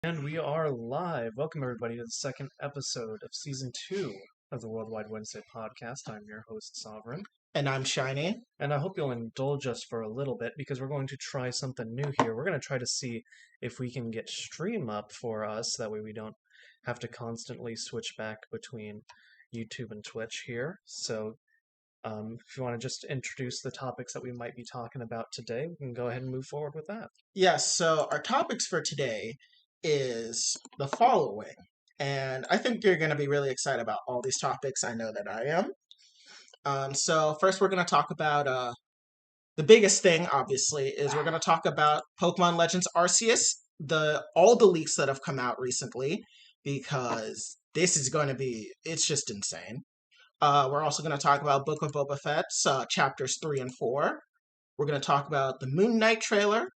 And we are live. Welcome, everybody, to the second episode of Season 2 of the Worldwide Wednesday podcast. I'm your host, Sovereign. And I'm Shiny. And I hope you'll indulge us for a little bit because we're going to try something new here. We're going to try to see if we can get stream up for us. That way we don't have to constantly switch back between YouTube and Twitch here. So if you want to just introduce the topics that we might be talking about today, we can go ahead and move forward with that. Yes, so our topics for today is the following. And I think you're going to be really excited about all these topics. I know that I am. So first we're going to talk about the biggest thing, obviously, is we're going to talk about Pokemon Legends Arceus, all the leaks that have come out recently, because this is going to be, it's just insane. We're also going to talk about Book of Boba Fett, Chapters 3 and 4. We're going to talk about the Moon Knight trailer.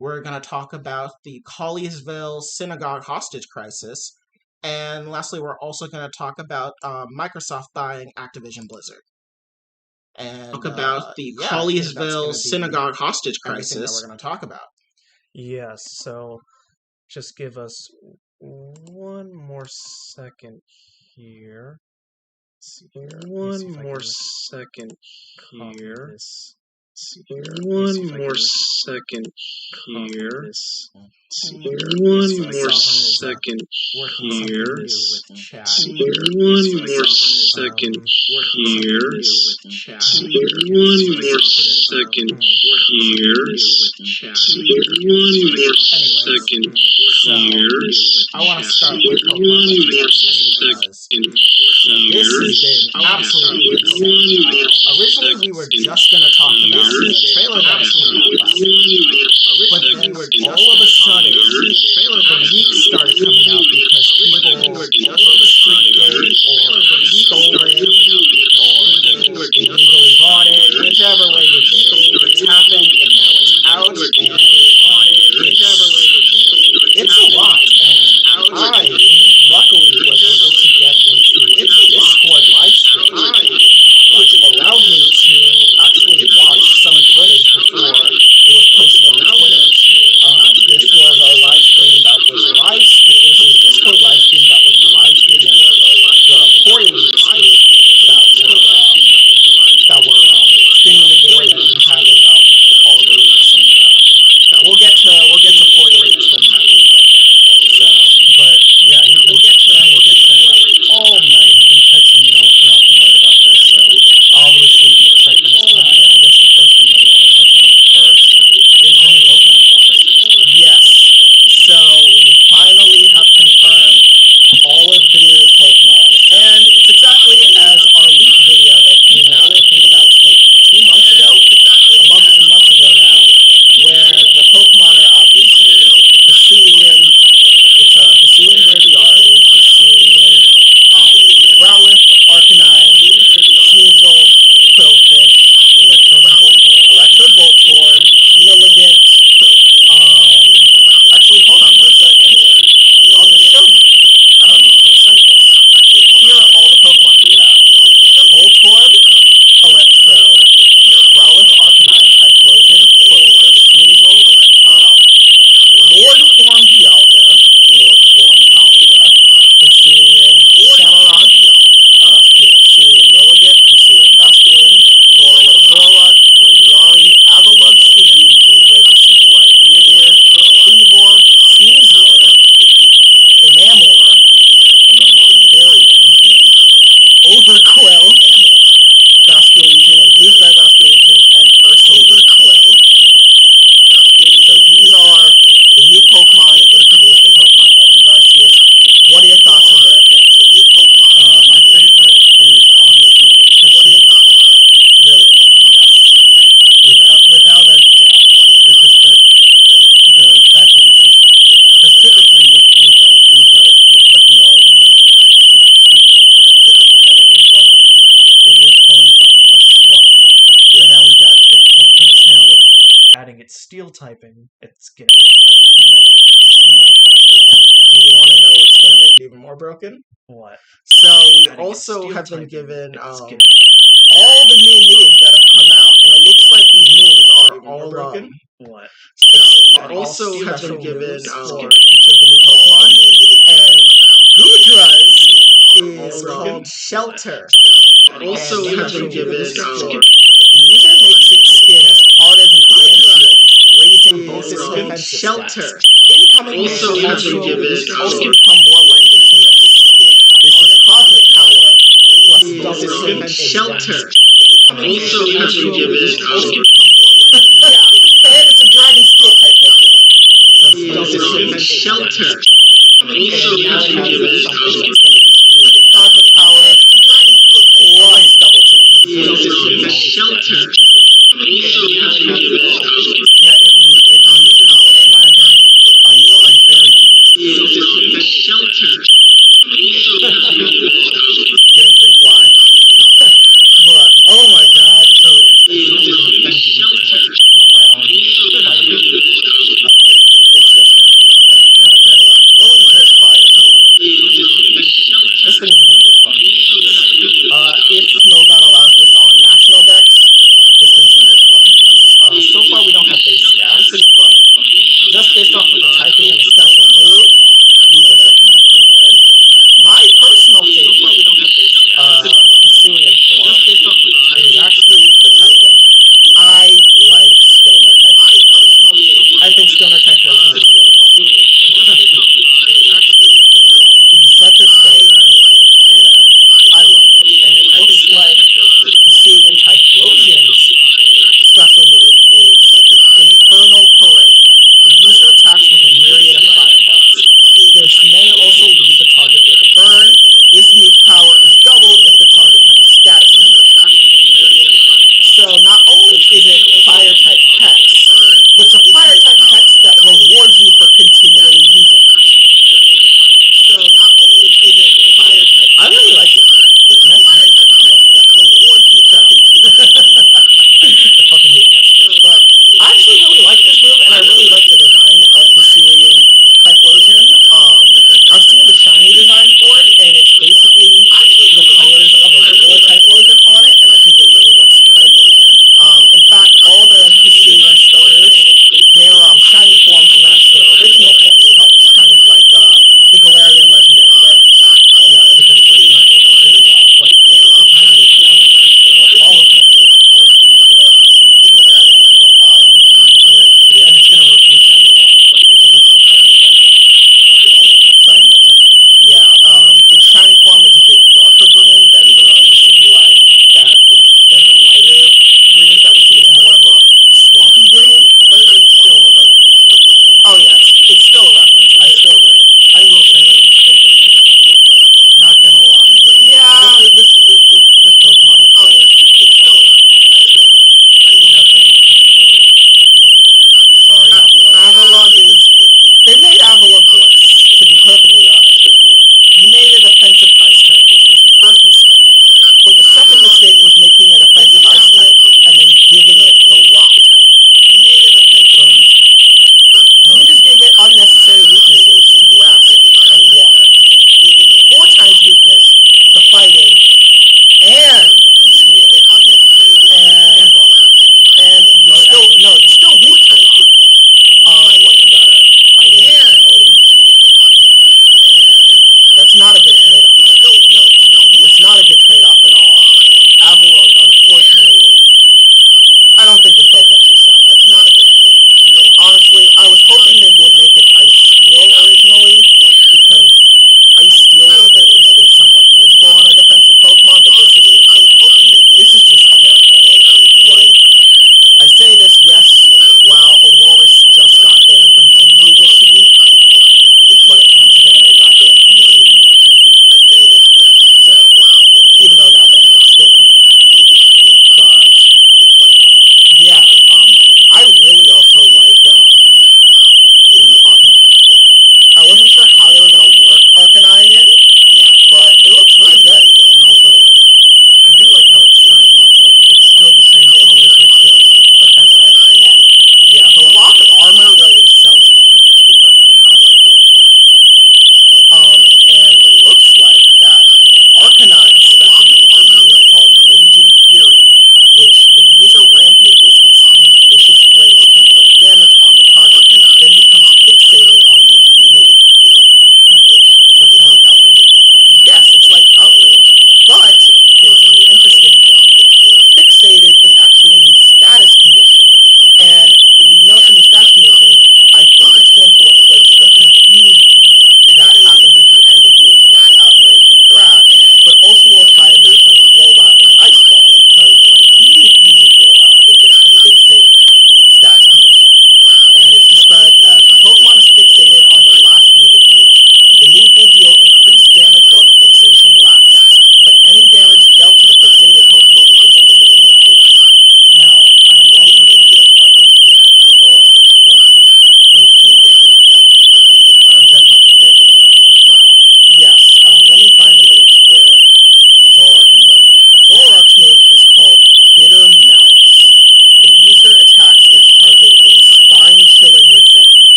We're going to talk about the Colleyville Synagogue Hostage Crisis. And lastly, we're also going to talk about Microsoft buying Activision Blizzard. And talk about the Colleyville Synagogue Hostage Crisis. Everything that we're going to talk about. Yes, so just give us one more second here. One more second here. One more second here. One more second here. One more second here. One more second here. One more second here. I want to start with Pokemon. This has been absolutely insane. Originally, we were just going to talk about the trailer that came out last week. But then all of a sudden, the leaks started coming out because people freaked or stole it or illegally bought it. Whichever way you did it, it's happened and now it's out. It's a lot. And I, luckily, was able to get into a Discord live stream, which allowed me to actually watch some footage before it was posted on Twitter. This was a live stream that was this was a Discord live stream that was live streaming the Horde Leaks that were streaming the game and having all the leaks. And we'll get to Horde Leaks when we get there. So, but yeah, we'll get to all night. He's been texting me all throughout the night about this. So obviously the excitement is high. I guess the first thing that we want to touch on first is the new Pokemon forms. Yes. So we finally have confirmed all of the new Pokemon, and it's exactly as our leak video that came out, I think about 2 months ago, a month, 2 months ago now, where the Pokemon are obviously Hisuian, it's Hisuian Braviary, Hisuian Growlithe, Arcanine, Sneasel, Quillfish, Electrode Voltorb, Lilligant. Actually, hold on 1 second. I'll just show you. I don't need to recite this. Here are all the Pokemon. We have Voltorb, Electrode, Growlithe, Arcanine, Typhlosion, Quillfish, Sneasel, Lord Form Dialga, Lord Form Palkia, Hisuian Samurott, Hisuian Lilligant, Hisuian Basculin, Zoroark, Braviary, Avalugg, Squidoo, Goodra, Decidueye, Weirdeer, Cleavor, Sneasler, Enamor, Therian, Overquill, Basculegion, and Blue Sky Basculegion, and Ursalucil. So these are the new Pokemon introduced in Pokemon Legends Arceus. What are your thoughts on their appearances? My favorite is honestly Hisuian. Really? Yes. Without a doubt. The fact that it's just because typically with a Goodra, like we all do, like it's the Sneasel one that it was pulling from a slug. Yeah. And now we got it pulling from a snail with adding its steel typing, it's getting a metal snail. Do you want to know what's going to make it even more broken? What? So we Adding also steel have been typing, given it's getting all the new moves that have come out, and it looks like these moves are all broken. What? also have been given special for each of the new Pokemon. And Goodra's is called Shelter. Also have been given for the user makes its skin as hard as an iron shield, raising both its defensive Shelter. Incoming also have been given also become more likely to miss. This is cosmic power plus double defense Shelter. Also have been given yeah, and it's a dragon steel type Pokemon. So Shelter. Also have been given something that's gonna just make it cosmic power plus double team. Shelter. Also have been given Yeah, it loses dragon, ice, and fairy weakness. Shelter. Game Freak Y. But, oh my god. So it's really going to offend you to like ground fighting. It's just gonna fight. Yeah, that's it. Oh my god. Fire is neutral.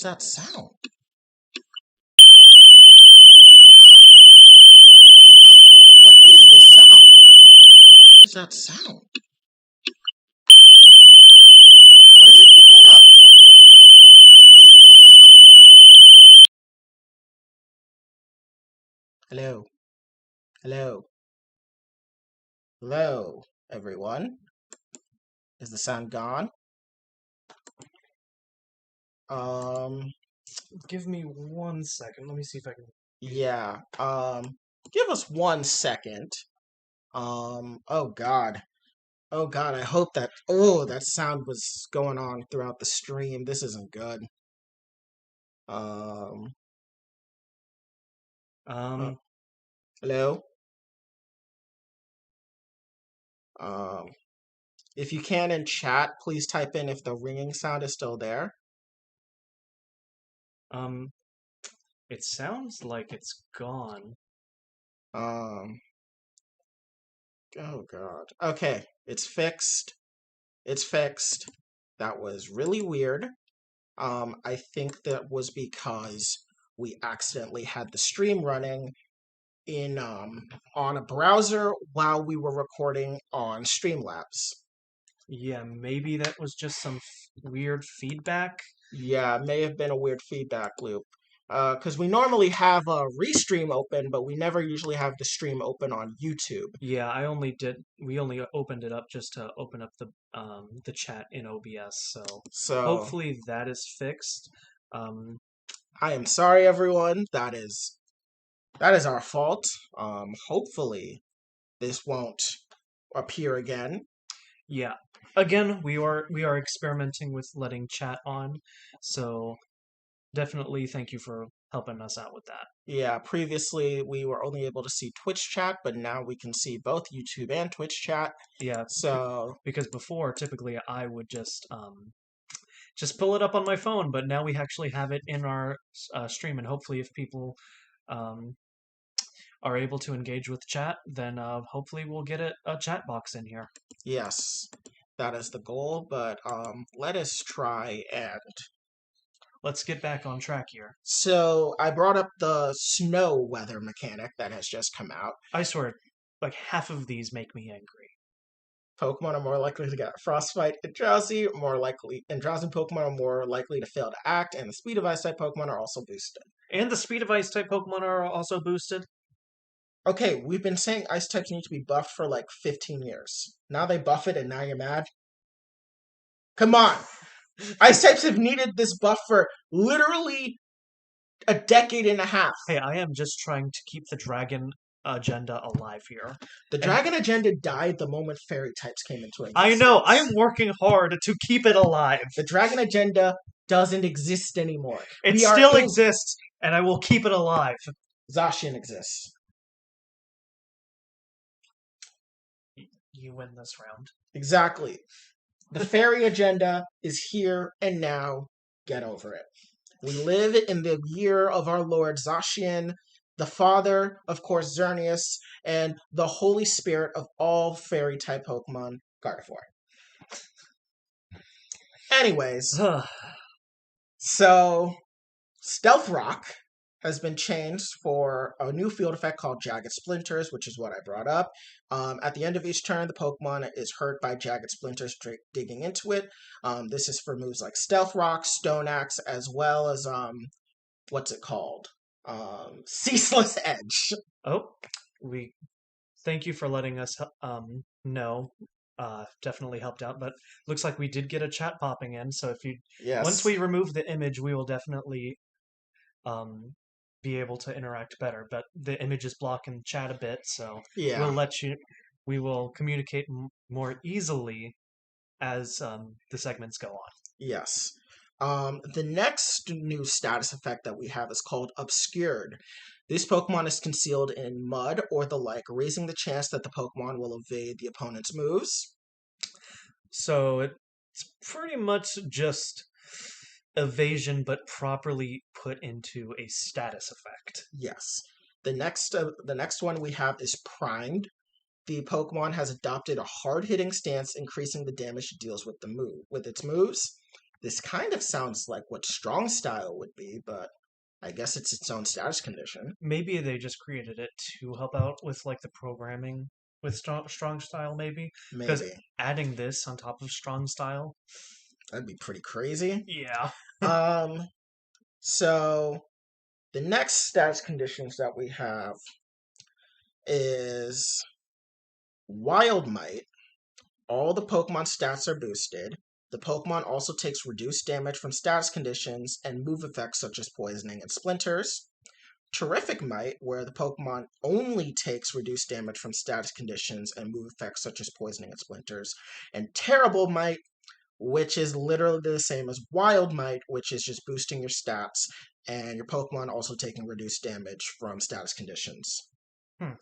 is that sound? Oh no. What is this sound? What is that sound? What is it picking up? What is this sound? Hello. Hello. Hello, everyone. Is the sound gone? Give me 1 second. Let me see if I can. Yeah. Give us 1 second. Oh God. Oh God, I hope that that sound was going on throughout the stream. This isn't good. Um uh, Um, Hello? Um if you can in chat, please type in if the ringing sound is still there. um, it sounds like it's gone. Um oh God. Okay, it's fixed. It's fixed. That was really weird. I think that was because we accidentally had the stream running in on a browser while we were recording on Streamlabs. Yeah, maybe that was just some weird feedback. Yeah, it may have been a weird feedback loop. Because we normally have a restream open, but we never usually have the stream open on YouTube. Yeah, we only opened it up just to open up the chat in OBS, so So hopefully that is fixed. Um, I am sorry, everyone. That is our fault. Hopefully this won't appear again. yeah. Again, we are experimenting with letting chat on, so definitely thank you for helping us out with that. Yeah, previously we were only able to see Twitch chat, but now we can see both YouTube and Twitch chat. Yeah, So because before typically I would just pull it up on my phone, but now we actually have it in our stream, and hopefully if people um, are able to engage with chat, then hopefully we'll get a chat box in here. yes, that is the goal, but let us try and Let's get back on track here. so I brought up the snow weather mechanic that has just come out. I swear, like half of these make me angry. Pokemon are more likely to get frostbite and drowsy, and drowsy Pokemon are more likely to fail to act, and the speed of ice type Pokemon are also boosted. And the speed of ice type Pokemon are also boosted. Okay, we've been saying ice types need to be buffed for like 15 years. Now they buff it and now you're mad? Come on! Ice types have needed this buff for literally a decade and a half. Hey, I am just trying to keep the dragon agenda alive here. The dragon agenda died the moment fairy types came into existence. I know, I am working hard to keep it alive. The dragon agenda doesn't exist anymore. It still exists, and I will keep it alive. Zacian exists. You win this round. Exactly. The fairy agenda is here and now. Get over it. We live in the year of our Lord Zacian, the father, of course, Xerneas, and the holy spirit of all fairy type Pokemon, Gardevoir. Anyways, so Stealth Rock has been changed for a new field effect called Jagged Splinters, which is what I brought up. At the end of each turn, the Pokemon is hurt by Jagged Splinters digging into it. This is for moves like Stealth Rock, Stone Axe, as well as, what's it called? Ceaseless Edge. Oh, we thank you for letting us know. Definitely helped out, but looks like we did get a chat popping in. So if you once we remove the image, we will definitely be able to interact better. But the image is blocking chat a bit, so we will communicate more easily as the segments go on. Yes. The next new status effect that we have is called Obscured. This Pokemon is concealed in mud or the like, raising the chance that the Pokemon will evade the opponent's moves. So it's pretty much just evasion, but properly put into a status effect. Yes. The next one we have is Primed. The Pokemon has adopted a hard-hitting stance, increasing the damage it deals with its moves. this kind of sounds like what strong style would be, but I guess it's its own status condition. Maybe they just created it to help out with like the programming with strong style, maybe because Maybe. adding this on top of strong style, That'd be pretty crazy. yeah, Um, so the next status conditions that we have is Wild Might. All the Pokemon stats are boosted. The Pokemon also takes reduced damage from status conditions and move effects such as poisoning and splinters. Terrific Might, where the Pokemon only takes reduced damage from status conditions and move effects such as poisoning and splinters. And Terrible Might, which is literally the same as Wild Might, which is just boosting your stats, and your Pokemon also taking reduced damage from status conditions. Hmm.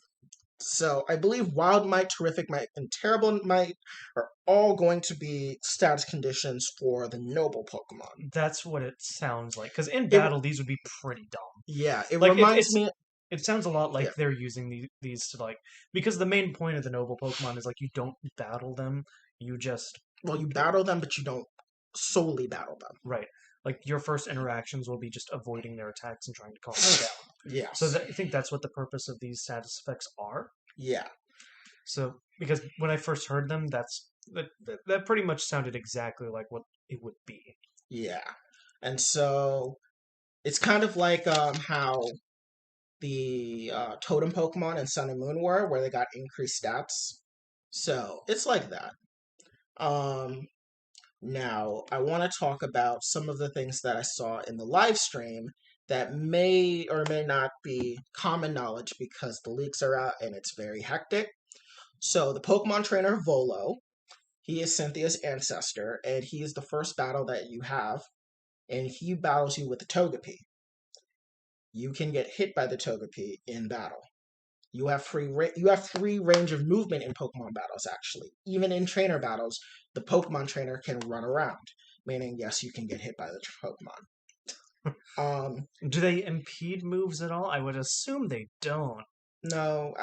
So I believe Wild Might, Terrific Might, and Terrible Might are all going to be status conditions for the Noble Pokemon. that's what it sounds like. Because in It, battle, these would be pretty dumb. yeah, it Like reminds me. it sounds a lot like Yeah, they're using these to like because the main point of the noble Pokemon is like you don't battle them, you just well, you battle them, but you don't solely battle them. right. Like your first interactions will be just avoiding their attacks and trying to calm them down. Yes. So I think that's what the purpose of these status effects are. Yeah. So because when I first heard them, that pretty much sounded exactly like what it would be. Yeah. And so it's kind of like how the totem Pokemon in Sun and Moon were, where they got increased stats. So it's like that. Um, Now, I want to talk about some of the things that I saw in the live stream that may or may not be common knowledge because the leaks are out and it's very hectic. So, the Pokemon trainer Volo, he is Cynthia's ancestor, and he is the first battle that you have, and he battles you with the Togepi. You can get hit by the Togepi in battle. You have free range of movement in Pokemon battles. Actually, even in trainer battles, the Pokemon trainer can run around, meaning yes, you can get hit by the Pokemon. Do they impede moves at all? I would assume they don't. No,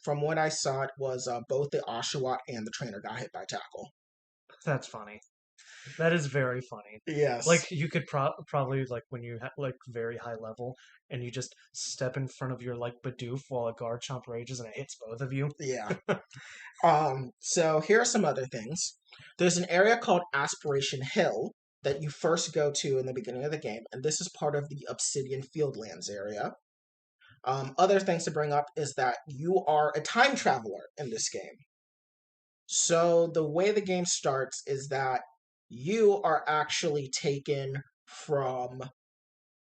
from what I saw, it was both the Oshawott and the trainer got hit by tackle. That's funny. That is very funny. Yes. Like you could probably like when you like very high level and you just step in front of your like Bidoof while a Garchomp rages and it hits both of you. Yeah. So here are some other things. There's an area called Aspiration Hill that you first go to in the beginning of the game, and this is part of the Obsidian Fieldlands area. Other things to bring up is that you are a time traveler in this game. So the way the game starts is that you are actually taken from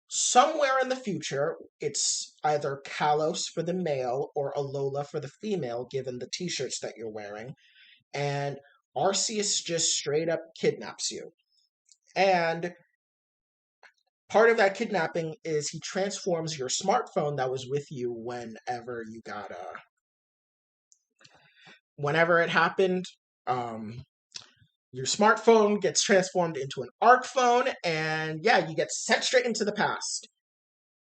somewhere in the future. It's either Kalos for the male or Alola for the female, given the t-shirts that you're wearing. And Arceus just straight up kidnaps you. And part of that kidnapping is he transforms your smartphone that was with you whenever it happened. Your smartphone gets transformed into an ARC phone, and yeah, you get sent straight into the past.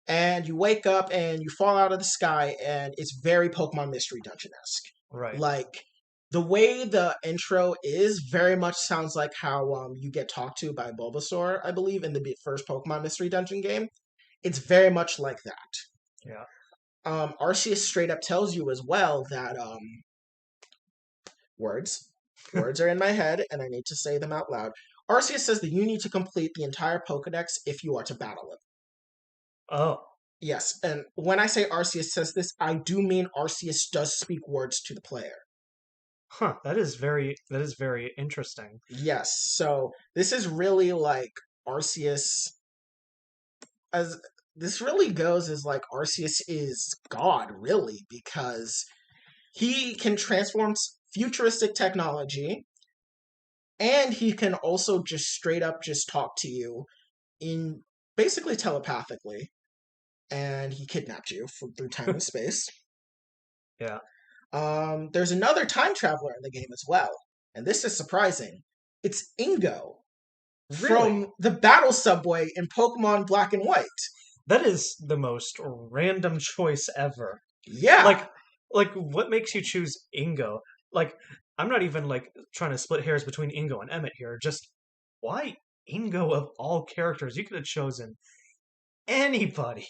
And you wake up and you fall out of the sky, and it's very Pokemon Mystery Dungeon-esque. Right. Like, the way the intro is very much sounds like how you get talked to by Bulbasaur, I believe, in the first Pokemon Mystery Dungeon game. It's very much like that. Yeah. Arceus straight up tells you as well that words are in my head, and I need to say them out loud. Arceus says that you need to complete the entire Pokedex if you are to battle it. Oh. Yes, and when I say Arceus says this, I do mean Arceus does speak words to the player. Huh. That is very interesting. Yes, so this is really like Arceus, as this really goes as like Arceus is God, really, because he can transform futuristic technology, and he can also just straight up just talk to you in basically telepathically, and he kidnapped you through time and space. Yeah. There's another time traveler in the game as well, and this is surprising. It's Ingo from the Battle Subway in Pokemon Black and White. That is the most random choice ever. Yeah. Like what makes you choose Ingo? Like I'm not even like trying to split hairs between Ingo and Emmett here. Just why Ingo of all characters. You could have chosen anybody.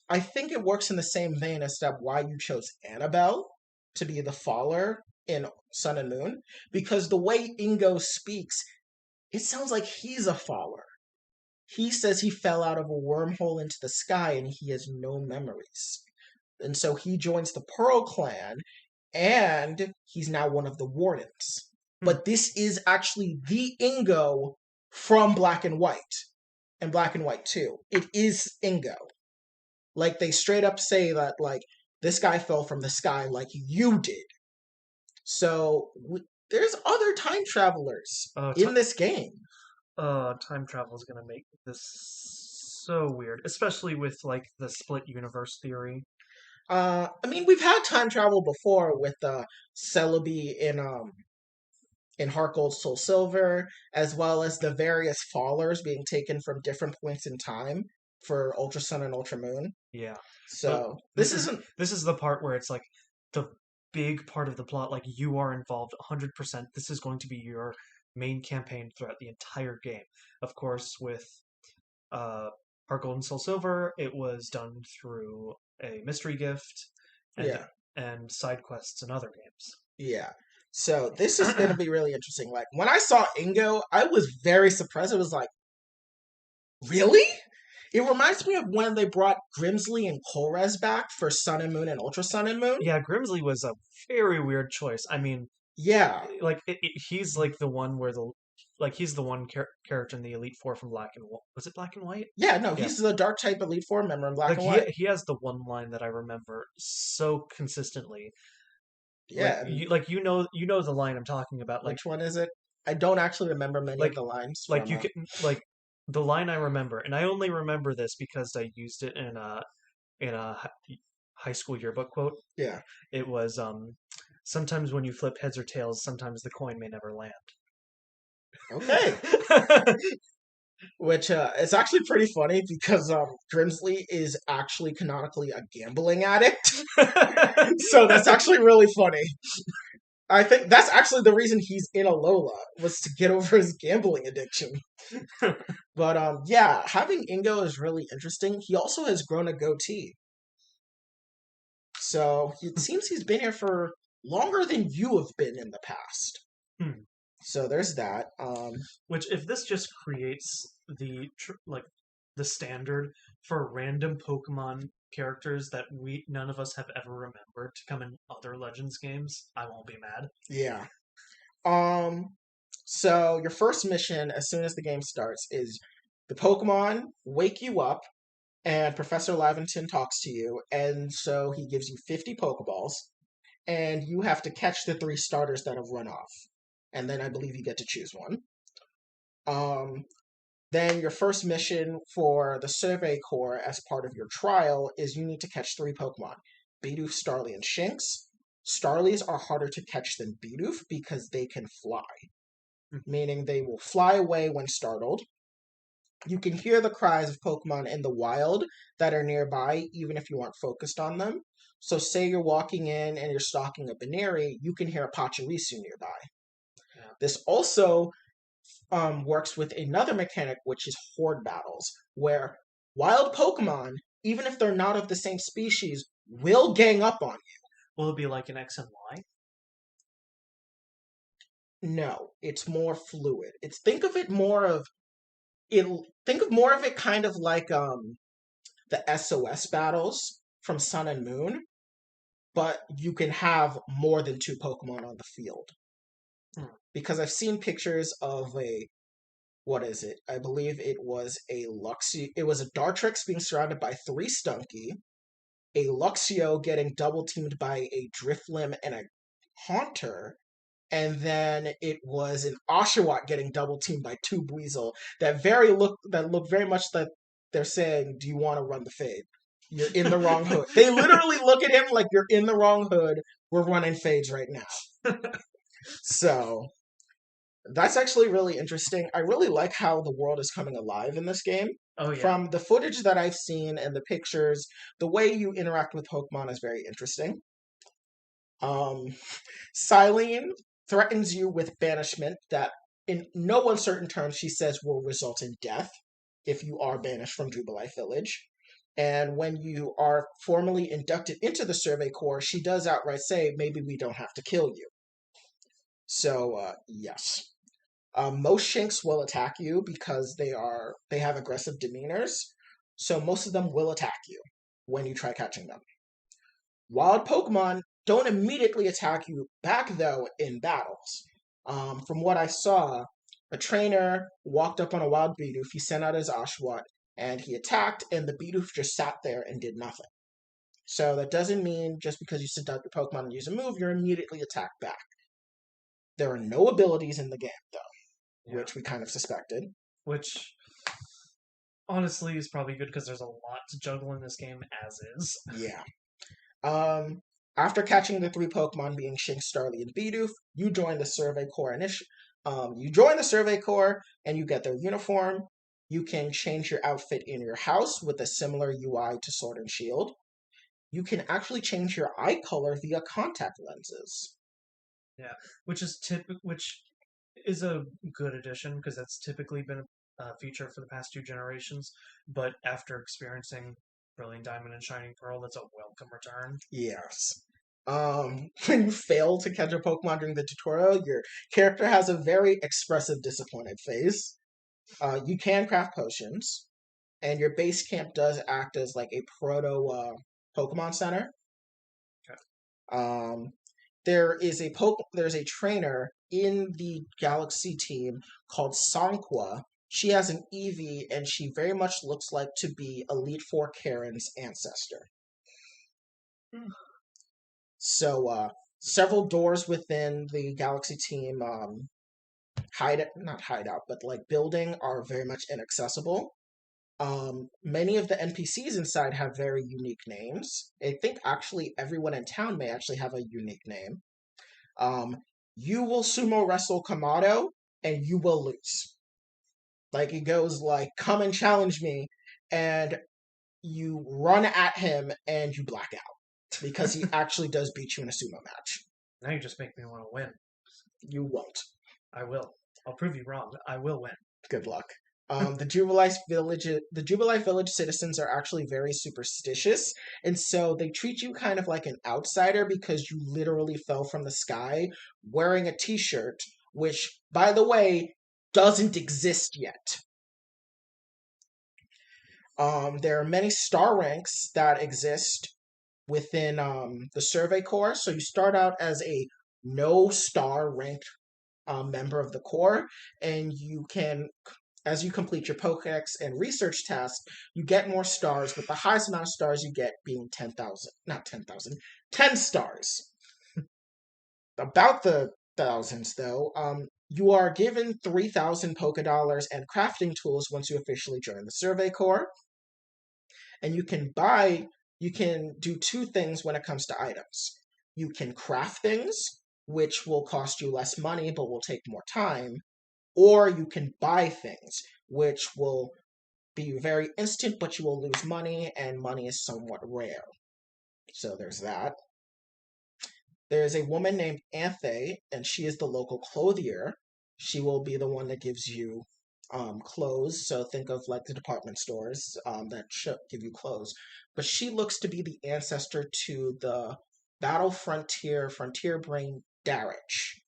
I think it works in the same vein as that why you chose Annabelle to be the Faller in Sun and Moon, because the way Ingo speaks, it sounds like he's a Faller. He says he fell out of a wormhole into the sky and he has no memories. And so he joins the Pearl Clan and he's now one of the Wardens. But this is actually the Ingo from Black and White and Black and White 2. It is Ingo. Like, they straight up say that, like, this guy fell from the sky like you did. So, there's other time travelers in this game. Time travel is gonna make this so weird, especially with, like, the split universe theory. I mean, we've had time travel before with Celebi in Heart Gold Soul Silver, as well as the various Fallers being taken from different points in time for Ultra Sun and Ultra Moon. Yeah. So this is the part where it's like the big part of the plot, like you are involved 100%. This is going to be your main campaign throughout the entire game. Of course, with Heart Gold and Soul Silver, it was done through a mystery gift and side quests and other games. Yeah. So this is going to be really interesting. Like, when I saw Ingo, I was very surprised. It was like, really? It reminds me of when they brought Grimsley and Kolrez back for Sun and Moon and Ultra Sun and Moon. Yeah, Grimsley was a very weird choice. I mean, yeah, like he's like the one where he's the one character in the Elite Four from Black and White. Was it Black and White? Yeah, no, he's the Dark type Elite Four member in Black and White. He has the one line that I remember so consistently. Yeah, you know the line I'm talking about. Like, which one is it? I don't actually remember many of the lines. Like you can the line I remember, and I only remember this because I used it in a high school yearbook quote. Yeah, it was sometimes when you flip heads or tails, sometimes the coin may never land. Okay. Which it's actually pretty funny because Grimsley is actually canonically a gambling addict. So that's actually really funny. I think that's actually the reason he's in Alola, was to get over his gambling addiction. But yeah, having Ingo is really interesting. He also has grown a goatee. So it seems he's been here for longer than you have been in the past. So there's that. Which, if this just creates the standard for random Pokemon characters that none of us have ever remembered to come in other Legends games, I won't be mad. Yeah. So your first mission, as soon as the game starts, is the Pokemon wake you up, and Professor Laventon talks to you, and so he gives you 50 Pokeballs, and you have to catch the 3 starters that have run off. And then I believe you get to choose one. Then your first mission for the Survey Corps as part of your trial is you need to catch 3 Pokemon. Bidoof, Starly, and Shinx. Starlies are harder to catch than Bidoof because they can fly. Meaning they will fly away when startled. You can hear the cries of Pokemon in the wild that are nearby, even if you aren't focused on them. So say you're walking in and you're stalking a Baneri, you can hear a Pachirisu nearby. This also works with another mechanic, which is Horde Battles, where wild Pokemon, even if they're not of the same species, will gang up on you. Will it be like an X and Y? No, it's more fluid. Think of more of it kind of like the SOS battles from Sun and Moon, but you can have more than 2 Pokemon on the field. Because I've seen pictures of what is it? I believe it was a Dartrix being surrounded by 3 Stunky, a Luxio getting double teamed by a Driflim and a Haunter, and then it was an Oshawott getting double teamed by 2 Buizel that look very much that they're saying, "Do you want to run the fade? You're in the wrong hood." They literally look at him like, "You're in the wrong hood. We're running fades right now." So that's actually really interesting. I really like how the world is coming alive in this game. Oh, yeah. From the footage that I've seen and the pictures, the way you interact with Pokemon is very interesting. Silene threatens you with banishment that in no uncertain terms, she says will result in death if you are banished from Jubilife Village. And when you are formally inducted into the Survey Corps, she does outright say, maybe we don't have to kill you. So, yes. Most Shinx will attack you because they have aggressive demeanors. So most of them will attack you when you try catching them. Wild Pokemon don't immediately attack you back, though, in battles. From what I saw, a trainer walked up on a wild Bidoof, he sent out his Oshawott, and he attacked, and the Bidoof just sat there and did nothing. So that doesn't mean just because you sent out your Pokemon and use a move, you're immediately attacked back. There are no abilities in the game, though, which we kind of suspected. Which, honestly, is probably good because there's a lot to juggle in this game as is. Yeah. After catching the 3 Pokemon being Shinx, Starly, and Bidoof, you join the Survey Corps you join the Survey Corps and you get their uniform. You can change your outfit in your house with a similar UI to Sword and Shield. You can actually change your eye color via contact lenses. Yeah, which is a good addition because that's typically been a feature for the past 2 generations. But after experiencing Brilliant Diamond and Shining Pearl, that's a welcome return. Yes. When you fail to catch a Pokemon during the tutorial, your character has a very expressive, disappointed face. You can craft potions, and your base camp does act as like a proto Pokemon Center. Okay. There's a trainer in the Galaxy team called Sanqua. She has an Eevee, and she very much looks like to be Elite Four Karen's ancestor. So, several doors within the Galaxy team not hideout, but like building are very much inaccessible. Many of the NPCs inside have very unique names. I think actually everyone in town may actually have a unique name. You will sumo wrestle Kamado, and you will lose. Like, it goes like, come and challenge me, and you run at him, and you black out. Because he actually does beat you in a sumo match. Now you just make me want to win. You won't. I will. I'll prove you wrong. I will win. Good luck. The Jubilife Village citizens are actually very superstitious, and so they treat you kind of like an outsider because you literally fell from the sky wearing a t-shirt, which, by the way, doesn't exist yet. There are many star ranks that exist within the Survey Corps, so you start out as a no-star ranked member of the Corps, and you can, as you complete your Pokedex and research tasks, you get more stars, with the highest amount of stars you get being 10,000. Not 10,000, 10 stars. About the thousands, though, you are given 3,000 Pokedollars and crafting tools once you officially join the Survey Corps. And you can do 2 things when it comes to items. You can craft things, which will cost you less money but will take more time, or you can buy things, which will be very instant but you will lose money, and money is somewhat rare. So there's that. There's a woman named Anthe, and she is the local clothier. She will be the one that gives you clothes, so think of like the department stores that give you clothes. But she looks to be the ancestor to the Battle Frontier Brain Darich.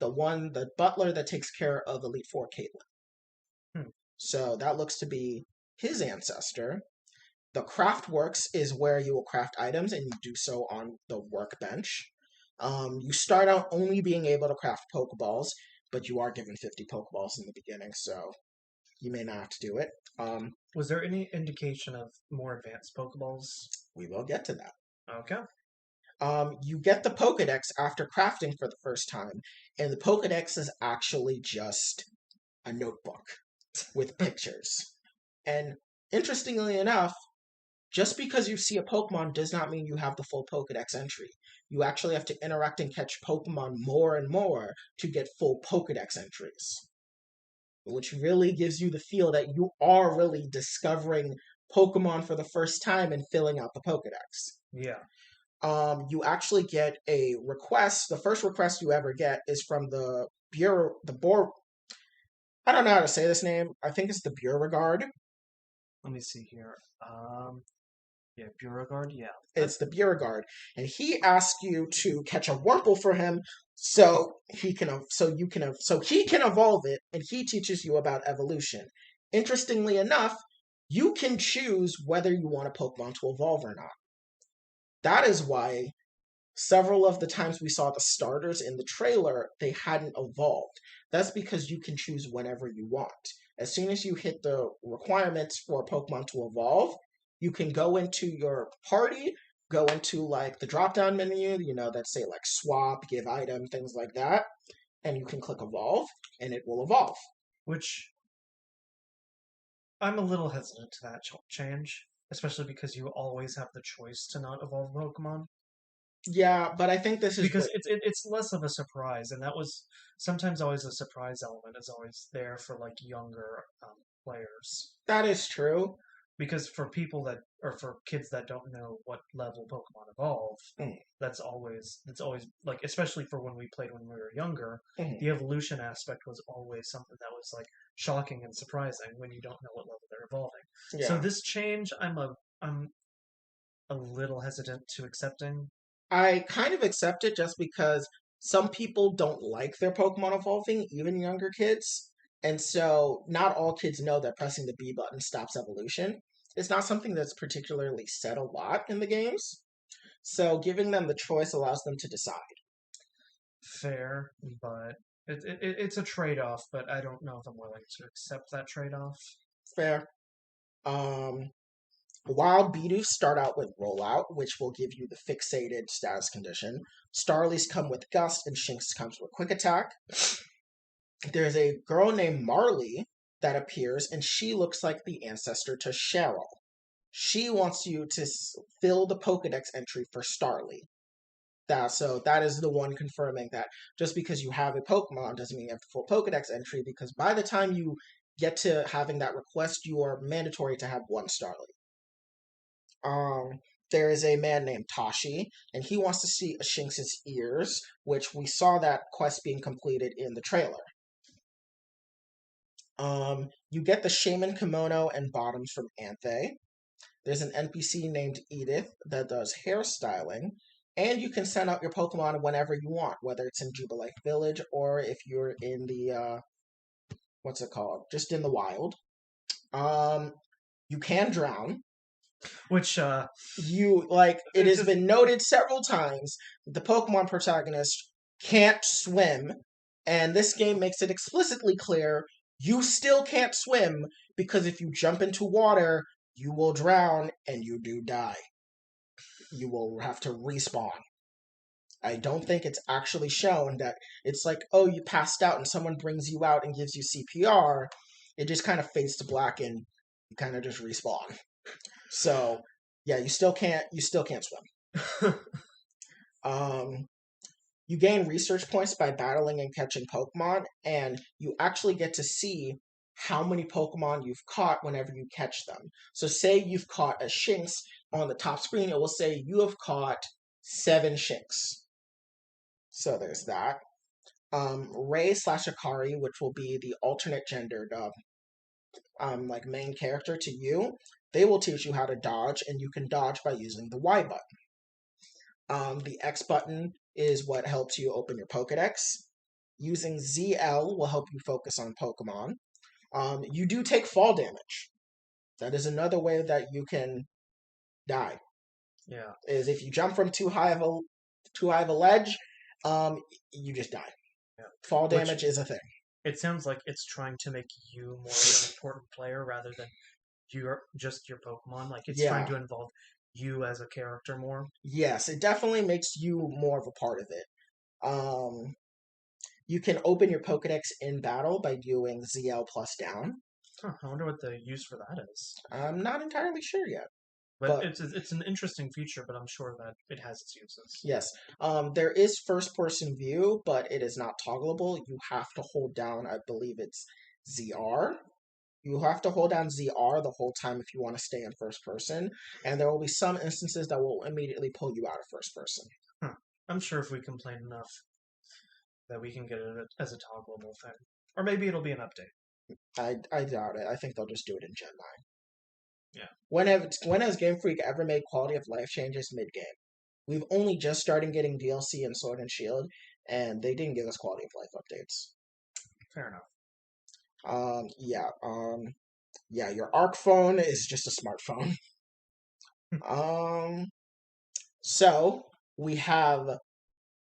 The butler that takes care of Elite Four Caitlyn. So that looks to be his ancestor. The craft works is where you will craft items, and you do so on the workbench. You start out only being able to craft Pokeballs, but you are given 50 Pokeballs in the beginning, so you may not have to do it. Was there any indication of more advanced Pokeballs? We will get to that. Okay. You get the Pokedex after crafting for the first time, and the Pokedex is actually just a notebook with pictures. And interestingly enough, just because you see a Pokemon does not mean you have the full Pokedex entry. You actually have to interact and catch Pokemon more and more to get full Pokedex entries. Which really gives you the feel that you are really discovering Pokemon for the first time and filling out the Pokedex. Yeah. You actually get a request. The first request you ever get is from the the Bor. I don't know how to say this name. I think it's the Beauregard. Let me see here. Yeah, Beauregard. Yeah, It's the Beauregard, and he asks you to catch a Wurmple for him, so he can evolve it, and he teaches you about evolution. Interestingly enough, you can choose whether you want a Pokemon to evolve or not. That is why several of the times we saw the starters in the trailer, they hadn't evolved. That's because you can choose whenever you want. As soon as you hit the requirements for a Pokemon to evolve, you can go into your party, go into like the drop down menu, that say like swap, give item, things like that, and you can click evolve, and it will evolve. which I'm a little hesitant to that change, especially because you always have the choice to not evolve Pokemon. Yeah, but I think this is Because it's less of a surprise, and that was sometimes always a surprise element is always there for like younger players. that is true. Because for people that or for kids that don't know what level Pokemon evolve, Mm. that's always like, especially for when we played when we were younger, Mhm. the evolution aspect was always something that was like shocking and surprising when you don't know what level they're evolving. So Yeah. this change, I'm a little hesitant to accepting. I kind of accept it just because some people don't like their Pokemon evolving, even younger kids. And so not all kids know that pressing the B button stops evolution. It's not something that's particularly said a lot in the games. So giving them the choice allows them to decide. Fair, but it's a trade-off, but I don't know if I'm willing to accept that trade-off. Fair. Um, Wild Bidoof start out with Rollout, which will give you the fixated status condition. Starlies come with Gust, and Shinx comes with Quick Attack. There's a girl named Marley that appears, and she looks like the ancestor to Cheryl. She wants you to fill the Pokedex entry for Starly. So that is the one confirming that just because you have a Pokemon doesn't mean you have the full Pokedex entry, because by the time you get to having that request, you are mandatory to have one Starly. There is a man named Tashi, and he wants to see a Shinx's ears, which we saw that quest being completed in the trailer. You get the Shaman Kimono and Bottoms from Anthe. There's an NPC named Edith that does hairstyling, and you can send out your Pokemon whenever you want, whether it's in Jubilife Village or if you're in the what's it called, just in the wild. You can drown. Which It has been noted several times that the Pokemon protagonist can't swim, and this game makes it explicitly clear you still can't swim, because if you jump into water, you will drown and you do die. You will have to respawn. I don't think it's actually shown that it's like, oh, you passed out and someone brings you out and gives you CPR. It just kind of fades to black and you kind of just respawn. So yeah, you still can't swim. You gain research points by battling and catching Pokemon, and you actually get to see how many Pokemon you've caught whenever you catch them. So say you've caught a Shinx, on the top screen it will say you have caught 7 Shinx. So there's that. Ray/Akari, which will be the alternate gendered like main character to you, they will teach you how to dodge, and you can dodge by using the Y button. The X button is what helps you open your Pokedex. Using ZL will help you focus on Pokemon. You do take fall damage. That is another way that you can die. Yeah. Is if you jump from too high of a ledge, you just die. Yeah. Fall damage is a thing. It sounds like it's trying to make you more of an important player rather than just your Pokemon. Like it's trying to involve you as a character more. Yes, it definitely makes you more of a part of it. You can open your Pokedex in battle by doing ZL plus down. Huh, I wonder what the use for that is. I'm not entirely sure yet. But it's an interesting feature, but I'm sure that it has its uses. Yes. There is first-person view, but it is not toggleable. You have to hold down, I believe it's ZR. You have to hold down ZR the whole time if you want to stay in first person, and there will be some instances that will immediately pull you out of first person. Huh. I'm sure if we complain enough, that we can get it as a toggleable thing. Or maybe it'll be an update. I doubt it. I think they'll just do it in Gen 9. Yeah. When has Game Freak ever made quality of life changes mid-game? We've only just started getting DLC in Sword and Shield, and they didn't give us quality of life updates. Fair enough. Yeah, your Arc phone is just a smartphone. So we have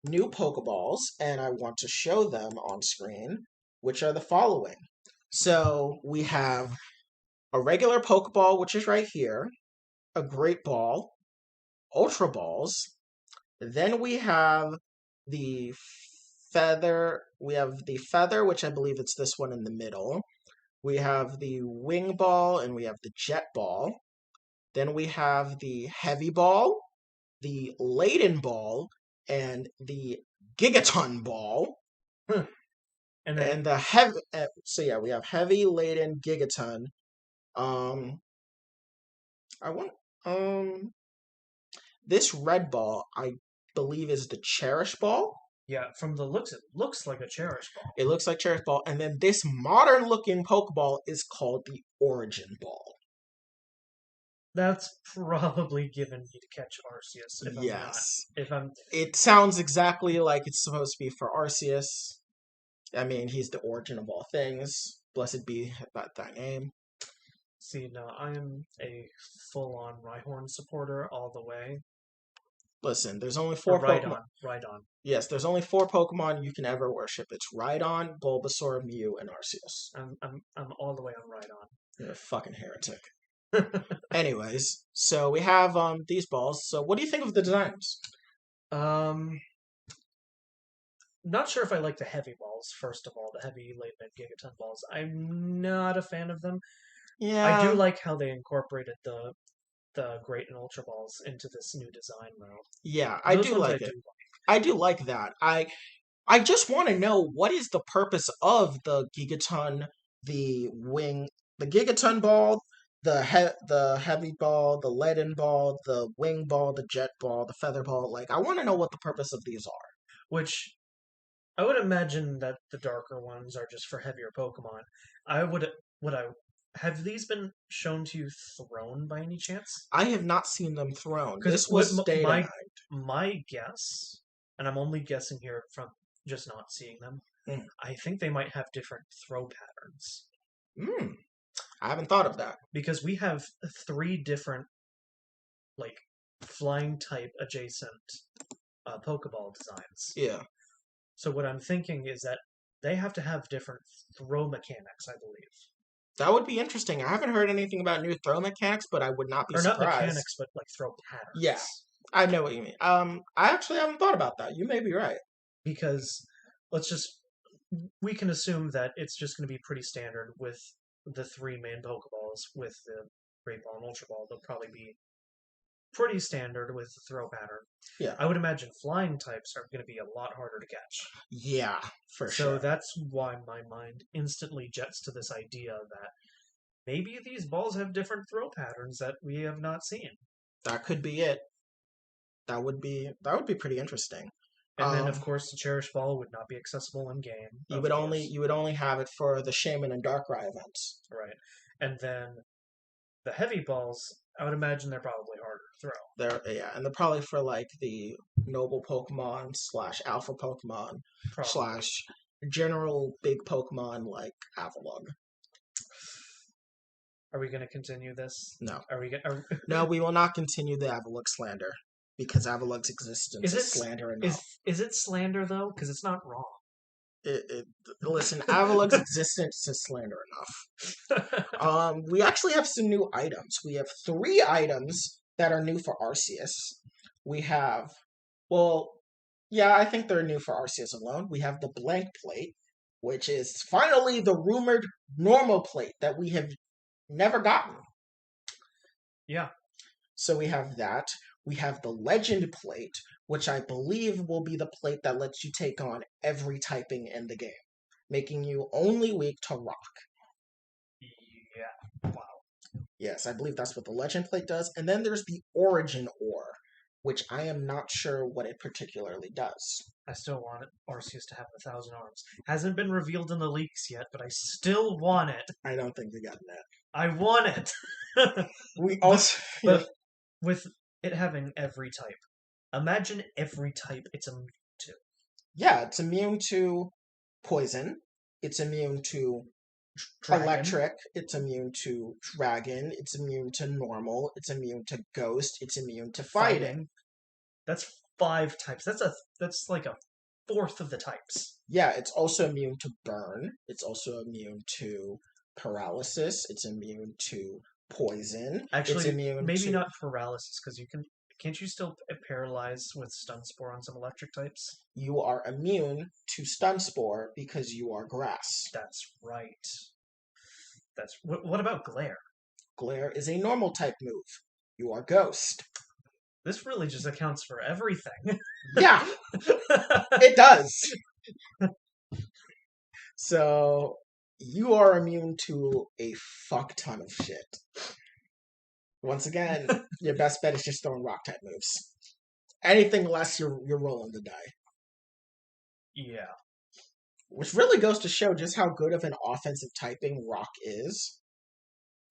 new Pokeballs, and I want to show them on screen, which are the following. So we have a regular Pokeball, which is right here, a Great Ball, Ultra Balls. Then we have the Feather. We have the Feather, which I believe it's this one in the middle. We have the Wing Ball, and we have the Jet Ball. Then we have the Heavy Ball, the Laden Ball, and the Gigaton Ball. And then And the heavy. So yeah, we have Heavy, Laden, Gigaton. I want this red ball. I believe is the Cherish Ball. yeah, from the looks, it looks like a Cherish Ball. It looks like Cherish Ball, and then this modern-looking Pokeball is called the Origin Ball. That's probably given me to catch Arceus. If I'm Yes. not, if I'm, It sounds exactly like it's supposed to be for Arceus. I mean, he's the origin of all things. Blessed be that name. see, no, I am a full-on Rhyhorn supporter all the way. Listen, there's only Or four Pokemon. Rhydon. Yes, there's only 4 Pokemon you can ever worship. It's Rhydon, Bulbasaur, Mew, and Arceus. I'm all the way on Rhydon. You're a fucking heretic. Anyways, so we have these balls. So what do you think of the designs? Not sure if I like the heavy balls, first of all, the heavy laden Gigaton balls. I'm not a fan of them. Yeah. I do like how they incorporated the Great and Ultra balls into this new design, though. Yeah, I Those do ones like it. I do like that. I just want to know what is the purpose of the Gigaton, the Gigaton ball, the heavy ball, the leaden ball, the wing ball, the jet ball, the feather ball. Like, I want to know what the purpose of these are. Which I would imagine that the darker ones are just for heavier Pokemon. Have these been shown to you thrown by any chance? I have not seen them thrown. Because This was data. my guess, and I'm only guessing here from just not seeing them, Mm. I think they might have different throw patterns. I haven't thought of that. Because we have 3 different, like, flying type adjacent Pokeball designs. Yeah. So what I'm thinking is that they have to have different throw mechanics, I believe. That would be interesting. I haven't heard anything about new throw mechanics, but I would not be surprised. Or not mechanics, but like throw patterns. Yeah, I know what you mean. I actually haven't thought about that. You may be right. Because we can assume that it's just going to be pretty standard with the 3 main Pokeballs with the Great Ball and Ultra Ball. They'll probably be pretty standard with the throw pattern. Yeah. I would imagine flying types are going to be a lot harder to catch. Yeah, for sure. So that's why my mind instantly jets to this idea that maybe these balls have different throw patterns that we have not seen. That could be it. That would be pretty interesting. And then, of course, the Cherish Ball would not be accessible in game. You would only have it for the Shaman and Darkrai events. Right. And then the heavy balls, I would imagine they're probably harder to throw. And they're probably for like the noble Pokemon / alpha Pokemon / general big Pokemon like Avalugg. Are we going to continue this? No. No, we will not continue the Avalugg slander. Because Avalugg's existence is slander enough. Is it slander, though? Because it's not wrong. Listen, Avalugg's existence is slander enough. We actually have some new items. We have 3 items that are new for Arceus. We have, I think they're new for Arceus alone. We have the blank plate, which is finally the rumored normal plate that we have never gotten. Yeah. So we have that. We have the Legend Plate, which I believe will be the plate that lets you take on every typing in the game, making you only weak to rock. Yeah. Wow. Yes, I believe that's what the Legend Plate does. And then there's the Origin Ore, which I am not sure what it particularly does. I still want Arceus to have 1,000 arms. Hasn't been revealed in the leaks yet, but I still want it. I don't think we got that. I want it. We also, but with it having every type, imagine every type it's immune to. yeah, it's immune to poison. It's immune to Dragon. electric. It's immune to dragon. It's immune to normal. It's immune to ghost. It's immune to fighting. That's 5 types. That's like a fourth of the types. Yeah, it's also immune to burn. It's also immune to paralysis. It's immune to poison. Actually, it's immune maybe to... not paralysis, because can't you still paralyze with stun spore on some electric types? You are immune to stun spore because you are grass. That's right. What about glare? Glare is a normal type move. You are ghost. This really just accounts for everything. Yeah, it does. So you are immune to a fuck ton of shit. Once again, your best bet is just throwing rock type moves. Anything less, you're rolling the die. Yeah. Which really goes to show just how good of an offensive typing rock is.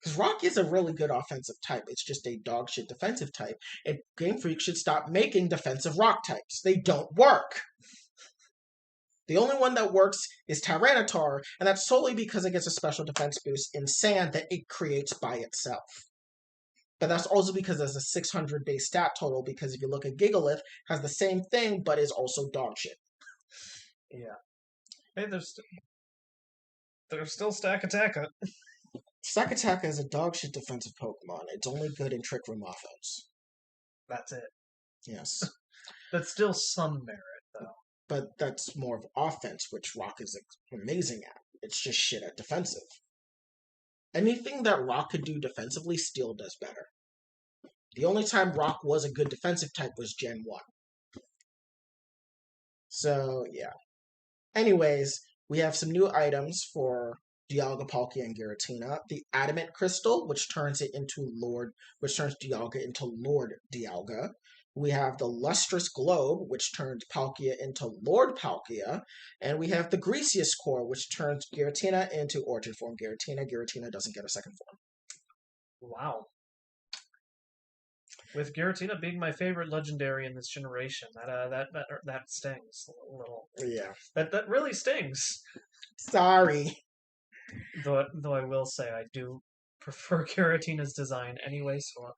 Because rock is a really good offensive type. It's just a dogshit defensive type. And Game Freak should stop making defensive rock types. They don't work. The only one that works is Tyranitar, and that's solely because it gets a special defense boost in sand that it creates by itself. But that's also because there's a 600 base stat total, because if you look at Gigalith, has the same thing, but is also dogshit. Yeah. Hey, there's still Stack-Attacka. Stack-Attacka is a dogshit defensive Pokemon. It's only good in Trick Room offense. That's it. Yes. That's still some merit, though. But that's more of offense, which Rock is amazing at. It's just shit at defensive. Anything that Rock could do defensively, Steel does better. The only time Rock was a good defensive type was Gen 1. So, yeah. Anyways, we have some new items for Dialga, Palkia, and Giratina. The Adamant Crystal, which turns Dialga into Lord Dialga. We have the Lustrous Globe, which turns Palkia into Lord Palkia. And we have the Greasiest Core, which turns Giratina into Origin Form Giratina. Giratina doesn't get a second form. Wow. With Giratina being my favorite legendary in this generation, that stings a little. Yeah. That really stings. Sorry. Though I will say I do prefer Giratina's design anyway, so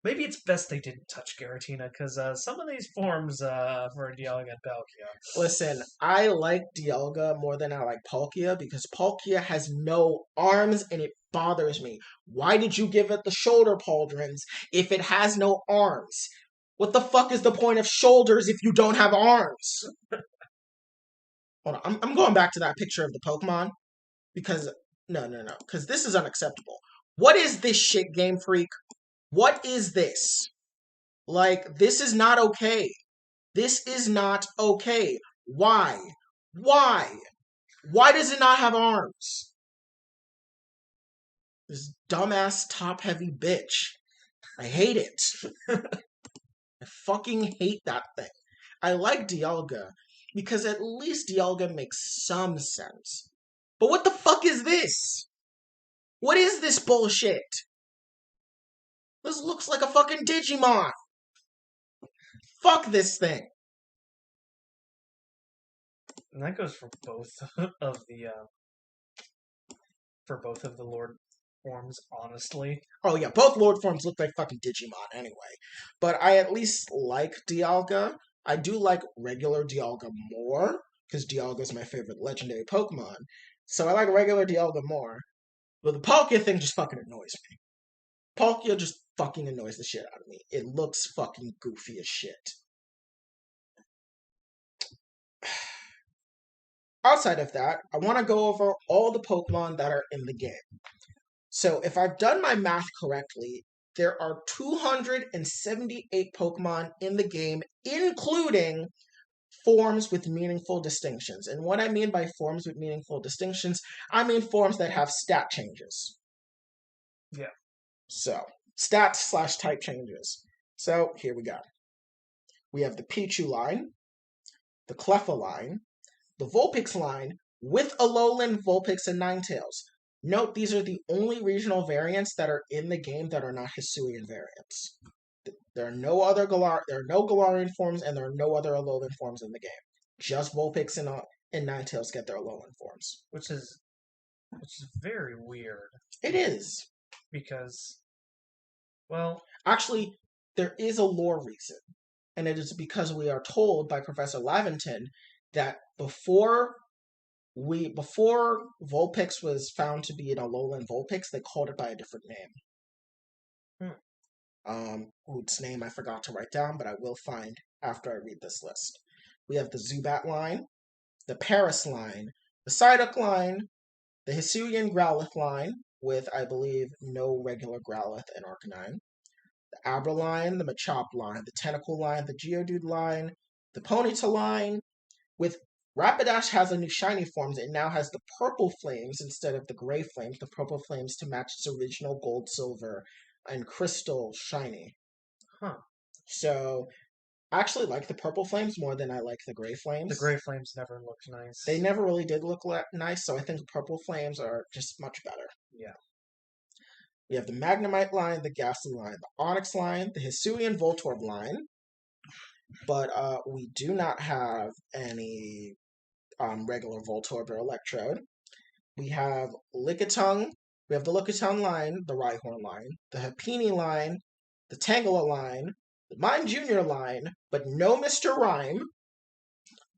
maybe it's best they didn't touch Giratina, because some of these forms for Dialga and Palkia. Listen, I like Dialga more than I like Palkia, because Palkia has no arms and it bothers me. Why did you give it the shoulder pauldrons if it has no arms? What the fuck is the point of shoulders if you don't have arms? Hold on, I'm going back to that picture of the Pokemon, because no, because this is unacceptable. What is this shit, Game Freak? What is this? Like, this is not okay. This is not okay. Why? Why? Why does it not have arms? This dumbass top-heavy bitch. I hate it. I fucking hate that thing. I like Dialga, because at least Dialga makes some sense. But what the fuck is this? What is this bullshit? This looks like a fucking Digimon. Fuck this thing. And that goes for both of the Lord forms, honestly. Oh yeah, both Lord forms look like fucking Digimon anyway. But I at least like Dialga. I do like regular Dialga more, because Dialga is my favorite legendary Pokemon. So I like regular Dialga more. But the Palkia thing just fucking annoys me. Palkia just fucking annoys the shit out of me. It looks fucking goofy as shit. Outside of that, I want to go over all the Pokemon that are in the game. So if I've done my math correctly, there are 278 Pokemon in the game, including forms with meaningful distinctions. And what I mean by forms with meaningful distinctions, I mean forms that have stat changes. Yeah. So, stat/type changes. So, here we go. We have the Pichu line, the Cleffa line, the Vulpix line with Alolan, Vulpix, and Ninetales. Note these are the only regional variants that are in the game that are not Hisuian variants. There are no other Galarian forms, and there are no other Alolan forms in the game. Just Vulpix and Ninetales get their Alolan forms. Which is very weird. It is. Because, well... Actually, there is a lore reason. And it is because we are told by Professor Laventon that before Vulpix was found to be an Alolan Vulpix, they called it by a different name. Whose name I forgot to write down, but I will find after I read this list. We have the Zubat line, the Paris line, the Psyduck line, the Hisuian Growlithe line, with, I believe, no regular Growlithe in Arcanine, the Abra line, the Machop line, the Tentacle line, the Geodude line, the Ponyta line, with Rapidash has a new shiny form. It now has the purple flames instead of the gray flames. The purple flames to match its original gold, silver, and crystal shiny. Huh. So, I actually like the purple flames more than I like the gray flames. The gray flames never looked nice. They never really did look nice, so I think the purple flames are just much better. Yeah. We have the Magnemite line, the Ghastly line, the Onix line, the Hisuian Voltorb line, but we do not have any regular Voltorb or Electrode. We have Lickitung. We have the Lickitung line, the Rhyhorn line, the Happiny line, the Tangela line, the Mime Jr. line, but no Mr. Rhyme.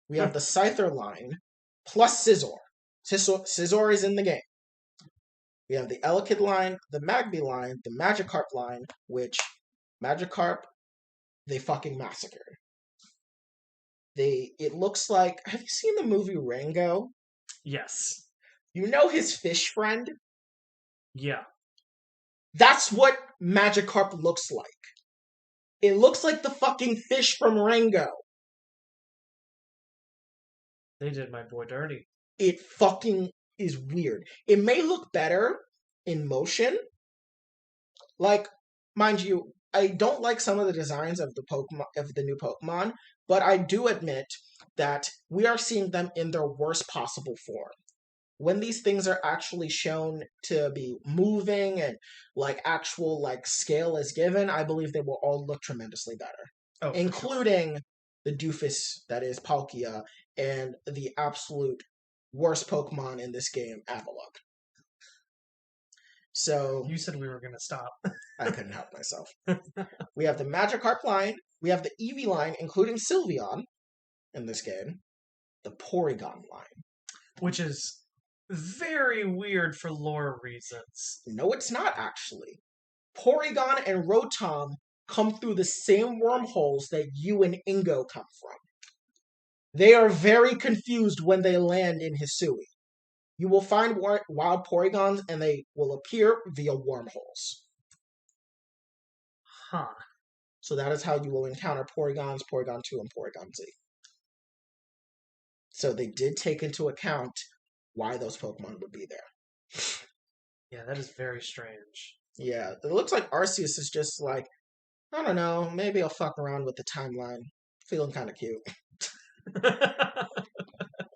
We have the Scyther line, plus Scizor. Scizor is in the game. We have the Elekid line, the Magby line, the Magikarp line, which Magikarp, they fucking massacred. It looks like, have you seen the movie Rango? Yes. You know his fish friend? Yeah. That's what Magikarp looks like. It looks like the fucking fish from Rango. They did my boy dirty. It fucking is weird. It may look better in motion. Like, mind you, I don't like some of the designs of the new Pokemon, but I do admit that we are seeing them in their worst possible form. When these things are actually shown to be moving and actual scale is given, I believe they will all look tremendously better. Including the doofus that is Palkia and the absolute worst Pokemon in this game, Avalok. So you said we were going to stop. I couldn't help myself. We have the Magikarp line. We have the Eevee line, including Sylveon in this game. The Porygon line. Which is very weird for lore reasons. No, it's not, actually. Porygon and Rotom come through the same wormholes that you and Ingo come from. They are very confused when they land in Hisui. You will find wild Porygons, and they will appear via wormholes. Huh. So that is how you will encounter Porygons, Porygon 2, and Porygon Z. So they did take into account why those Pokemon would be there. Yeah, that is very strange. Yeah, it looks like Arceus is just like, I don't know, maybe I'll fuck around with the timeline. Feeling kind of cute.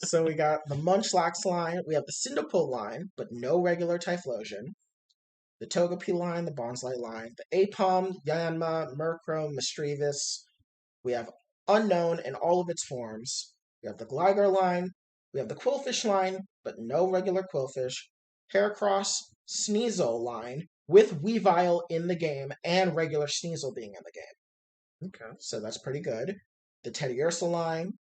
So we got the Munchlax line, we have the Cyndaquil line, but no regular Typhlosion. The Togepi line, the Bonsly line, the Aipom, Yanma, Murkrow, Mischievous. We have Unknown in all of its forms. We have the Gligar line, we have the Quillfish line, but no regular Quillfish. Heracross, Sneasel line, with Weavile in the game, and regular Sneasel being in the game. Okay. So that's pretty good. The Teddiursa line,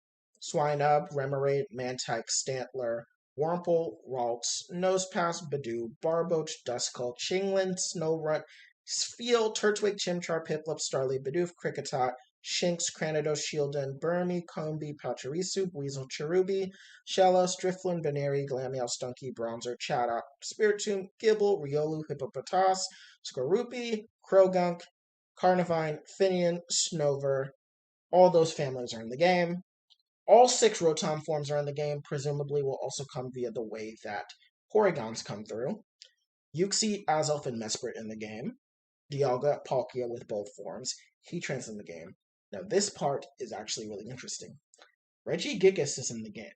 Swinub, Remoraid, Mantike, Stantler, Wurmple, Ralts, Nosepass, Badoo, Barboach, Duskull, Chinglin, Snowrunt, Spheal, Turtwig, Chimchar, Piplup, Starly, Bidoof, Kricketot, Shinx, Cranidos, Shieldon, Burmy, Combee, Pachirisu, Weasel, Cherubi, Shellos, Drifloon, Baneri, Glameow, Stunky, Bronzer, Chatot, Spiritomb, Gibble, Riolu, Hippopotas, Skorupi, Krogunk, Carnivine, Finian, Snover. All those families are in the game. All 6 Rotom forms are in the game, presumably will also come via the way that Porygons come through. Uxie, Azelf, and Mesprit in the game. Dialga, Palkia with both forms. Heatran's in the game. Now this part is actually really interesting. Regigigas is in the game,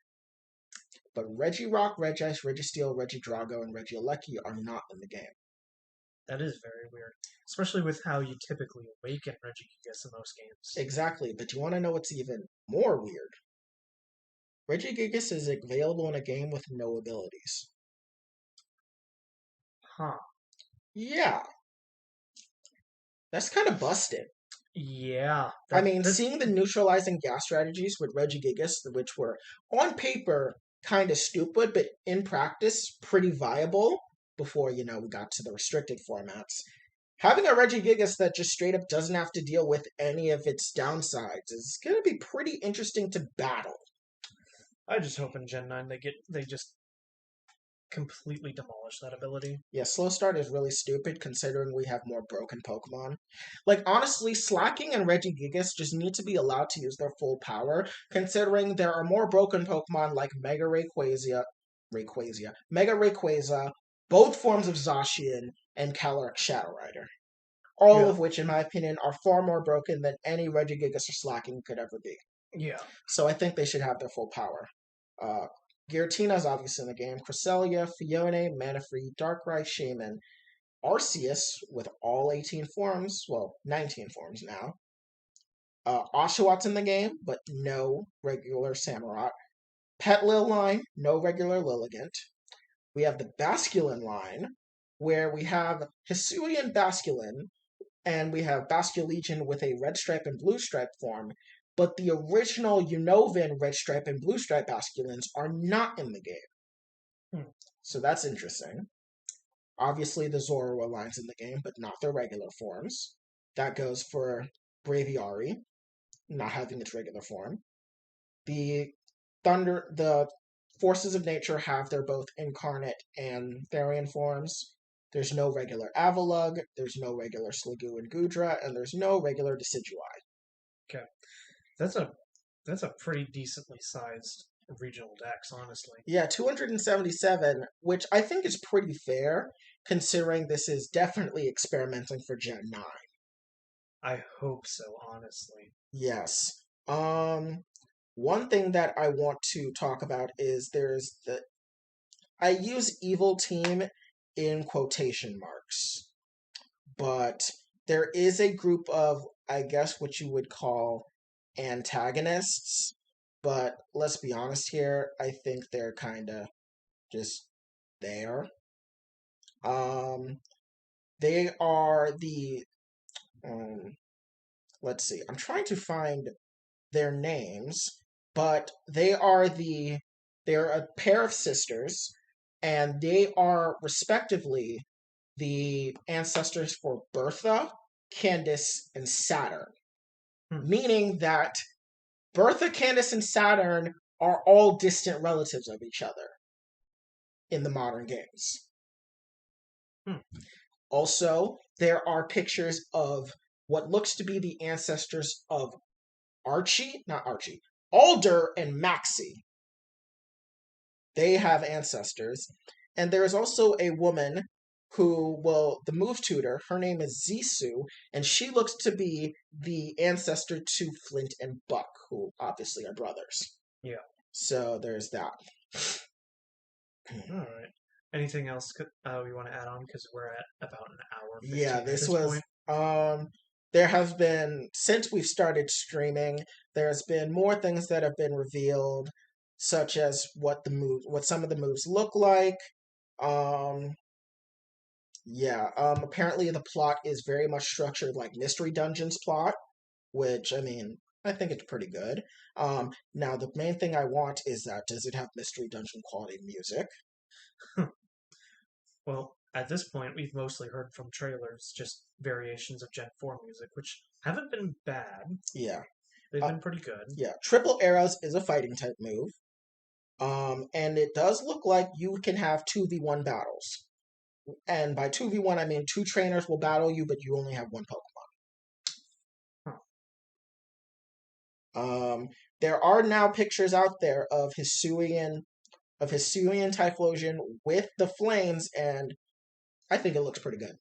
but Regirock, Regice, Registeel, Regidrago, and Regieleki are not in the game. That is very weird, especially with how you typically awaken Regigigas in most games. Exactly, but you want to know what's even more weird? Regigigas is available in a game with no abilities. Huh. Yeah, that's kind of busted. Yeah. I mean, seeing the neutralizing gas strategies with Regigigas, which were on paper kind of stupid, but in practice pretty viable before, we got to the restricted formats. Having a Regigigas that just straight up doesn't have to deal with any of its downsides is going to be pretty interesting to battle. I just hope in Gen 9 they just completely demolish that ability. Yeah, slow start is really stupid considering we have more broken Pokemon. Like, honestly, Slacking and Regigigas just need to be allowed to use their full power, considering there are more broken Pokemon like Mega Rayquaza, both forms of Zacian, and Calyrex Shadow Rider. All of which, in my opinion, are far more broken than any Regigigas or Slacking could ever be. Yeah. So I think they should have their full power. Giratina is obviously in the game. Cresselia, Fione, Manaphree, Darkrai, Shaman, Arceus with all 18 forms, well, 19 forms now. Oshawott in the game, but no regular Samurott. Petlil line, no regular Lilligant. We have the Basculin line, where we have Hisuian Basculin, and we have Basculegion with a red stripe and blue stripe form, but the original Unova red stripe and blue stripe Basculins are not in the game. So that's interesting. Obviously, the Zorua line's in the game, but not their regular forms. That goes for Braviary, not having its regular form. The Forces of Nature have their both incarnate and Therian forms. There's no regular Avalugg, there's no regular Sliggoo and Gudra, and there's no regular Decidueye. Okay. That's a pretty decently sized regional dex, honestly. Yeah, 277, which I think is pretty fair, considering this is definitely experimenting for Gen 9. I hope so, honestly. Yes. One thing that I want to talk about is I use Evil Team in quotation marks, but there is a group of, I guess, what you would call antagonists, but let's be honest here, I think they're kind of just there. They are let's see, I'm trying to find their names, but they're a pair of sisters, and they are respectively the ancestors for Bertha, Candace, and Saturn. Meaning that Bertha, Candace, and Saturn are all distant relatives of each other in the modern games. Also, there are pictures of what looks to be the ancestors of Alder and Maxie. They have ancestors. And there is also a woman the move tutor, her name is Zisu, and she looks to be the ancestor to Flint and Buck, who obviously are brothers. Yeah. So there's that. Alright. Anything else we want to add on? Because we're at about an hour. Yeah, this was... there has been, since we've started streaming, there's been more things that have been revealed, such as what some of the moves look like. Apparently the plot is very much structured like Mystery Dungeon's plot, which, I mean, I think it's pretty good. Now, the main thing I want is does it have Mystery Dungeon quality music? Well, at this point, we've mostly heard from trailers, just variations of Gen 4 music, which haven't been bad. Yeah. They've been pretty good. Yeah. Triple Arrows is a fighting type move. And it does look like you can have 2v1 battles. And by 2v1, I mean 2 trainers will battle you, but you only have 1 Pokemon. There are now pictures out there of Hisuian Typhlosion with the flames, and I think it looks pretty good.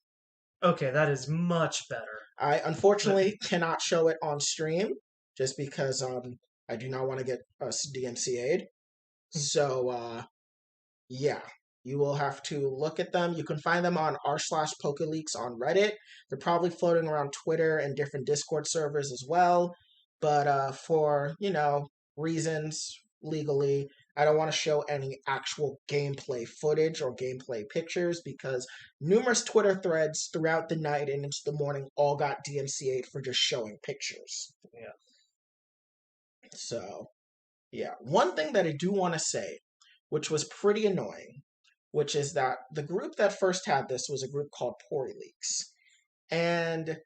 Okay, that is much better. I unfortunately cannot show it on stream, just because I do not want to get us DMCA'd. So, yeah, you will have to look at them. You can find them on r/PokeLeaks on Reddit. They're probably floating around Twitter and different Discord servers as well. But for, reasons legally, I don't want to show any actual gameplay footage or gameplay pictures because numerous Twitter threads throughout the night and into the morning all got DMCA'd for just showing pictures. Yeah. So, yeah. One thing that I do want to say, which was pretty annoying, which is that the group that first had this was a group called Horde Leaks. And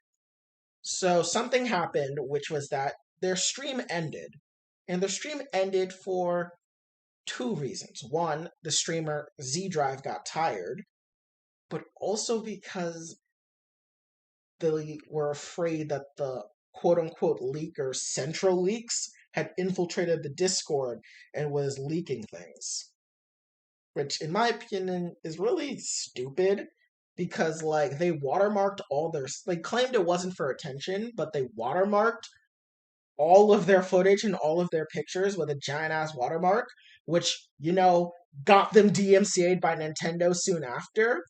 so something happened, which was that their stream ended. And their stream ended for two reasons. One, the streamer Z Drive got tired, but also because they were afraid that the quote-unquote leaker Central Leaks had infiltrated the Discord and was leaking things. Which, in my opinion, is really stupid because, like, they watermarked all their... They claimed it wasn't for attention, but they watermarked all of their footage and all of their pictures with a giant-ass watermark, which, got them DMCA'd by Nintendo soon after.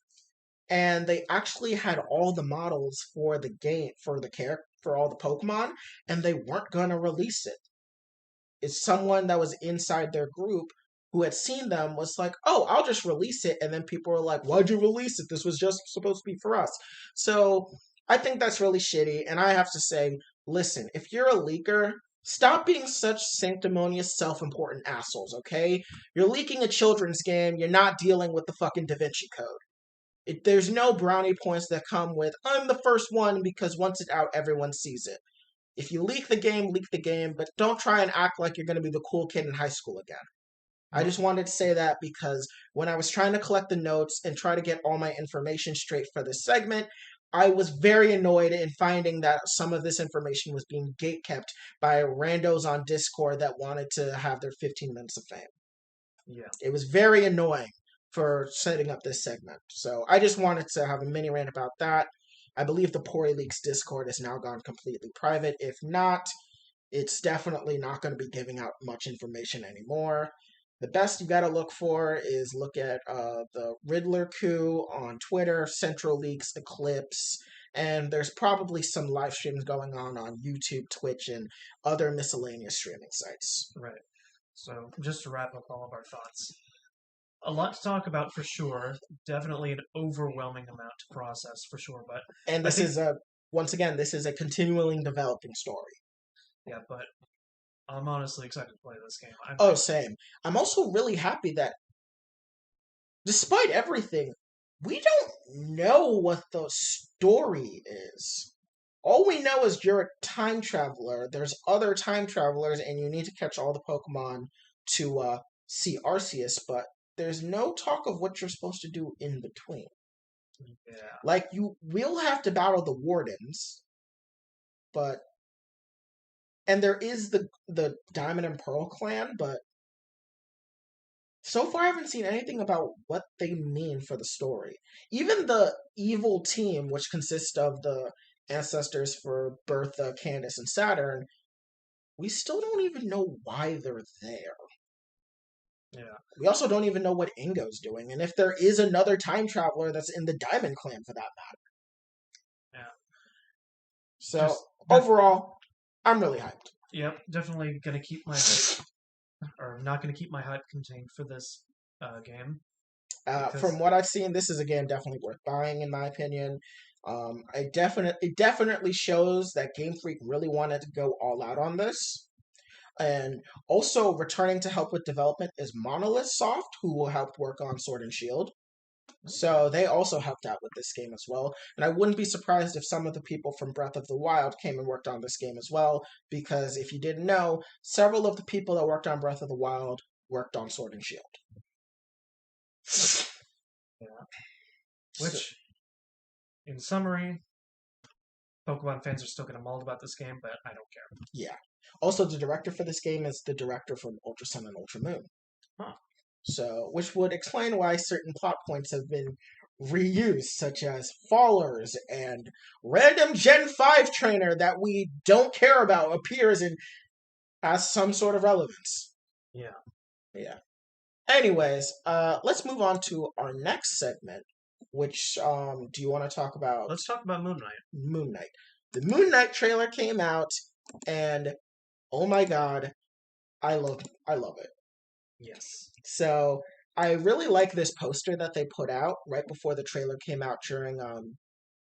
And they actually had all the models for the game, for all the Pokemon, and they weren't going to release it. It's someone that was inside their group who had seen them was like, oh, I'll just release it. And then people were like, why'd you release it? This was just supposed to be for us. So I think that's really shitty. And I have to say, listen, if you're a leaker, stop being such sanctimonious, self-important assholes, okay? You're leaking a children's game. You're not dealing with the fucking Da Vinci Code. There's no brownie points that come with, I'm the first one, because once it's out, everyone sees it. If you leak the game, but don't try and act like you're going to be the cool kid in high school again. I just wanted to say that because when I was trying to collect the notes and try to get all my information straight for this segment, I was very annoyed in finding that some of this information was being gatekept by randos on Discord that wanted to have their 15 minutes of fame. Yeah. It was very annoying for setting up this segment. So I just wanted to have a mini rant about that. I believe the Pori Leaks Discord has now gone completely private. If not, it's definitely not going to be giving out much information anymore. The best you got to look for is look at the Riddler coup on Twitter, Central Leaks, Eclipse, and there's probably some live streams going on YouTube, Twitch, and other miscellaneous streaming sites. Right. So just to wrap up all of our thoughts. A lot to talk about for sure. Definitely an overwhelming amount to process for sure. And this is a continually developing story. Yeah, but I'm honestly excited to play this game. Same. I'm also really happy that, despite everything, we don't know what the story is. All we know is you're a time traveler. There's other time travelers, and you need to catch all the Pokemon to see Arceus, but there's no talk of what you're supposed to do in between. Yeah. Like, you will have to battle the Wardens, but... And there is the Diamond and Pearl clan, but so far I haven't seen anything about what they mean for the story. Even the evil team, which consists of the ancestors for Bertha, Candace, and Saturn, we still don't even know why they're there. Yeah. We also don't even know what Ingo's doing, and if there is another time traveler that's in the Diamond clan for that matter. Yeah. So, overall, I'm really hyped. Yep, definitely gonna keep my hype, or not gonna keep my hype contained for this game. From what I've seen, this is a game definitely worth buying, in my opinion. It definitely shows that Game Freak really wanted to go all out on this. And also returning to help with development is Monolith Soft, who will help work on Sword and Shield. So they also helped out with this game as well. And I wouldn't be surprised if some of the people from Breath of the Wild came and worked on this game as well, because if you didn't know, several of the people that worked on Breath of the Wild worked on Sword and Shield. Yeah. Which, in summary, Pokemon fans are still going to maul about this game, but I don't care. Yeah. Also, the director for this game is the director from Ultra Sun and Ultra Moon. Huh. So, which would explain why certain plot points have been reused, such as Fallers and random Gen 5 trainer that we don't care about appears in has some sort of relevance. Yeah. Yeah. Anyways, let's move on to our next segment, which do you want to talk about? Let's talk about Moon Knight. Moon Knight. The Moon Knight trailer came out, and oh my god, I love it. Yes. So I really like this poster that they put out right before the trailer came out during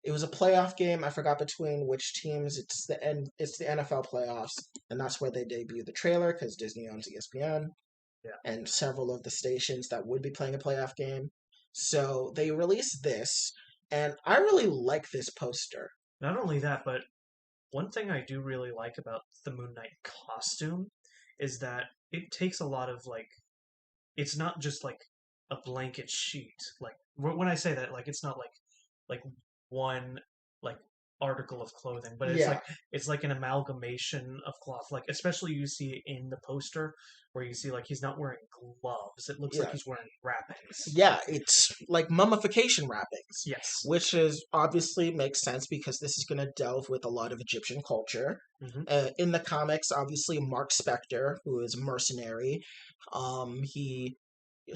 it was a playoff game. I forgot between which teams. It's the NFL playoffs, and that's where they debuted the trailer because Disney owns ESPN Yeah. and several of the stations that would be playing a playoff game. So they released this, and I really like this poster. Not only that, but one thing I do really like about the Moon Knight costume is that it takes a lot of like it's not just like a blanket sheet. Like when I say that, like it's not like one like article of clothing, but Yeah, it's like an amalgamation of cloth. Like especially you see it in the poster where you see like he's not wearing gloves. It looks like yeah, he's wearing wrappings. yeah. It's like mummification wrappings, Yes. which is obviously makes sense because this is going to delve with a lot of Egyptian culture. Hmm. In the comics, obviously, Mark Spector, who is a mercenary, he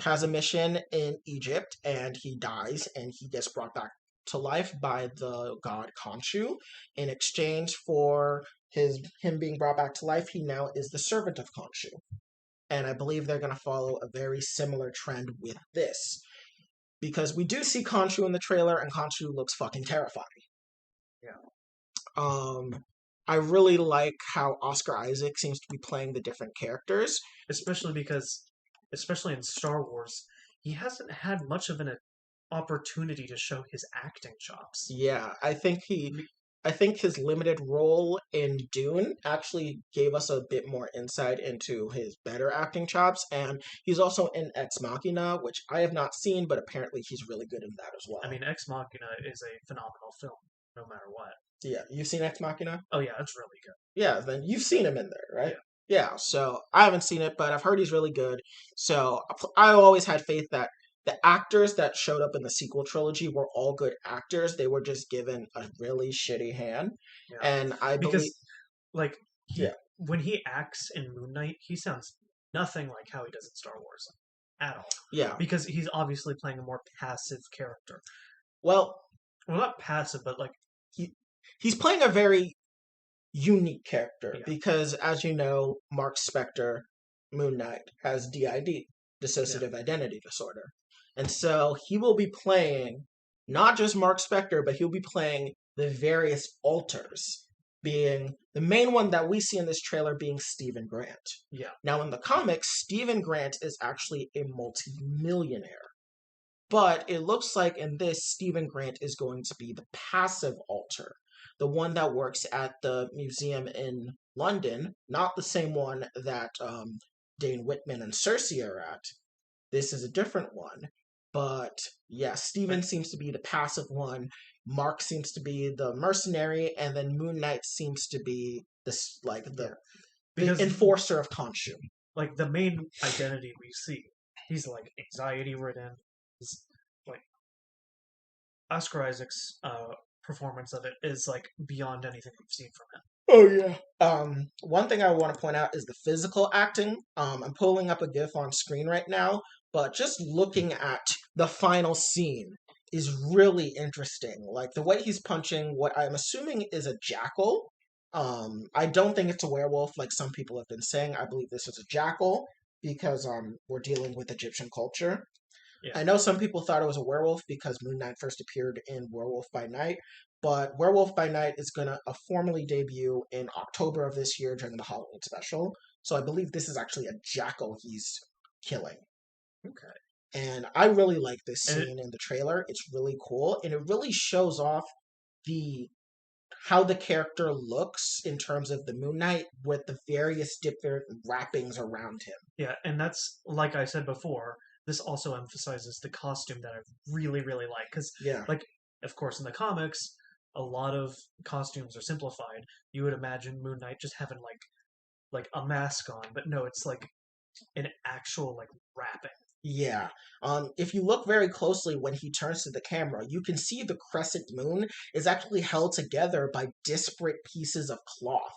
has a mission in Egypt and he dies and he gets brought back to life by the god Khonshu. In exchange for him being brought back to life, he now is the servant of Khonshu. And I believe they're going to follow a very similar trend with this. Because we do see Khonshu in the trailer, and Khonshu looks fucking terrifying. Yeah. I really like how Oscar Isaac seems to be playing the different characters. Especially because, especially in Star Wars, he hasn't had much of an opportunity to show his acting chops. Yeah, I think his limited role in Dune actually gave us a bit more insight into his better acting chops, and he's also in Ex Machina, which I have not seen, but apparently he's really good in that as well. I mean, Ex Machina is a phenomenal film, no matter what. Yeah, you've seen Ex Machina? Oh yeah, it's really good. Yeah, then you've seen him in there, right? Yeah. Yeah, so I haven't seen it, but I've heard he's really good. So I always had faith that the actors that showed up in the sequel trilogy were all good actors. They were just given a really shitty hand. Yeah. And I believe, Because like yeah, when he acts in Moon Knight, he sounds nothing like how he does in Star Wars at all. yeah. Because he's obviously playing a more passive character. Well, Well, not passive, but like he he's playing a very unique character yeah, because, as you know, Mark Spector, Moon Knight, has DID, yeah, dissociative identity disorder. And so he will be playing not just Mark Spector, but he'll be playing the various alters, being the main one that we see in this trailer being Stephen Grant. yeah, Now, in the comics, Stephen Grant is actually a multimillionaire. But it looks like in this, Stephen Grant is going to be the passive alter, the one that works at the museum in London, not the same one that Dane Whitman and Cersei are at. This is a different one. But yeah, Stephen but seems to be the passive one. Mark seems to be the mercenary, and then Moon Knight seems to be this like yeah. the Because enforcer of Khonshu. like the main identity we see, he's like anxiety ridden. He's like Oscar Isaac's performance of it is like beyond anything we've seen from him. Oh yeah. One thing I want to point out is the physical acting. I'm pulling up a GIF on screen right now, but just looking at the final scene is really interesting. Like the way he's punching what I'm assuming is a jackal. I don't think it's a werewolf like some people have been saying. I believe this is a jackal because we're dealing with Egyptian culture. Yeah. I know some people thought it was a werewolf because Moon Knight first appeared in Werewolf by Night, but Werewolf by Night is going to formally debut in October of this year during the Halloween special. So I believe this is actually a jackal he's killing. Okay. And I really like this And it, scene in the trailer. It's really cool, and it really shows off the how the character looks in terms of the Moon Knight with the various different wrappings around him. yeah, and that's like I said before. This also emphasizes the costume that I really like because, Yeah. like, of course, in the comics, a lot of costumes are simplified. You would imagine Moon Knight just having like a mask on, but no, it's like an actual like wrapping. Yeah. If you look very closely when he turns to the camera, you can see the crescent moon is actually held together by disparate pieces of cloth.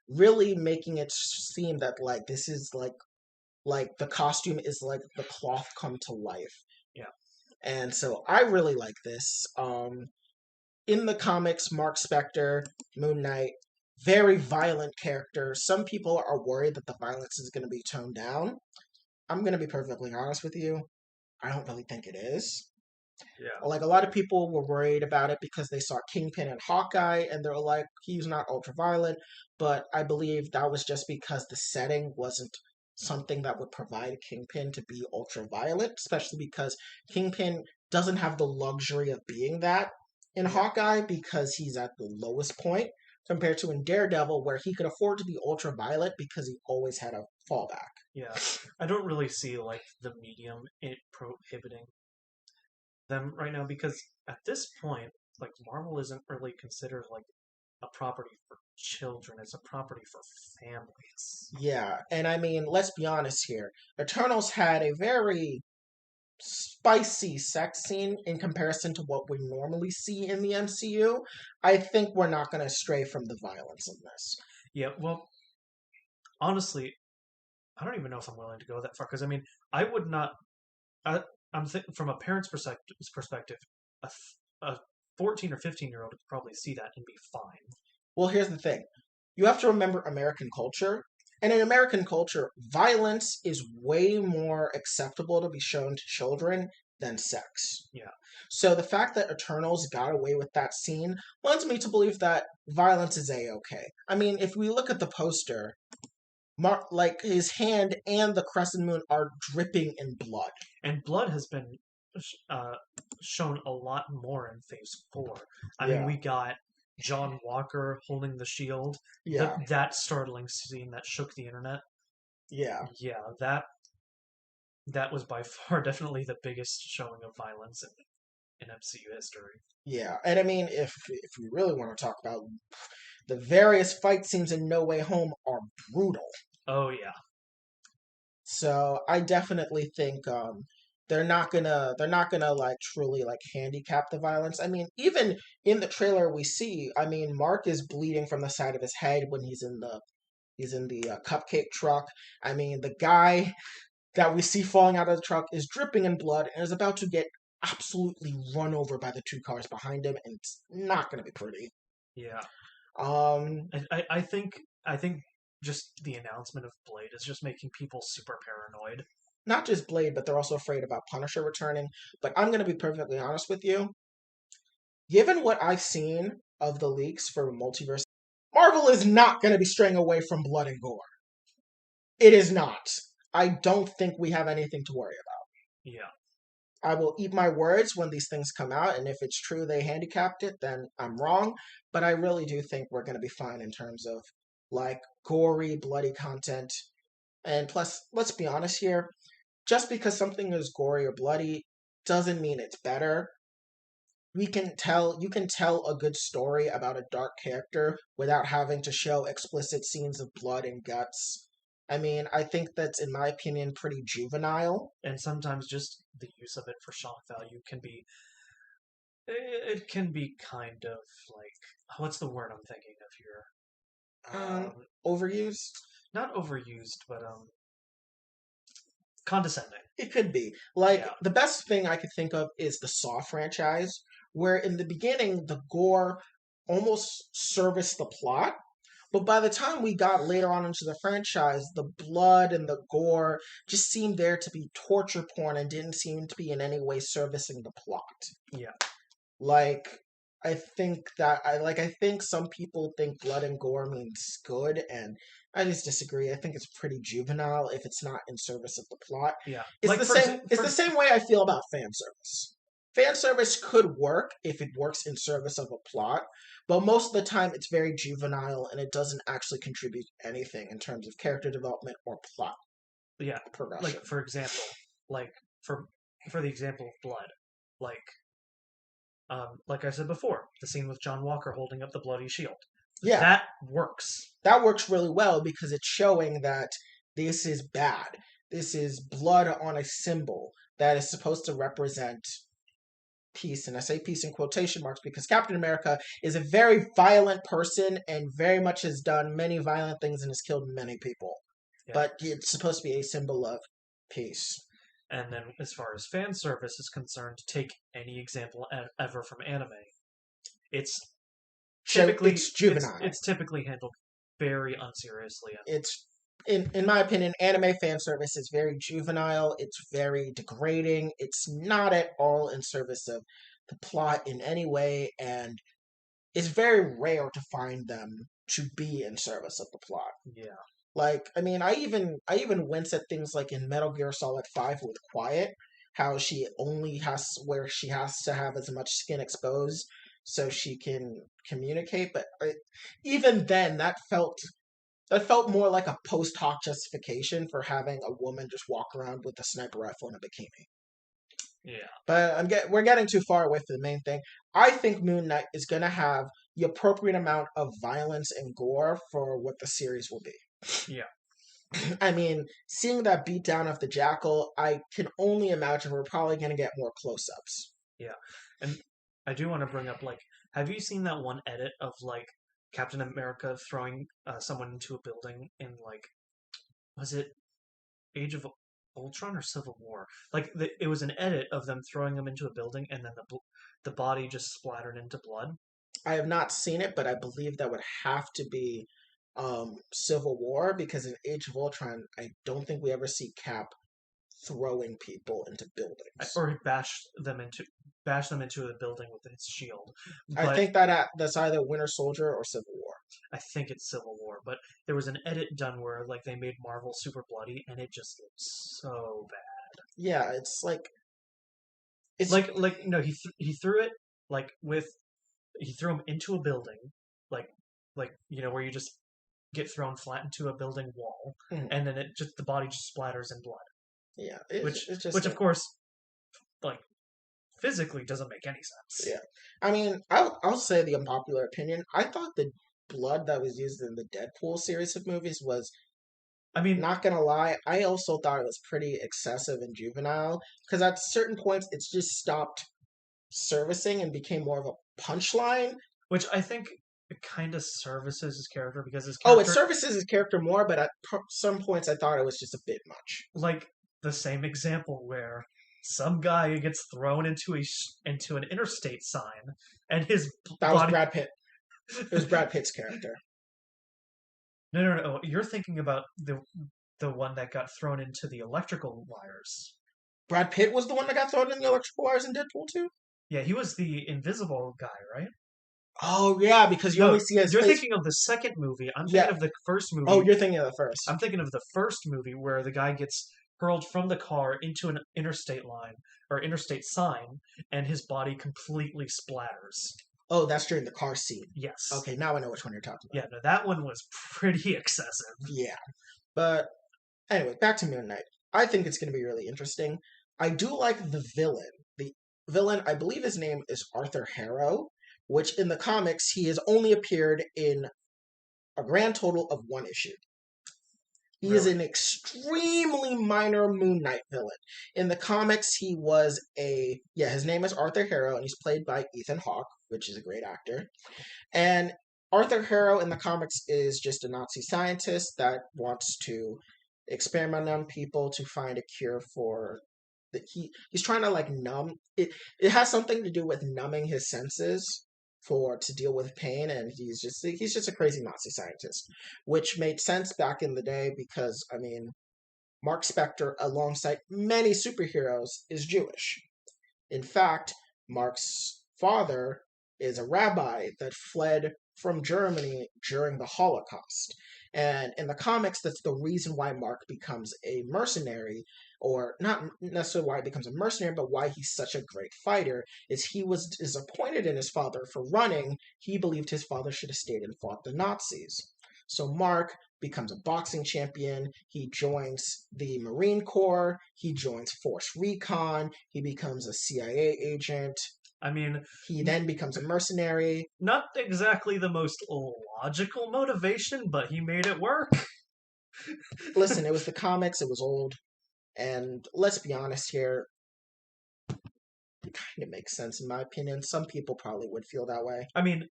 really making it seem that like this is like the costume is like the cloth come to life. Yeah. And so I really like this. In the comics, Mark Spector, Moon Knight, very violent character. Some people are worried that the violence is going to be toned down. I'm going to be perfectly honest with you. I don't really think it is. Yeah. Like, a lot of people were worried about it because they saw Kingpin and Hawkeye, and they're like, he's not ultraviolet. But I believe that was just because the setting wasn't something that would provide Kingpin to be ultraviolet, especially because Kingpin doesn't have the luxury of being that in Yeah. Hawkeye because he's at the lowest point compared to in Daredevil where he could afford to be ultraviolet because he always had a fallback. Yeah. I don't really see like the medium it prohibiting them right now because at this point, like Marvel isn't really considered like a property for children. It's a property for families. Yeah, and I mean, let's be honest here. Eternals had a very spicy sex scene in comparison to what we normally see in the MCU. I think we're not going to stray from the violence in this. Yeah, well, honestly, I don't even know if I'm willing to go that far because I mean, I would not. I'm from a parent's perspective, a 14 or 15-year-old could probably see that and be fine. Well, here's the thing. You have to remember American culture. And in American culture, violence is way more acceptable to be shown to children than sex. Yeah. So the fact that Eternals got away with that scene lends me to believe that violence is a-okay. I mean, if we look at the poster, like his hand and the crescent moon are dripping in blood. And blood has been shown a lot more in Phase 4. I Yeah. mean, we got John Walker holding the shield. Yeah. That startling scene that shook the internet. Yeah. Yeah, that was by far definitely the biggest showing of violence in MCU history. Yeah. And I mean, if we really want to talk about the various fight scenes in No Way Home are brutal. Oh yeah. So I definitely think they're not gonna like truly like handicap the violence. I mean, even in the trailer we see, I mean, Mark is bleeding from the side of his head when he's in the cupcake truck. I mean, the guy that we see falling out of the truck is dripping in blood and is about to get absolutely run over by the two cars behind him, and it's not gonna be pretty. Yeah. Um, I think just the announcement of Blade is just making people super paranoid. Not just Blade, but they're also afraid about Punisher returning. But I'm going to be perfectly honest with you. Given what I've seen of the leaks for Multiverse, Marvel is not going to be straying away from blood and gore. It is not. I don't think we have anything to worry about. Yeah. I will eat my words when these things come out, and if it's true they handicapped it, then I'm wrong. But I really do think we're going to be fine in terms of, like, gory, bloody content. And plus, let's be honest here, just because something is gory or bloody doesn't mean it's better. You can tell a good story about a dark character without having to show explicit scenes of blood and guts. I mean, I think that's, in my opinion, pretty juvenile. And sometimes just the use of it for shock value can be it can be kind of like what's the word I'm thinking of here? Overused? Not overused, but condescending. It could be. Like, Yeah. the best thing I could think of is the Saw franchise, where in the beginning, the gore almost serviced the plot. But by the time we got later on into the franchise, the blood and the gore just seemed there to be torture porn and didn't seem to be in any way servicing the plot. Yeah. Like, I think some people think blood and gore means good, and I just disagree. I think it's pretty juvenile if it's not in service of the plot. Yeah. It's Like, the same way I feel about fan service. Fan service could work if it works in service of a plot, but most of the time it's very juvenile and it doesn't actually contribute anything in terms of character development or plot Yeah. progression. Like for example, like for the example of blood, like I said before, the scene with John Walker holding up the bloody shield. Yeah. That works. That works really well because it's showing that this is bad. This is blood on a symbol that is supposed to represent peace. And I say peace in quotation marks because Captain America is a very violent person and very much has done many violent things and has killed many people. Yeah. But it's supposed to be a symbol of peace. And then, as far as fan service is concerned, take any example ever from anime. It's typically it's juvenile. It's typically handled very unseriously. It's in my opinion, anime fan service is very juvenile. It's very degrading. It's not at all in service of the plot in any way, and it's very rare to find them to be in service of the plot. Yeah. Like, I mean, I even wince at things like in Metal Gear Solid 5 with Quiet, how she only has where she has to have as much skin exposed so she can communicate. But even then, that felt more like a post hoc justification for having a woman just walk around with a sniper rifle and a bikini. Yeah. But we're getting too far away from the main thing. I think Moon Knight is going to have the appropriate amount of violence and gore for what the series will be. Yeah. I mean, seeing that beatdown of the Jackal, I can only imagine we're probably going to get more close-ups. Yeah. And I do want to bring up, like, have you seen that one edit of, like, Captain America throwing someone into a building in, like, was it Age of Ultron or Civil War? Like, it was an edit of them throwing them into a building and then the body just splattered into blood. I have not seen it, but I believe that would have to be Civil War, because in Age of Ultron, I don't think we ever see Cap throwing people into buildings. Or bash them into a building with his shield. But I think that's either Winter Soldier or Civil War. I think it's Civil War, but there was an edit done where like they made Marvel super bloody, and it just looks so bad. Yeah, it's like no, he threw it like he threw him into a building, like where you just get thrown flat into a building wall, and then the body just splatters in blood. Yeah, which of course, like, physically doesn't make any sense. Yeah, I mean, I'll say the unpopular opinion. I thought the blood that was used in the Deadpool series of movies was, I mean, not gonna lie, I also thought it was pretty excessive and juvenile, because at certain points it's just stopped servicing and became more of a punchline. Which I think it kind of services his character, because his character... Oh, it services his character more, but at some points I thought it was just a bit much. Like the same example where some guy gets thrown into an interstate sign, and that was Brad Pitt. It was Brad Pitt's character. No. You're thinking about the one that got thrown into the electrical wires. Brad Pitt was the one that got thrown in the electrical wires in Deadpool 2? Yeah, he was the invisible guy, right? Oh, yeah, because you only see his You're face. thinking of the second movie. I'm thinking of the first movie. Oh, you're thinking of the first. I'm thinking of the first movie where the guy gets hurled from the car into an interstate line, or interstate sign, and his body completely splatters. Oh, that's during the car scene. Yes. Okay, now I know which one you're talking about. Yeah, no, that one was pretty excessive. Yeah. But anyway, back to Moon Knight. I think it's going to be really interesting. I do like the villain. The villain, I believe his name is Arthur Harrow, which in the comics, he has only appeared in a grand total of one issue. He is an extremely minor Moon Knight villain. In the comics, he was his name is Arthur Harrow, and he's played by Ethan Hawke, which is a great actor. And Arthur Harrow in the comics is just a Nazi scientist that wants to experiment on people to find a cure for... He's trying to, like, numb... It has something to do with numbing his senses to deal with pain, and he's just a crazy Nazi scientist, which made sense back in the day because, I mean, Mark Spector, alongside many superheroes, is Jewish. In fact, Mark's father is a rabbi that fled from Germany during the Holocaust. And in the comics, that's the reason why Mark becomes a mercenary, or not necessarily why he becomes a mercenary, but why he's such a great fighter, is he was disappointed in his father for running. He believed his father should have stayed and fought the Nazis. So Mark becomes a boxing champion. He joins the Marine Corps. He joins Force Recon. He becomes a CIA agent. I mean, he then becomes a mercenary. Not exactly the most logical motivation, but he made it work. Listen, it was the comics, it was old, and let's be honest here. kind of makes sense in my opinion. Some people probably would feel that way. I mean,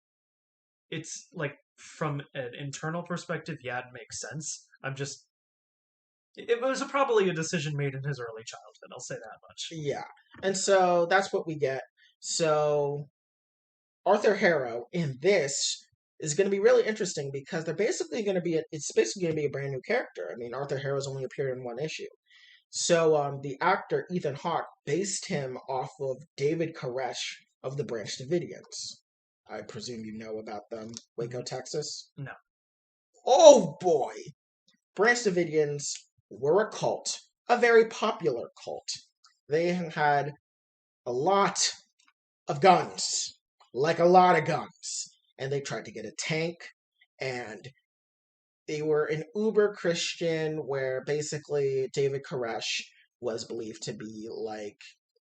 it's like from an internal perspective, yeah, it makes sense. It was probably a decision made in his early childhood. I'll say that much. Yeah. And so that's what we get. So Arthur Harrow in this is going to be really interesting because it's basically going to be a brand new character. I mean, Arthur Harrow's only appeared in one issue. So the actor Ethan Hawke based him off of David Koresh of the Branch Davidians. I presume you know about them. Waco, Texas? No. Oh boy! Branch Davidians were a cult, a very popular cult. They had a lot of guns, like a lot of guns. And they tried to get a tank, and they were an uber Christian where basically David Koresh was believed to be like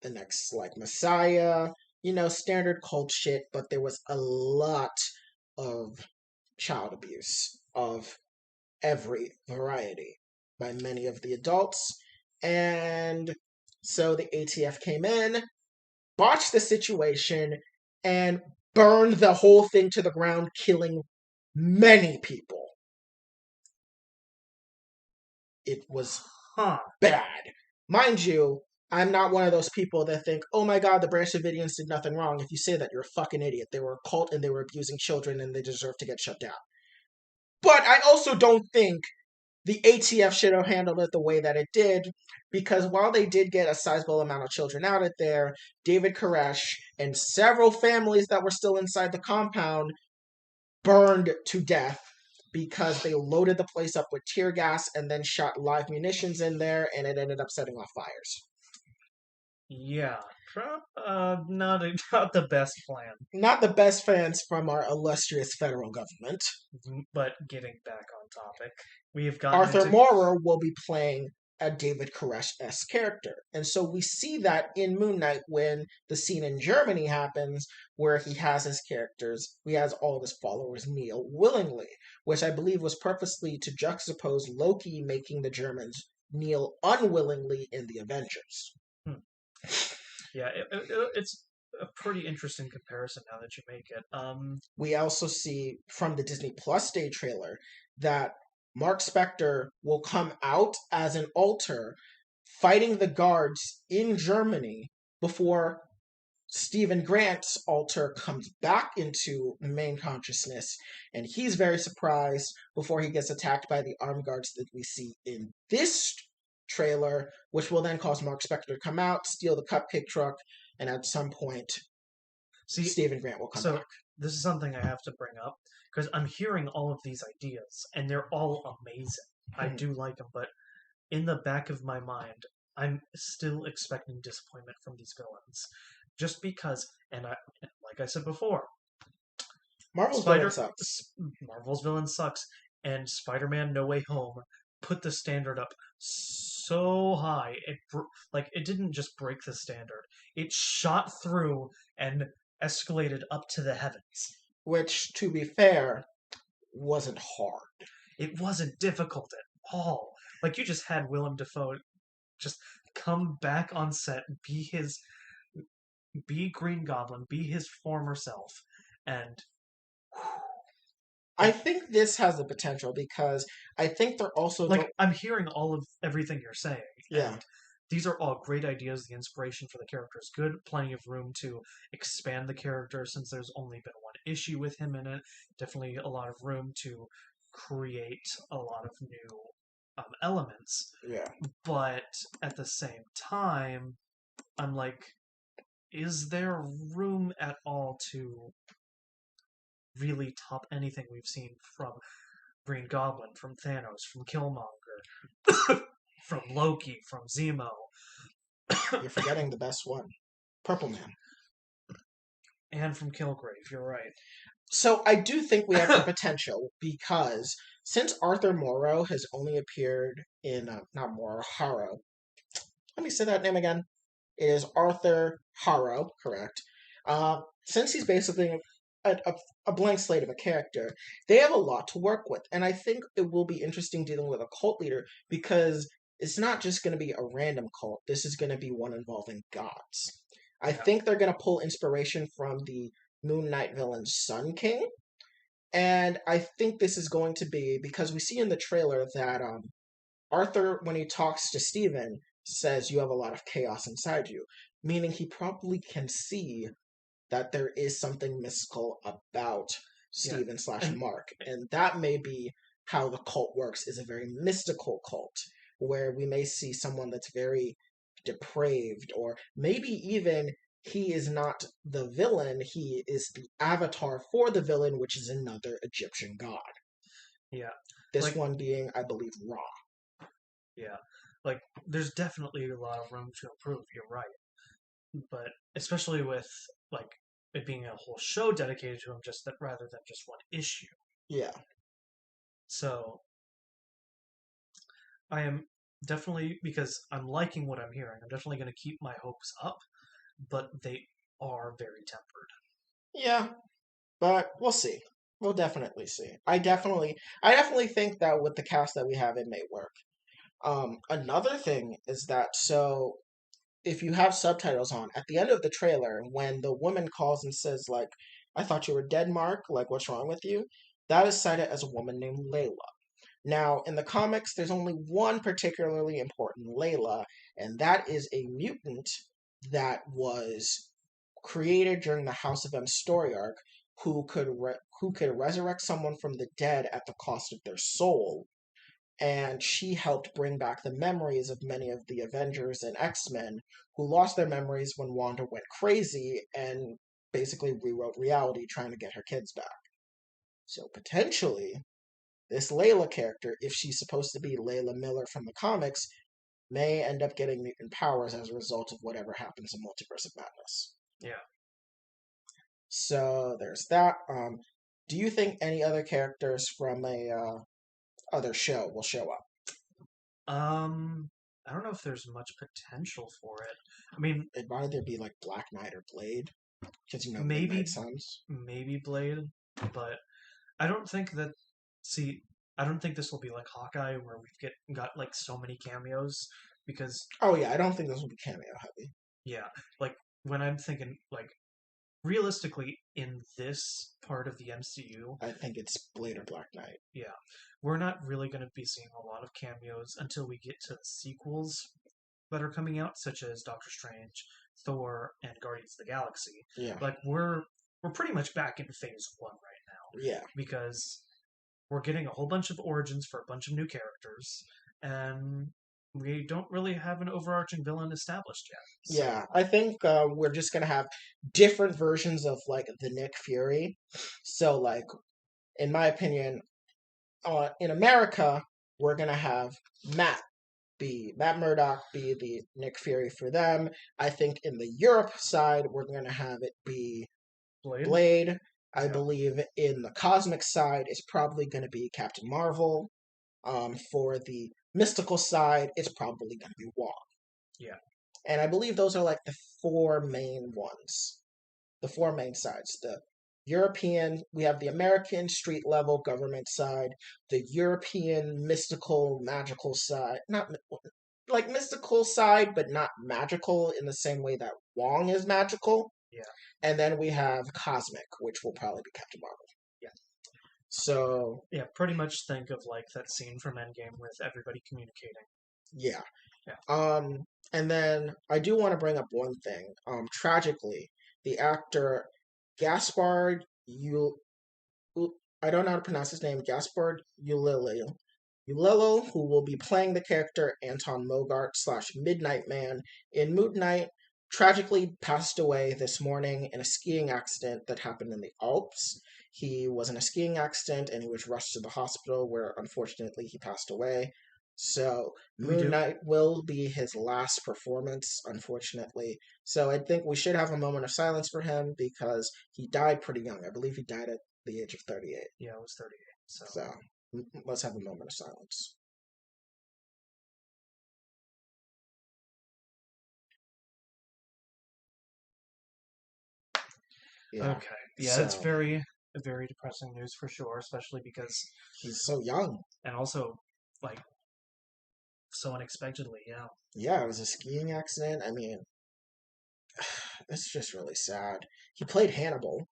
the next like Messiah, standard cult shit, but there was a lot of child abuse of every variety by many of the adults. And so the ATF came in, botched the situation, and burned the whole thing to the ground, killing many people. It was bad. Mind you, I'm not one of those people that think, oh my god, the Branch Davidians did nothing wrong. If you say that, you're a fucking idiot. They were a cult and they were abusing children and they deserve to get shut down. But I also don't think the ATF should have handled it the way that it did, because while they did get a sizable amount of children out of there, David Koresh and several families that were still inside the compound burned to death because they loaded the place up with tear gas and then shot live munitions in there, and it ended up setting off fires. Yeah, not the best plan. Not the best fans from our illustrious federal government. But getting back on topic, we've got Arthur Morrow will be playing a David Koresh-esque character. And so we see that in Moon Knight when the scene in Germany happens where he has all of his followers kneel willingly, which I believe was purposely to juxtapose Loki making the Germans kneel unwillingly in the Avengers. Yeah, it's a pretty interesting comparison now that you make it. We also see from the Disney Plus Day trailer that Mark Spector will come out as an alter fighting the guards in Germany before Stephen Grant's alter comes back into main consciousness, and he's very surprised before he gets attacked by the armed guards that we see in this trailer, which will then cause Mark Spector to come out, steal the cupcake truck, and at some point, Stephen Grant will come back. This is something I have to bring up, because I'm hearing all of these ideas, and they're all amazing. I do like them, but in the back of my mind, I'm still expecting disappointment from these villains. Just because, like I said before, Marvel's villain sucks, and Spider-Man No Way Home put the standard up so high, it didn't just break the standard. It shot through and escalated up to the heavens. Which, to be fair, wasn't hard. It wasn't difficult at all. Like, you just had Willem Dafoe just come back on set, be Green Goblin, be his former self, and... I think this has the potential because I think they're also... I'm hearing all of everything you're saying. Yeah. And these are all great ideas. The inspiration for the character is good. Plenty of room to expand the character since there's only been one issue with him in it. Definitely a lot of room to create a lot of new elements. Yeah. But at the same time, I'm like, is there room at all to really top anything we've seen from Green Goblin, from Thanos, from Killmonger, from Loki, from Zemo? You're forgetting the best one. Purple Man. And from Kilgrave, you're right. So I do think we have the potential because since Arthur Morrow has only appeared in, Harrow. Let me say that name again. It is Arthur Harrow, correct. Since he's basically a blank slate of a character, they have a lot to work with. And I think it will be interesting dealing with a cult leader because it's not just going to be a random cult. This is going to be one involving gods. I Yeah. think they're going to pull inspiration from the Moon Knight villain Sun King. And I think this is going to be because we see in the trailer that Arthur, when he talks to Steven, says you have a lot of chaos inside you, meaning he probably can see that there is something mystical about Yeah. Steven slash And Mark. And that may be how the cult works, is a very mystical cult, where we may see someone that's very depraved, or maybe even he is not the villain, he is the avatar for the villain, which is another Egyptian god. yeah. This Like one being, I believe, Ra. yeah. Like there's definitely a lot of room to improve, you're right. But especially with like it being a whole show dedicated to him just that rather than just one issue. Yeah. So I am definitely because I'm liking what I'm hearing, I'm definitely gonna keep my hopes up, but they are very tempered. Yeah, but we'll see. We'll definitely see. I definitely think that with the cast that we have, it may work. Another thing is that so if you have subtitles on at the end of the trailer, when the woman calls and says like, "I thought you were dead, Mark. Like, what's wrong with you?" That is cited as a woman named Layla. Now, in the comics, there's only one particularly important Layla, and that is a mutant that was created during the House of M story arc, who could resurrect someone from the dead at the cost of their soul. And she helped bring back the memories of many of the Avengers and X-Men who lost their memories when Wanda went crazy and basically rewrote reality trying to get her kids back. So potentially, this Layla character, if she's supposed to be Layla Miller from the comics, may end up getting mutant powers as a result of whatever happens in Multiverse of Madness. Yeah. So there's that. Do you think any other characters from a other show will show up? I don't know if there's much potential for it. I mean, It'd either be like Black Knight or Blade, because Midnight maybe Suns. maybe Blade, but I don't think that. See, I don't think this will be like Hawkeye, where got like so many cameos because Oh yeah, I don't think this will be cameo heavy. yeah, like when I'm thinking like realistically in this part of the MCU, I think it's Blade or Black Knight. yeah, we're not really going to be seeing a lot of cameos until we get to the sequels that are coming out, such as Doctor Strange, Thor, and Guardians of the Galaxy. Yeah, Like we're pretty much back in phase one right now yeah, because we're getting a whole bunch of origins for a bunch of new characters, and we don't really have an overarching villain established yet. So yeah. I think we're just gonna have different versions of like the Nick Fury. So like, in my opinion, in America, we're gonna have Matt Murdock be the Nick Fury for them. I think in the Europe side, we're gonna have it be Blade, Blade. I yeah, believe in the cosmic side, it's probably going to be Captain Marvel. For the mystical side, it's probably going to be Wong. yeah, And I believe those are like the four main ones, the four main sides. The European, we have the American street level government side, the European mystical, magical side, not like mystical side, but not magical in the same way that Wong is magical. yeah, And then we have Cosmic, which will probably be Captain Marvel. yeah. So Yeah, pretty much think of like that scene from Endgame with everybody communicating. yeah. Yeah. And then I do want to bring up one thing. Tragically, the actor Gaspard I don't know how to pronounce his name, Gaspard Ulilo, who will be playing the character Anton Mogart slash Midnight Man in Moon Knight, tragically passed away this morning in a skiing accident that happened in the Alps. He was in a skiing accident and he was rushed to the hospital where unfortunately he passed away. So We Moon do. Knight will be his last performance, unfortunately. So I think we should have a moment of silence for him because he died pretty young. I believe he died at the age of 38. Yeah, it was 38. So So let's have a moment of silence. Yeah. okay, yeah, it's So very depressing news for sure, especially because he's so young. and also like so unexpectedly. Yeah, Yeah, it was a skiing accident. I mean, it's just really sad. He played Hannibal,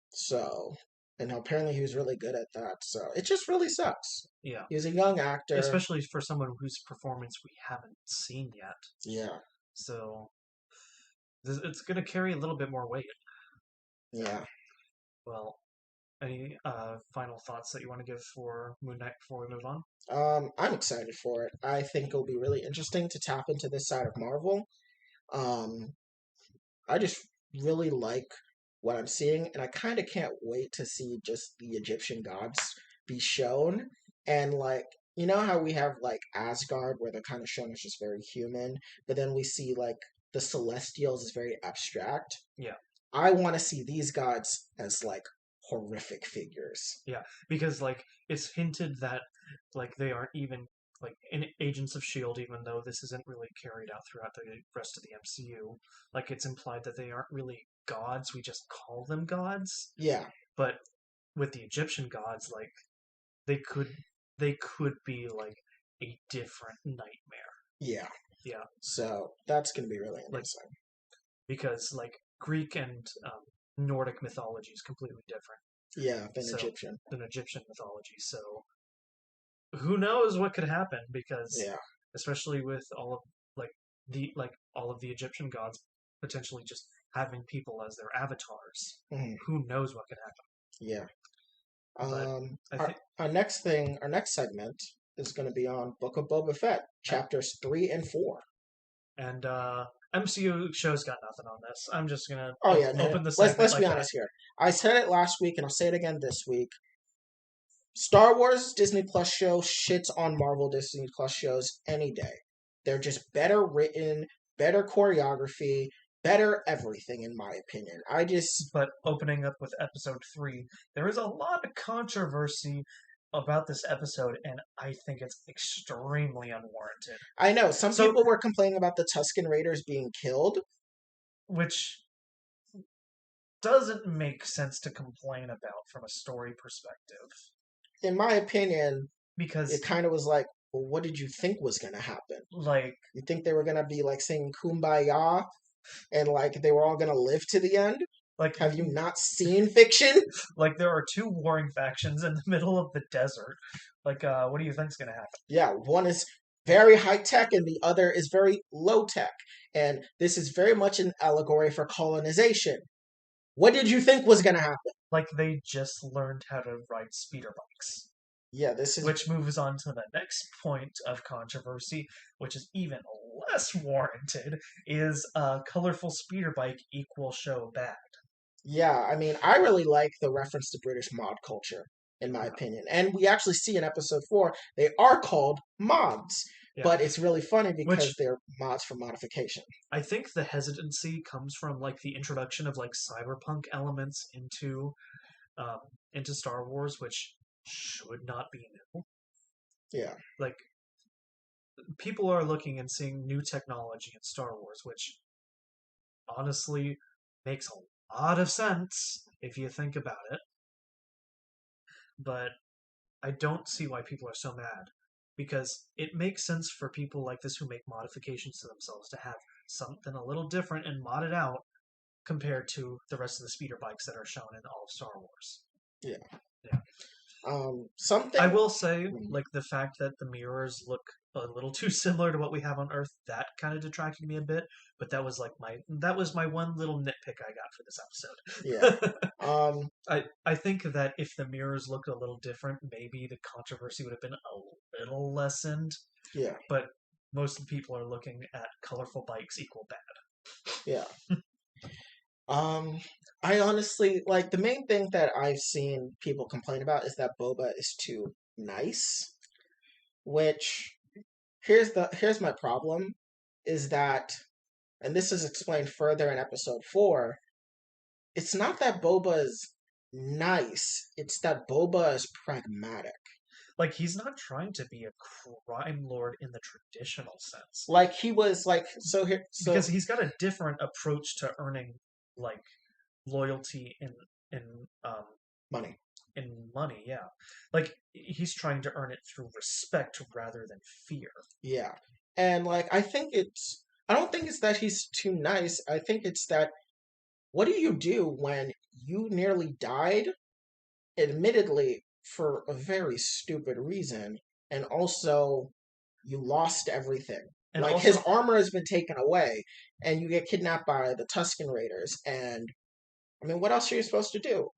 so and apparently he was really good at that. So it just really sucks. Yeah. He was a young actor. Especially for someone whose performance we haven't seen yet. Yeah. So it's going to carry a little bit more weight. Yeah. Well, any final thoughts that you want to give for Moon Knight before we move on? I'm excited for it. I think it'll be really interesting to tap into this side of Marvel. Um, I just really like what I'm seeing, and I kind of can't wait to see just the Egyptian gods be shown. And like, you know how we have like Asgard, where they're kind of shown as just very human, but then we see like the Celestials as very abstract. Yeah. I want to see these gods as like horrific figures. Yeah, because like it's hinted that like they aren't even like in Agents of Shield, even though this isn't really carried out throughout the rest of the MCU. Like it's implied that they aren't really gods; we just call them gods. Yeah, But with the Egyptian gods, like they could they could be like a different nightmare. yeah. Yeah, So that's going to be really like interesting. because like Greek and Nordic mythology is completely different. Yeah, than So Egyptian. than Egyptian mythology. So who knows what could happen? Because Yeah, especially with all of all of the Egyptian gods potentially just having people as their avatars. mhm, Who knows what could happen? yeah. But I Our, think our next segment is going to be on Book of Boba Fett, chapters 3 and 4. and MCU show's got nothing on this. I'm just gonna Oh yeah, no, no. open the Let's segment be like that. honest here. I said it last week, and I'll say it again this week. Star Wars Disney Plus show shits on Marvel Disney Plus shows any day. They're just better written, better choreography, better everything, in my opinion. I just, But opening up with episode 3, there is a lot of controversy about this episode, and I think it's extremely unwarranted. I know some So, people were complaining about the Tusken Raiders being killed. which doesn't make sense to complain about from a story perspective. In my opinion, it Because, kind of was like, well, what did you think was going to happen? like, You think they were going to be like singing Kumbaya and like they were all going to live to the end? like, Have you not seen fiction? like there are two warring factions in the middle of the desert. Like, what do you think's gonna happen? Yeah, one is very high tech and the other is very low tech. And this is very much an allegory for colonization. What did you think was going to happen? Like, they just learned how to ride speeder bikes. Yeah, this is. Which moves on to the next point of controversy, which is even less warranted, is colorful speeder bike equal show bad. Yeah, I mean, I really like the reference to British mod culture, in my Yeah. opinion. And we actually see in episode 4, they are called mods. Yeah. But it's really funny because Which they're mods for modification. I think the hesitancy comes from like the introduction of like cyberpunk elements into Star Wars, which should not be new. Yeah. Like people are looking and seeing new technology in Star Wars, which honestly makes a lot of sense if you think about it. But I don't see why people are so mad. Because it makes sense for people like this who make modifications to themselves to have something a little different and modded out compared to the rest of the speeder bikes that are shown in all of Star Wars. Yeah. Yeah. Something. I will say, like, the fact that the mirrors look a little too similar to what we have on Earth, that kind of detracted me a bit. But that was my one little nitpick I got for this episode. Yeah. I think that if the mirrors looked a little different, maybe the controversy would have been a little lessened. Yeah. But most of the people are looking at colorful bikes equal bad. Yeah. I honestly like the main thing that I've seen people complain about is that Boba is too nice. Which here's my problem is that, and this is explained further in episode 4. It's not that Boba is nice; it's that Boba is pragmatic. Like, he's not trying to be a crime lord in the traditional sense. Like he was like because he's got a different approach to earning like loyalty in money. In money, yeah. Like he's trying to earn it through respect rather than fear. Yeah. And like I think it's I don't think it's that he's too nice. I think it's that what do you do when you nearly died, admittedly for a very stupid reason, and also you lost everything. And Like his also, armor has been taken away, and you get kidnapped by the Tusken Raiders. And I mean, what else are you supposed to do?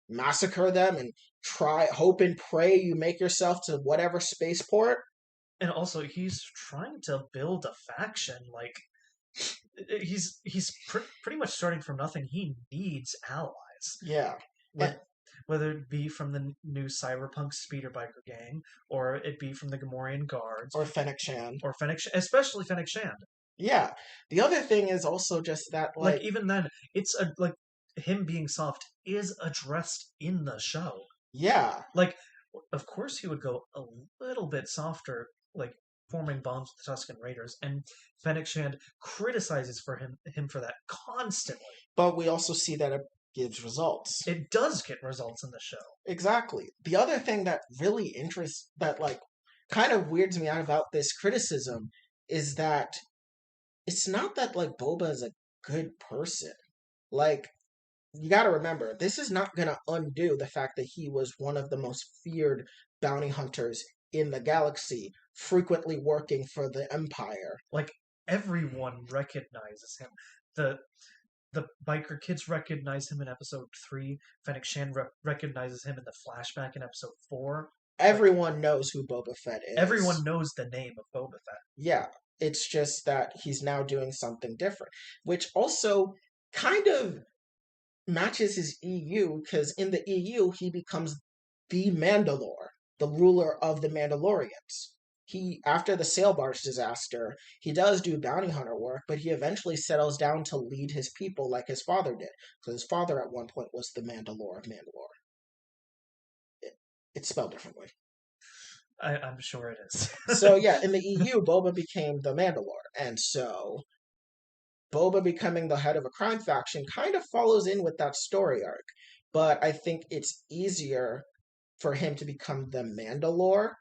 Massacre them and try, hope and pray you make yourself to whatever spaceport? he's trying to build a faction. Like pretty much starting from nothing. He needs allies. Yeah. And, With whether it be from the new cyberpunk speeder biker gang, or it be from the Gamorrean guards, or Fennec Shan. or especially Fennec Shand. Yeah. The other thing is also just that, Like even then, it's like him being soft is addressed in the show. yeah. Like, of course, he would go a little bit softer, like forming bonds with the Tusken Raiders, and Fennec Shand criticizes him for that constantly. But we also see that it gives results. It does get results in the show. Exactly. The other thing that really kind of weirds me out about this criticism is that it's not that like Boba is a good person. Like you got to remember, this is not going to undo the fact that he was one of the most feared bounty hunters in the galaxy, frequently working for the Empire. Like everyone recognizes him. The biker kids recognize him in episode 3. Fennec Shand recognizes him in the flashback in episode 4. Everyone knows who Boba Fett is. Everyone knows the name of Boba Fett. Yeah, it's just that he's now doing something different, which also kind of matches his EU, because in the EU he becomes the Mandalore, the ruler of the Mandalorians. He, after the sail barge disaster, he does do bounty hunter work, but he eventually settles down to lead his people like his father did. Because his father at one point was the Mandalore of Mandalore. It's spelled differently. I'm sure it is. So yeah, in the EU, Boba became the Mandalore, and so Boba becoming the head of a crime faction kind of follows in with that story arc. But I think it's easier for him to become the Mandalore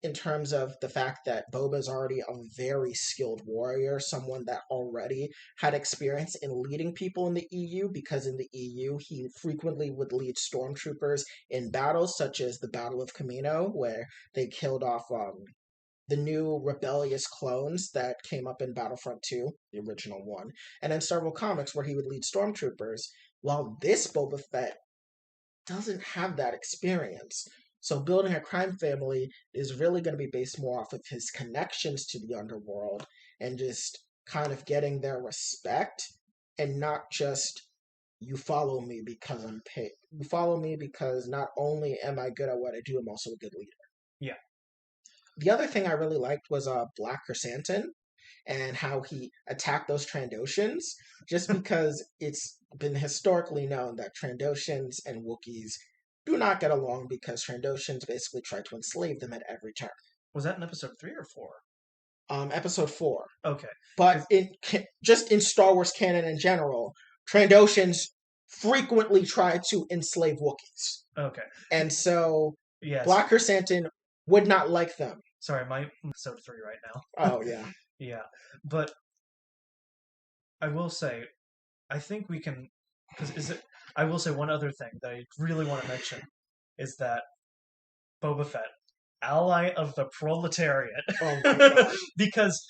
in terms of the fact that Boba's already a very skilled warrior, someone that already had experience in leading people in the EU, because in the EU he frequently would lead stormtroopers in battles such as the Battle of Camino, where they killed off the new rebellious clones that came up in Battlefront 2, the original one, and in several comics where he would lead stormtroopers, while this Boba Fett doesn't have that experience. So building a crime family is really going to be based more off of his connections to the underworld and just kind of getting their respect, and not just you follow me because I'm paid. You follow me because not only am I good at what I do, I'm also a good leader. Yeah. The other thing I really liked was Black Chrysanthemum and how he attacked those Trandoshans, just because it's been historically known that Trandoshans and Wookiees do not get along because Trandoshans basically try to enslave them at every turn. Was that in episode 3 or 4? Episode 4. Okay. But just in Star Wars canon in general, Trandoshans frequently try to enslave Wookiees. Okay. And so yes. Black Chrysanthemum would not like them. Sorry, my episode 3 right now. Oh, yeah. Yeah. But I will say, I think we can, I will say one other thing that I really want to mention is that Boba Fett, ally of the proletariat. Oh my God. Because,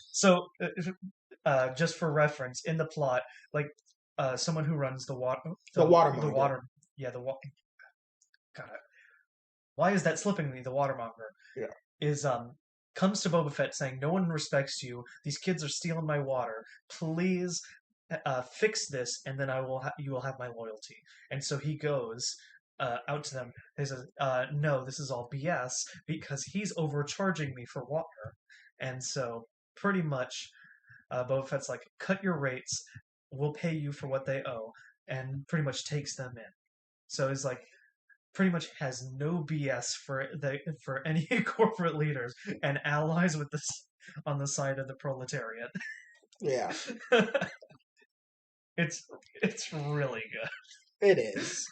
just for reference, in the plot, like, someone who runs the water... The watermonger. The water... Yeah, the water... God, why is that slipping me? The watermonger. Yeah. Is, comes to Boba Fett saying, no one respects you. These kids are stealing my water. Please fix this, and then you will have my loyalty. And so he goes out to them. He says, no, this is all BS because he's overcharging me for water. And so pretty much Boba Fett's like, cut your rates. We'll pay you for what they owe. And pretty much takes them in. So he's like, pretty much has no BS for any corporate leaders and allies with this on the side of the proletariat. Yeah. It's really good. It is.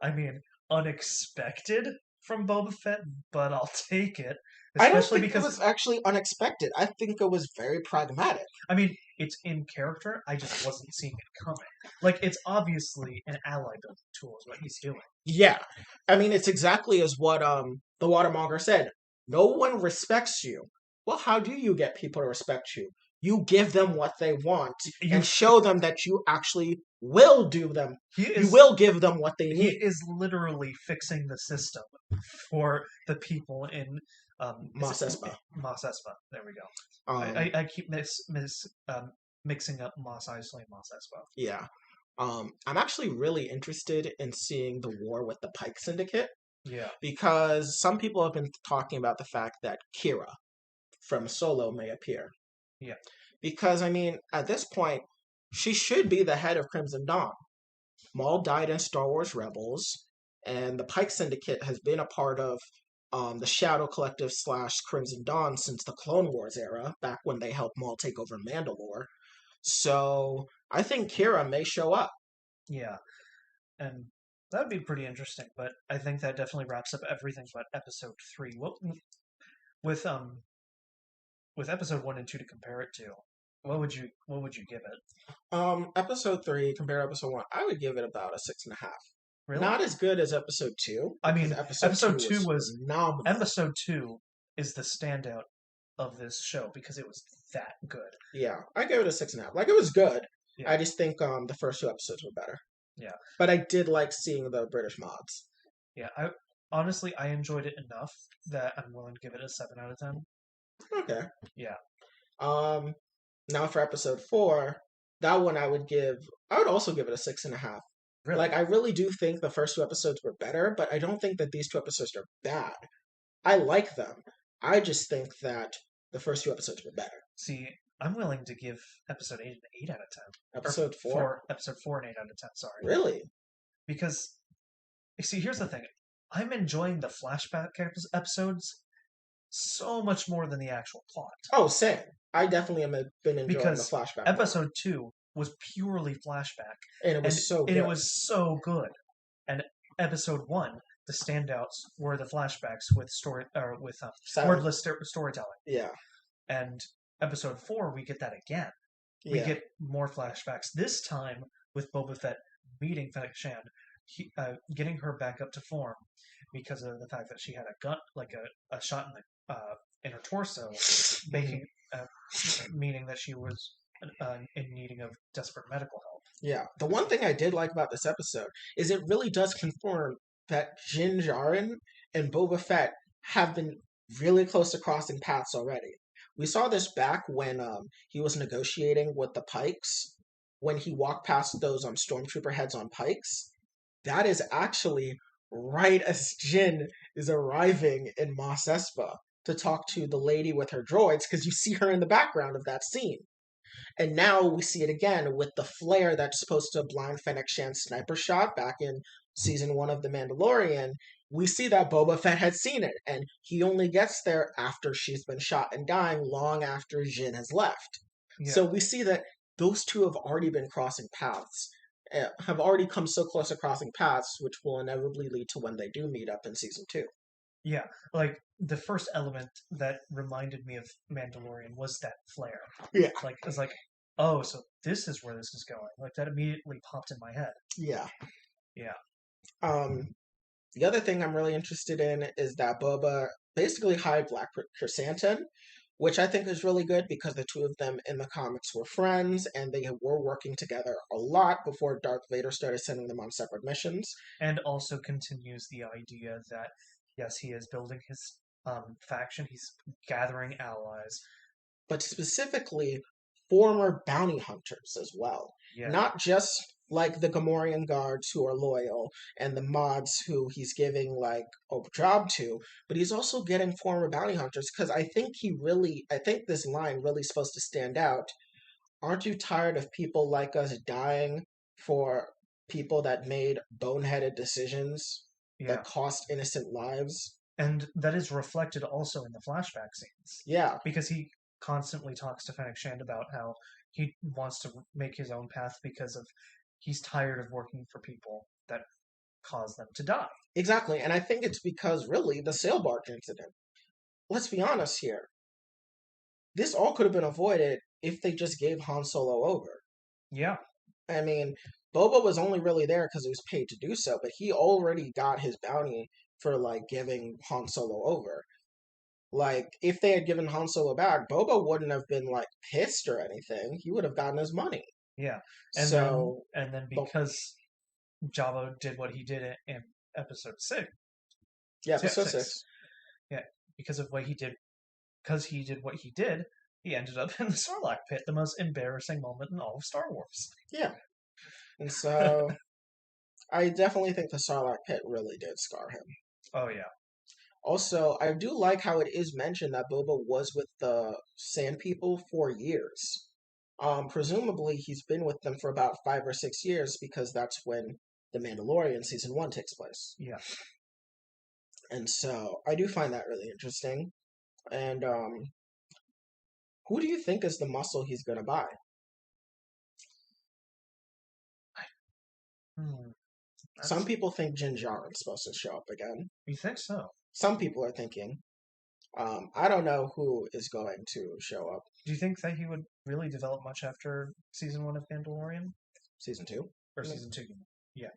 I mean, unexpected from Boba Fett, but I'll take it. I don't especially think it because was actually unexpected. I think it was very pragmatic. I mean it's in character. I just wasn't seeing it coming. Like it's obviously an ally building tool is what he's doing. Yeah. I mean, it's exactly as what the watermonger said. No one respects you. Well, how do you get people to respect you? You give them what they want You and show them that you actually will do them. he You is will give them what they he need. is literally fixing the system for the people in Mos Espa. Mos Espa. There we go. Um, I keep mixing up Mos Eisley and Mos Espa. yeah. I'm actually really interested in seeing the war with the Pike Syndicate Yeah. because some people have been talking about the fact that Kira from Solo may appear. Yeah. Because, I mean, at this point, she should be the head of Crimson Dawn. Maul died in Star Wars Rebels, and the Pike Syndicate has been a part of the Shadow Collective / Crimson Dawn since the Clone Wars era, back when they helped Maul take over Mandalore. So I think Kira may show up. Yeah. And that would be pretty interesting, but I think that definitely wraps up everything but episode 3. What with episode 1 and 2 to compare it to, what would you give it? Episode 3 compared to episode 1, I would give it about a 6.5. Really? Not as good as episode 2. I mean, episode 2 2 was phenomenal. episode 2 is the standout of this show because it was that good. Yeah, I give it a 6.5. Like, it was good. Yeah. I just think the first 2 episodes were better. Yeah. But I did like seeing the British mods. Yeah, I enjoyed it enough that I'm willing to give it a 7 out of 10. Okay. Yeah. Now for episode 4, that one I would also give it a 6.5. Really? Like, I really do think the first 2 episodes were better, but I don't think that these 2 episodes are bad. I like them. I just think that the first 2 episodes were better. See, I'm willing to give episode 8 an 8 out of 10. Episode 4? Episode 4 an 8 out of 10, sorry. Really? Because, see, here's the thing. I'm enjoying the flashback episodes so much more than the actual plot. Oh, same. I definitely have been enjoying Because the flashback. Episode 2 was purely flashback. And it was so good. And it was so good. And episode 1, the standouts were the flashbacks with wordless storytelling. Yeah. And episode 4, we get that again. We get more flashbacks. This time with Boba Fett meeting Fennec Shand, getting her back up to form because of the fact that she had a gun, like a shot in her torso, meaning that she was in needing of desperate medical help. Yeah. The one thing I did like about this episode is it really does confirm that Din Djarin and Boba Fett have been really close to crossing paths already. We saw this back when he was negotiating with the Pikes, when he walked past those stormtrooper heads on Pikes. That is actually right as Jin is arriving in Mos Espa to talk to the lady with her droids, because you see her in the background of that scene. And now we see it again with the flare that's supposed to blind Fennec Shan's sniper shot back in season 1 of The Mandalorian. We see that Boba Fett had seen it, and he only gets there after she's been shot and dying, long after Jin has left. Yeah. So we see that those two have already been crossing paths, have already come so close to crossing paths, which will inevitably lead to when they do meet up in season 2. Yeah, like the first element that reminded me of Mandalorian was that flare. Yeah. Like, it was like, oh, so this is where this is going. Like, that immediately popped in my head. Yeah. Yeah. The other thing I'm really interested in is that Boba basically hired Black Chrysanthemum, which I think is really good because the two of them in the comics were friends and they were working together a lot before Darth Vader started sending them on separate missions. And also continues the idea that, yes, he is building his faction, he's gathering allies. But specifically, former bounty hunters as well. Yeah. Not just like the Gamorrean guards who are loyal and the mods who he's giving like a job to, but he's also getting former bounty hunters because I think this line really is supposed to stand out. Aren't you tired of people like us dying for people that made boneheaded decisions that cost innocent lives? And that is reflected also in the flashback scenes. Yeah. Because he constantly talks to Fennec Shand about how he wants to make his own path because he's tired of working for people that cause them to die. Exactly, and I think it's because, really, the sail barge incident. let's be honest here. This all could have been avoided if they just gave Han Solo over. Yeah. I mean, Boba was only really there because he was paid to do so, but he already got his bounty for like giving Han Solo over. Like, if they had given Han Solo back, Boba wouldn't have been like pissed or anything. He would have gotten his money. Yeah. So, And then but because Jabba did what he did in episode 6. yeah, Yeah, episode 6. 6. Yeah, because of what he did, because he did what he did, he ended up in the Sarlacc pit, the most embarrassing moment in all of Star Wars. Yeah. And so, I definitely think the Sarlacc pit really did scar him. Oh, yeah. Also, I do like how it is mentioned that Boba was with the Sand People for years. Presumably, he's been with them for about 5 or 6 years because that's when The Mandalorian season 1 takes place. Yeah. And so, I do find that really interesting. And who do you think is the muscle he's going to buy? Some people think Din Djarin's supposed to show up again. You think so? Some people are thinking. I don't know who is going to show up. Do you think that he would really develop much after season 1 of Mandalorian? Season 2? Or season 2? Yeah.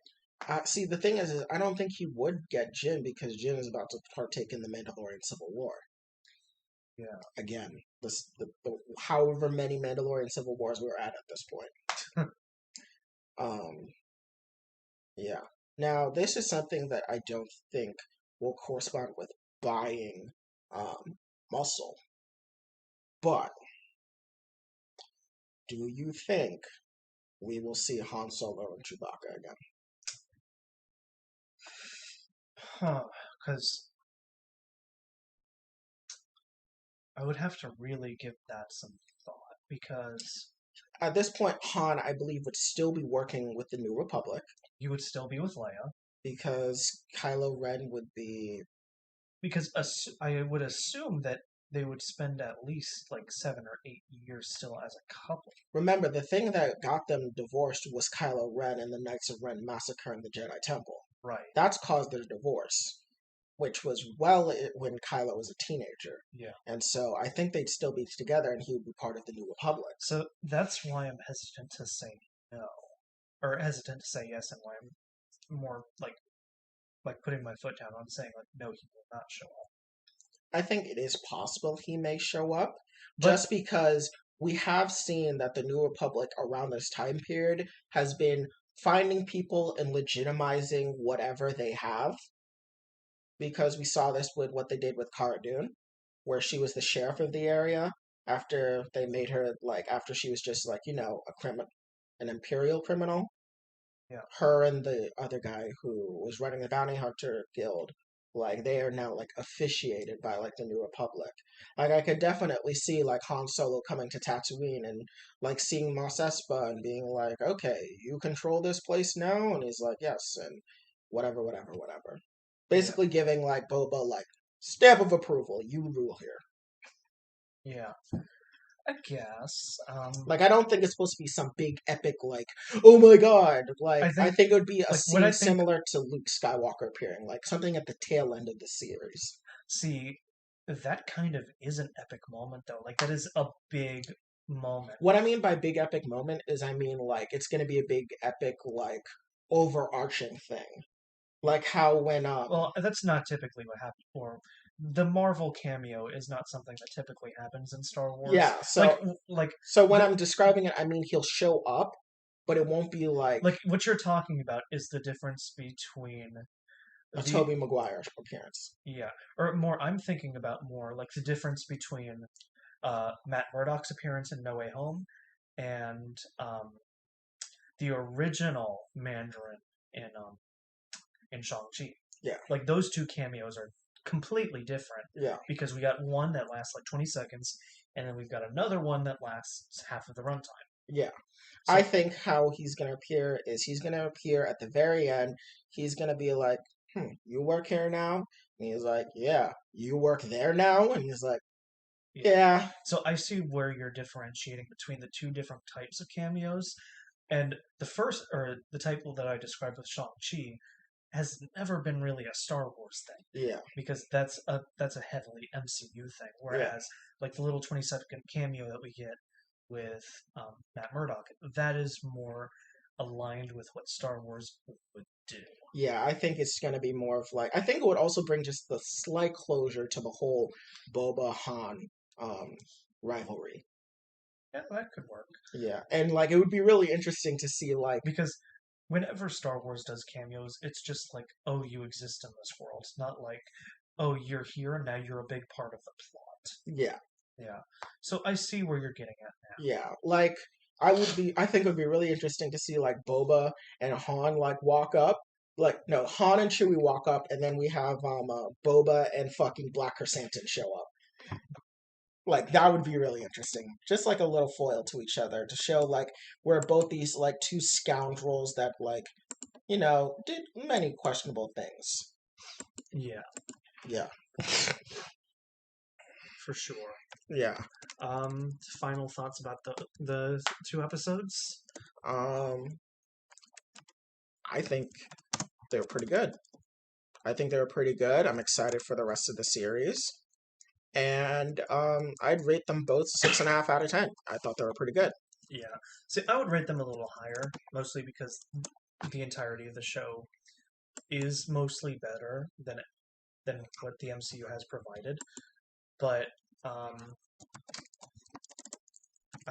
See, the thing is, I don't think he would get Jin because Jin is about to partake in the Mandalorian Civil War. Yeah. Again, the however many Mandalorian Civil Wars we're at this point. Yeah. Now, this is something that I don't think will correspond with buying muscle. But do you think we will see Han Solo and Chewbacca again? Because I would have to really give that some thought, because at this point, Han, I believe, would still be working with the New Republic. He would still be with Leia. Because Kylo Ren would be... Because I would assume that they would spend at least like 7 or 8 years still as a couple. Remember, the thing that got them divorced was Kylo Ren and the Knights of Ren massacring the Jedi Temple. Right. That's caused their divorce, which was well when Kylo was a teenager. Yeah. And so I think they'd still be together and he would be part of the New Republic. So that's why I'm hesitant to say no. Or hesitant to say yes, and why I'm more like putting my foot down on saying like no, he will not show up. I think it is possible he may show up, just because we have seen that the New Republic around this time period has been finding people and legitimizing whatever they have. Because we saw this with what they did with Cara Dune, where she was the sheriff of the area after they made her after she was just an imperial criminal. Yeah. Her and the other guy who was running the bounty hunter guild, they are now officiated by the New Republic. I could definitely see Han Solo coming to Tatooine and seeing Mos Espa and being okay, you control this place now, and he's yes, and whatever. Basically giving Boba stamp of approval, you rule here. Yeah. I guess. I don't think it's supposed to be some big epic, oh my god. I think it would be a scene similar to Luke Skywalker appearing, something at the tail end of the series. See, that kind of is an epic moment, though. That is a big moment. What I mean by big epic moment is it's going to be a big epic, overarching thing. How when... Well, that's not typically what happened for... The Marvel cameo is not something that typically happens in Star Wars. Yeah, so so when I'm describing it, I mean he'll show up, but it won't be what you're talking about is the difference between a Tobey Maguire appearance. Yeah, or more. I'm thinking about more the difference between Matt Murdock's appearance in No Way Home and the original Mandarin in Shang-Chi. Yeah, those two cameos are completely different. Yeah. Because we got one that lasts 20 seconds, and then we've got another one that lasts half of the runtime. Yeah. So, I think how he's going to appear is he's going to appear at the very end. He's going to be you work here now? And he's yeah. You work there now? And he's yeah. So I see where you're differentiating between the two different types of cameos. And the first, or the type that I described with Shang-Chi, has never been really a Star Wars thing Yeah, because that's a heavily MCU thing. yeah, Whereas like the little 20-second cameo that we get with Matt Murdock, that is more aligned with what Star Wars would do. yeah. I think it's gonna be more of like I think it would also bring just the slight closure to the whole Boba Han um rivalry. Yeah, that could work Yeah, and like it would be really interesting to see like because whenever Star Wars does cameos, it's just like, oh, you exist in this world, not like, oh, you're here and now you're a big part of the plot. yeah, Yeah. So I see where you're getting at now. yeah, like I think it would be really interesting to see like Boba and Han like walk up. Like no, Han and Chewie walk up, and then we have Boba and fucking Black Chrysanthemum show up. Like that would be really interesting. Just like a little foil to each other to show like we're both these like two scoundrels that like did many questionable things. Yeah, Yeah, for sure. yeah. Final thoughts about the two episodes? Um, I think they're pretty good. I think they were pretty good. I'm excited for the rest of the series. And I'd rate them both 6.5 out of 10. I thought they were pretty good. Yeah. See, I would rate them a little higher, mostly because the entirety of the show is mostly better than what the MCU has provided. But I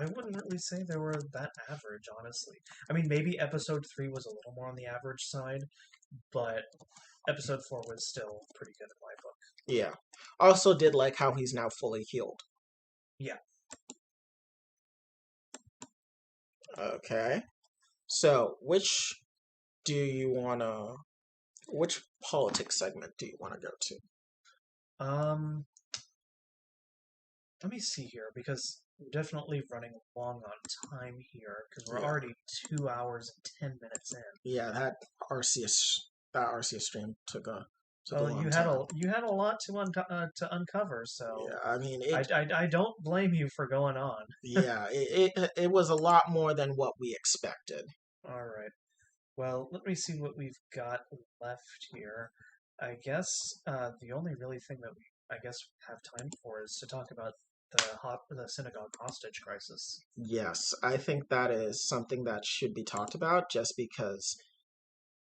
wouldn't really say they were that average, honestly. I mean, maybe episode 3 was a little more on the average side, but episode 4 was still pretty good in my book. Yeah. I also did like how he's now fully healed. Yeah. Okay. So, which politics segment do you want to go to? Let me see here because we're definitely running long on time here because we're Yeah. already 2 hours and 10 minutes in. Yeah, that Arceus stream took a Well, long time. you had a lot to uncover, so Yeah, I mean I don't blame you for going on. yeah, it was a lot more than what we expected. All right. Well, let me see what we've got left here. I guess the only really thing that we I guess have time for is to talk about the Synagogue hostage crisis. Yes, I think that is something that should be talked about just because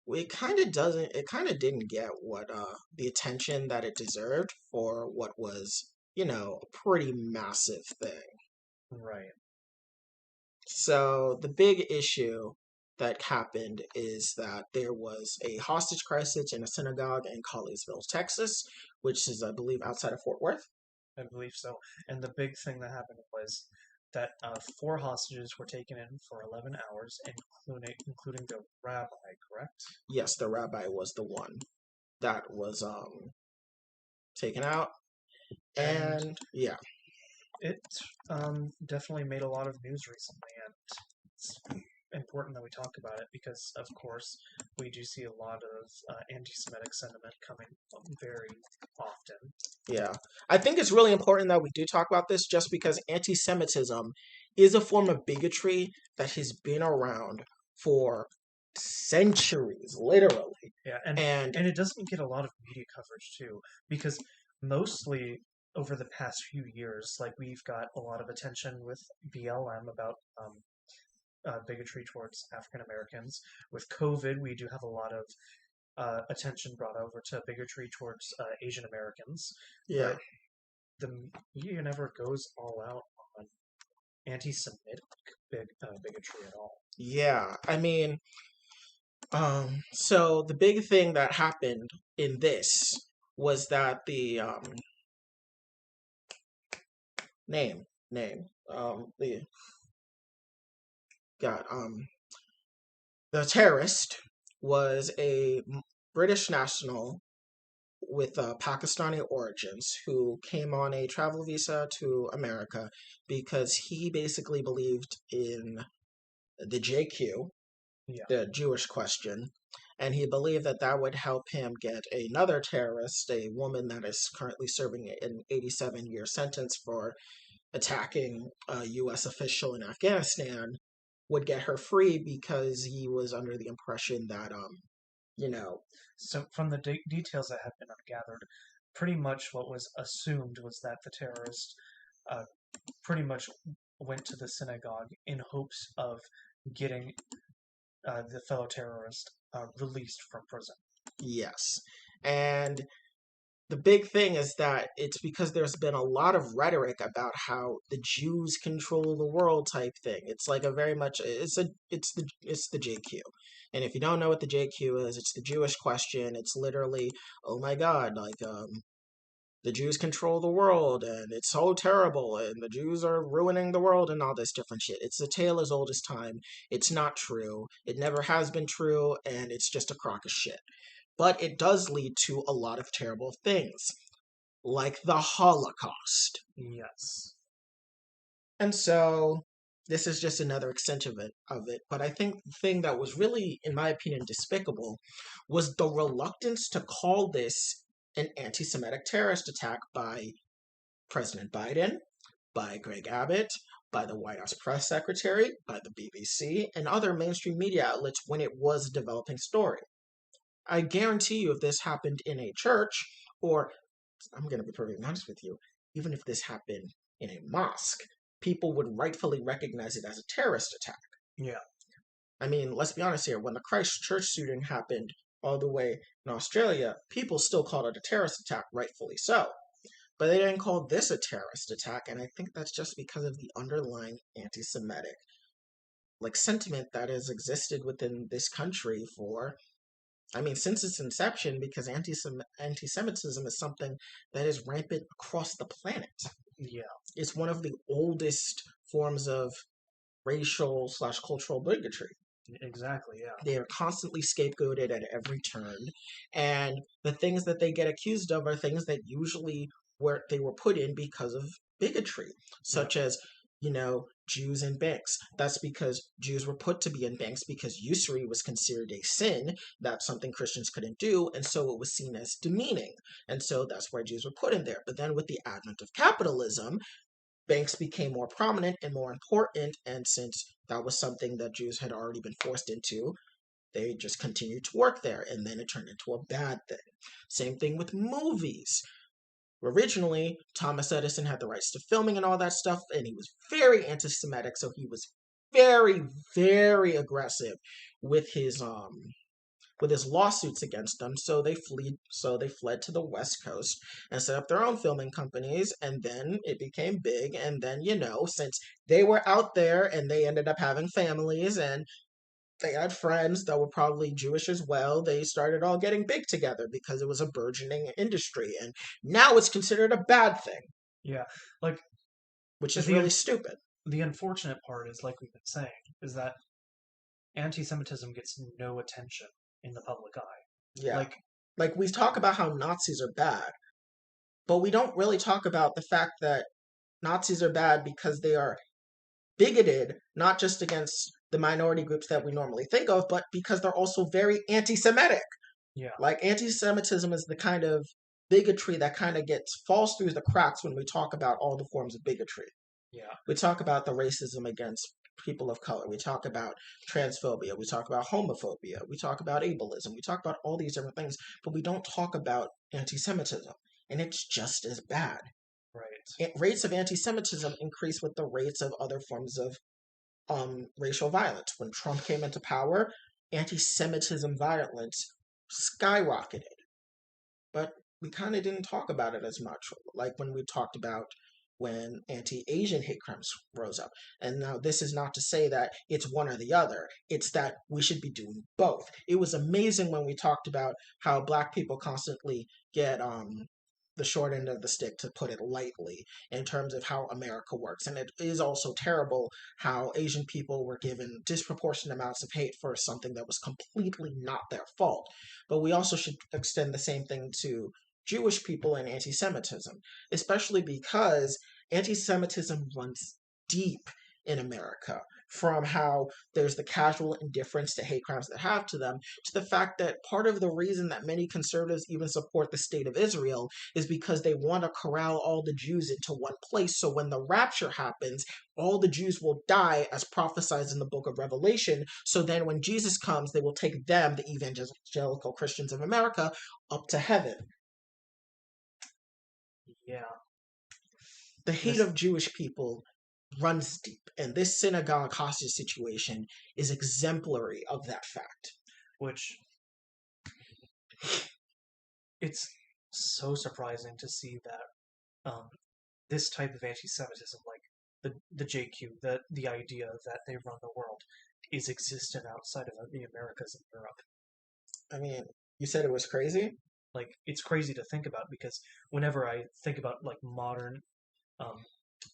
it kind of didn't get what the attention that it deserved for what was, a pretty massive thing. Right. So the big issue that happened is that there was a hostage crisis in a synagogue in Colleyville, Texas, which is, I believe, outside of Fort Worth. I believe so. And the big thing that happened was that 4 hostages were taken in for 11 hours, including the rabbi, correct? Yes, the rabbi was the one that was taken out, and yeah, it definitely made a lot of news recently, and it's important that we talk about it because, of course, we do see a lot of anti-Semitic sentiment coming very often. yeah. I think it's really important that we do talk about this just because anti-Semitism is a form of bigotry that has been around for centuries, literally. Yeah, And and it doesn't get a lot of media coverage too, because mostly over the past few years, like we've got a lot of attention with BLM about bigotry towards African Americans. With COVID, we do have a lot of attention brought over to bigotry towards Asian Americans, yeah, but the media never goes all out on anti-Semitic bigotry at all. yeah. I mean, so the big thing that happened in this was that the name, the God, the terrorist was a British national with Pakistani origins who came on a travel visa to America because he basically believed in the JQ, Yeah, the Jewish question, and he believed that that would help him get another terrorist, a woman that is currently serving an 87-year sentence for attacking a U.S. official in Afghanistan, would get her free because he was under the impression that you know. So, from the details that have been gathered, pretty much what was assumed was that the terrorist uh, pretty much went to the synagogue in hopes of getting the fellow terrorist released from prison. Yes. And the big thing is that it's because there's been a lot of rhetoric about how the Jews control the world type thing. It's like a very much it's the JQ. And if you don't know what the JQ is, it's the Jewish question. It's literally, oh my God, like the Jews control the world and it's so terrible and the Jews are ruining the world and all this different shit. It's a tale as old as time. It's not true. It never has been true, and it's just a crock of shit. But it does lead to a lot of terrible things, like the Holocaust. Yes. And so this is just another extension of it. But I think the thing that was really, in my opinion, despicable was the reluctance to call this an anti-Semitic terrorist attack by President Biden, by Greg Abbott, by the White House press secretary, by the BBC, and other mainstream media outlets when it was a developing story. I guarantee you if this happened in a church, or I'm going to be perfectly honest with you, even if this happened in a mosque, people would rightfully recognize it as a terrorist attack. Yeah. I mean, let's be honest here. When the Christchurch shooting happened all the way in Australia, people still called it a terrorist attack, rightfully so. But they didn't call this a terrorist attack, and I think that's just because of the underlying anti-Semitic sentiment that has existed within this country since its inception, because anti-Semitism is something that is rampant across the planet. Yeah. It's one of the oldest forms of racial/cultural bigotry. Exactly, yeah. They are constantly scapegoated at every turn, and the things that they get accused of are things that usually they were put in because of bigotry, such as, Jews in banks. That's because Jews were put to be in banks because usury was considered a sin. That's something Christians couldn't do, and so it was seen as demeaning. And so that's why Jews were put in there. But then with the advent of capitalism, banks became more prominent and more important, and since that was something that Jews had already been forced into, they just continued to work there, and then it turned into a bad thing. Same thing with movies. Originally, Thomas Edison had the rights to filming and all that stuff, and he was very anti-Semitic, so he was very, very aggressive with his lawsuits against them. So they fled to the West Coast and set up their own filming companies, and then it became big. And then, since they were out there and they ended up having families and they had friends that were probably Jewish as well, they started all getting big together because it was a burgeoning industry. And now it's considered a bad thing. Yeah. Which is really stupid. The unfortunate part is, like we've been saying, is that anti-Semitism gets no attention in the public eye. Yeah. Like we talk about how Nazis are bad, but we don't really talk about the fact that Nazis are bad because they are bigoted, not just against the minority groups that we normally think of, but because they're also very anti-Semitic. Yeah. Like, anti-Semitism is the kind of bigotry that kind of falls through the cracks when we talk about all the forms of bigotry. Yeah. We talk about the racism against people of color. We talk about transphobia. We talk about homophobia. We talk about ableism. We talk about all these different things, but we don't talk about anti-Semitism. And it's just as bad. Right. Rates of anti-Semitism increase with the rates of other forms of racial violence. When Trump came into power, anti-Semitism violence skyrocketed. But we kind of didn't talk about it as much, like when we talked about when anti-Asian hate crimes rose up. And now this is not to say that it's one or the other. It's that we should be doing both. It was amazing when we talked about how Black people constantly get the short end of the stick, to put it lightly, in terms of how America works. And it is also terrible how Asian people were given disproportionate amounts of hate for something that was completely not their fault. But we also should extend the same thing to Jewish people and anti-Semitism, especially because anti-Semitism runs deep in America. from how there's the casual indifference to hate crimes that have to them, to the fact that part of the reason that many conservatives even support the state of Israel is because they want to corral all the Jews into one place. So when the rapture happens, all the Jews will die as prophesied in the book of Revelation. So then when Jesus comes, they will take them, the evangelical Christians of America, up to heaven. Yeah. The hate of Jewish people runs deep, and this synagogue hostage situation is exemplary of that fact. Which, it's so surprising to see that this type of anti-Semitism, like the JQ, the idea that they run the world, is existent outside of the Americas and Europe. I mean, you said it was crazy? Like, it's crazy to think about, because whenever I think about, like, modern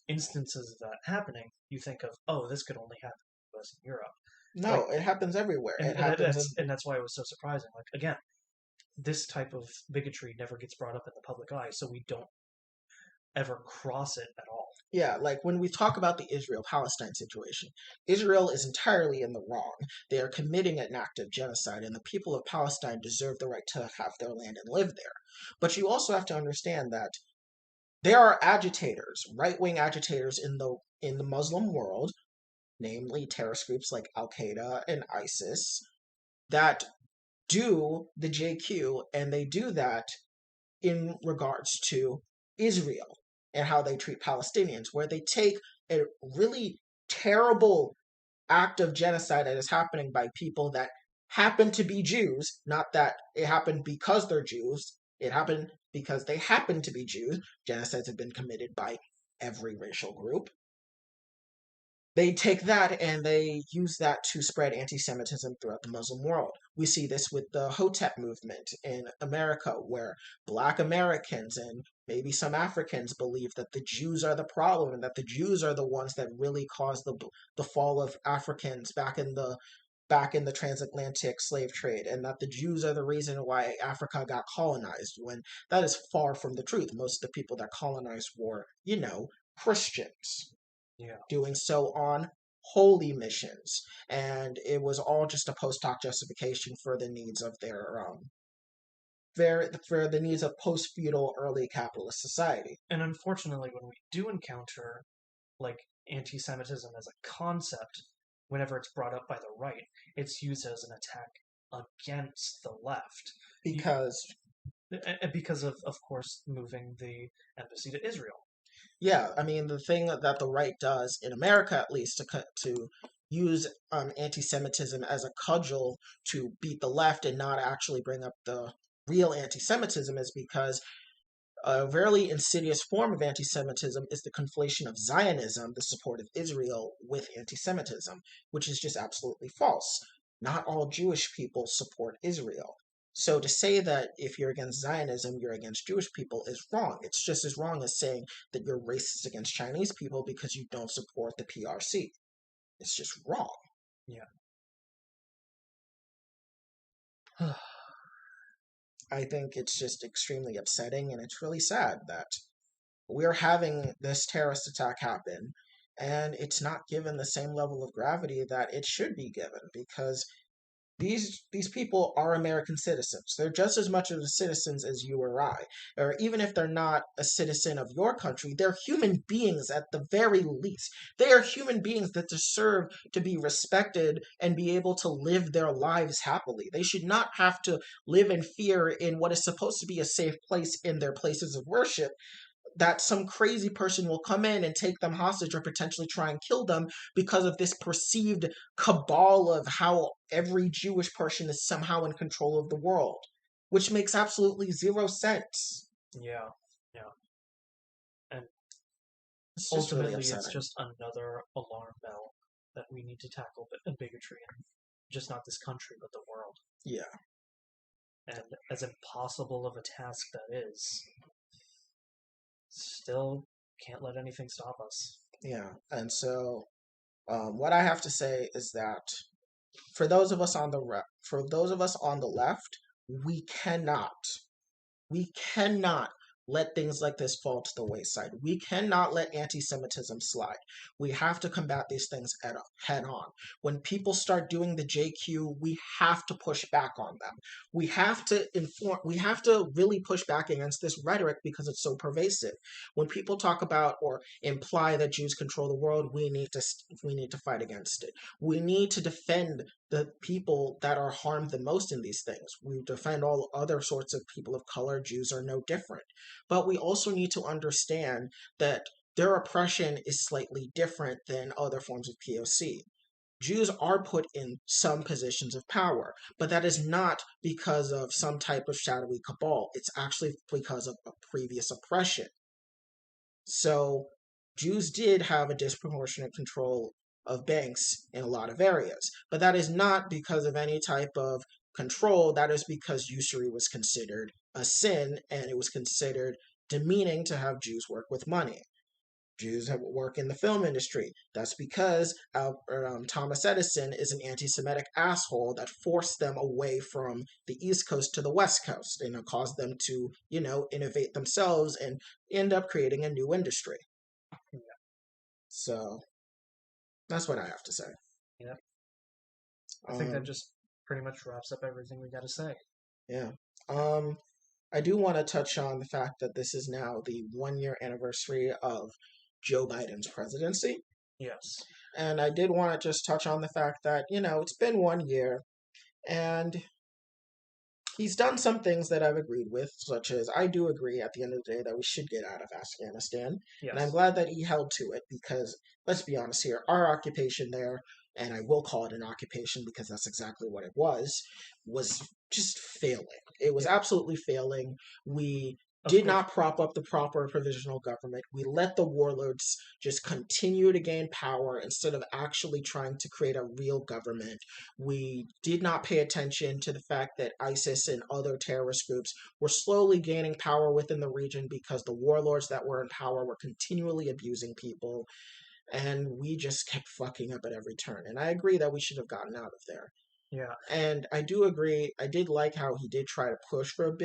instances of that happening, you think of, oh, this could only happen in the US and Europe. No, it happens everywhere. And, it happens and that's why it was so surprising. Like, again, this type of bigotry never gets brought up in the public eye, so we don't ever cross it at all. Yeah, like when we talk about the Israel-Palestine situation, Israel is entirely in the wrong. They are committing an act of genocide, and the people of Palestine deserve the right to have their land and live there. But you also have to understand that there are agitators, right-wing agitators in the Muslim world, namely terrorist groups like Al-Qaeda and ISIS, that do the JQ, and they do that in regards to Israel and how they treat Palestinians, where they take a really terrible act of genocide that is happening by people that happen to be Jews, not that it happened because they're Jews, it happened because they happen to be Jews. Genocides have been committed by every racial group. They take that and they use that to spread anti-Semitism throughout the Muslim world. We see this with the Hotep movement in America, where Black Americans and maybe some Africans believe that the Jews are the problem and that the Jews are the ones that really caused the fall of Africans back in the transatlantic slave trade, and that the Jews are the reason why Africa got colonized, when that is far from the truth. Most of the people that colonized were, Christians. Yeah. Doing so on holy missions, and it was all just a post hoc justification for the needs of for the needs of post feudal early capitalist society. And unfortunately, when we do encounter like anti-Semitism as a concept, whenever it's brought up by the right, it's used as an attack against the left because of course, moving the embassy to Israel. Yeah, I mean, the thing that the right does, in America at least, to use anti-Semitism as a cudgel to beat the left and not actually bring up the real anti-Semitism, is because a very insidious form of anti-Semitism is the conflation of Zionism, the support of Israel, with anti-Semitism, which is just absolutely false. Not all Jewish people support Israel. So to say that if you're against Zionism, you're against Jewish people is wrong. It's just as wrong as saying that you're racist against Chinese people because you don't support the PRC. It's just wrong. Yeah. I think it's just extremely upsetting, and it's really sad that we're having this terrorist attack happen, and it's not given the same level of gravity that it should be given, because these people are American citizens. They're just as much of the citizens as you or I. Or even if they're not a citizen of your country, they're human beings at the very least. They are human beings that deserve to be respected and be able to live their lives happily. They should not have to live in fear in what is supposed to be a safe place in their places of worship, that some crazy person will come in and take them hostage or potentially try and kill them because of this perceived cabal of how every Jewish person is somehow in control of the world, which makes absolutely zero sense. Yeah, yeah. And Ultimately, ultimately, it's just another alarm bell that we need to tackle bigotry in just not this country, but the world. Yeah. And as impossible of a task that is, still can't let anything stop us. Yeah, and so what I have to say is that for those of us on the left, we cannot let things like this fall to the wayside. We cannot let anti-Semitism slide. We have to combat these things head on. When people start doing the JQ, we have to push back on them. We have to we have to really push back against this rhetoric because it's so pervasive. When people talk about or imply that Jews control the world, we need to fight against it. We need to defend the people that are harmed the most in these things. We defend all other sorts of people of color. Jews are no different. But we also need to understand that their oppression is slightly different than other forms of POC. Jews are put in some positions of power, but that is not because of some type of shadowy cabal. It's actually because of a previous oppression. So Jews did have a disproportionate control of banks in a lot of areas, but that is not because of any type of control. That is because usury was considered a sin, and it was considered demeaning to have Jews work with money. Jews have work in the film industry. That's because Thomas Edison is an anti-Semitic asshole that forced them away from the East Coast to the West Coast and it caused them to, innovate themselves and end up creating a new industry. Yeah. So that's what I have to say. Yeah. I think that just pretty much wraps up everything we got to say. Yeah. I do want to touch on the fact that this is now the 1-year anniversary of Joe Biden's presidency. Yes. And I did want to just touch on the fact that, it's been 1 year and he's done some things that I've agreed with, such as I do agree at the end of the day that we should get out of Afghanistan. Yes. And I'm glad that he held to it because, let's be honest here, our occupation there, and I will call it an occupation because that's exactly what it was just failing. It was absolutely failing. We did not prop up the proper provisional government. We let the warlords just continue to gain power instead of actually trying to create a real government. We did not pay attention to the fact that ISIS and other terrorist groups were slowly gaining power within the region because the warlords that were in power were continually abusing people. And we just kept fucking up at every turn. And I agree that we should have gotten out of there. Yeah. And I do agree. I did like how he did try to push for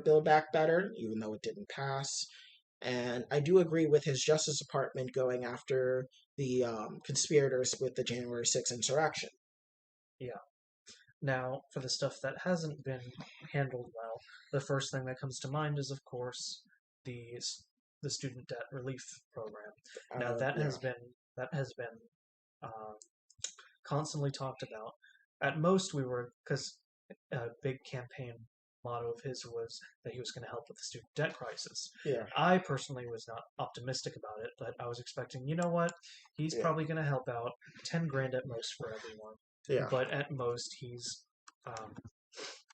Build Back Better, even though it didn't pass. And I do agree with his Justice Department going after the conspirators with the January 6th insurrection. Yeah. Now, for the stuff that hasn't been handled well, the first thing that comes to mind is, of course, the student debt relief program. Now, that has been constantly talked about. At most, we were, because a big campaign motto of his was that he was going to help with the student debt crisis. Yeah. I personally was not optimistic about it, but I was expecting, you know what, he's probably going to help out 10 grand at most for everyone. Yeah. But at most, he's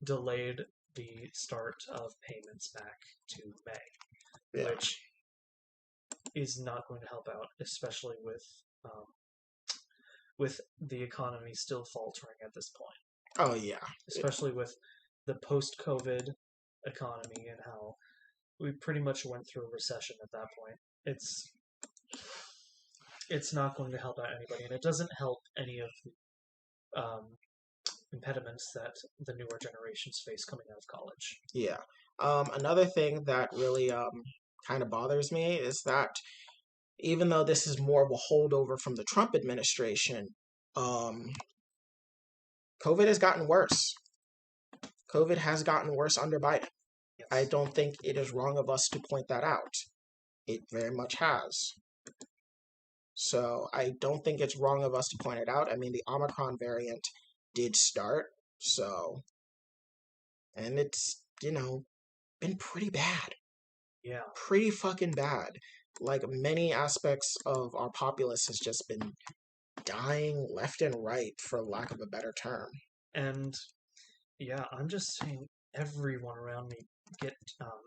delayed the start of payments back to May, which is not going to help out, especially with the economy still faltering at this point. Oh, yeah. Especially with the post-COVID economy and how we pretty much went through a recession at that point. It's not going to help out anybody, and it doesn't help any of the impediments that the newer generations face coming out of college. Yeah. Another thing that really kind of bothers me is that even though this is more of a holdover from the Trump administration, COVID has gotten worse. COVID has gotten worse under Biden. Yes. I don't think it is wrong of us to point that out. It very much has. So I don't think it's wrong of us to point it out. I mean, the Omicron variant did start, and it's, been pretty bad. Yeah. Pretty fucking bad. Like, many aspects of our populace has just been dying left and right, for lack of a better term. And, yeah, I'm just seeing everyone around me get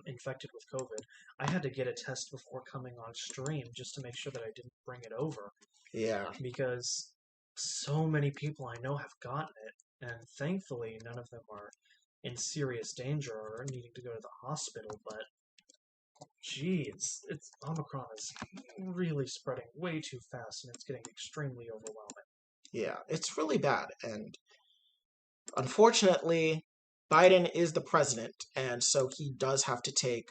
infected with COVID. I had to get a test before coming on stream just to make sure that I didn't bring it over. Yeah. Because so many people I know have gotten it, and thankfully none of them are in serious danger or needing to go to the hospital, but it's Omicron is really spreading way too fast, and it's getting extremely overwhelming. Yeah, it's really bad, and unfortunately, Biden is the president, and so he does have to take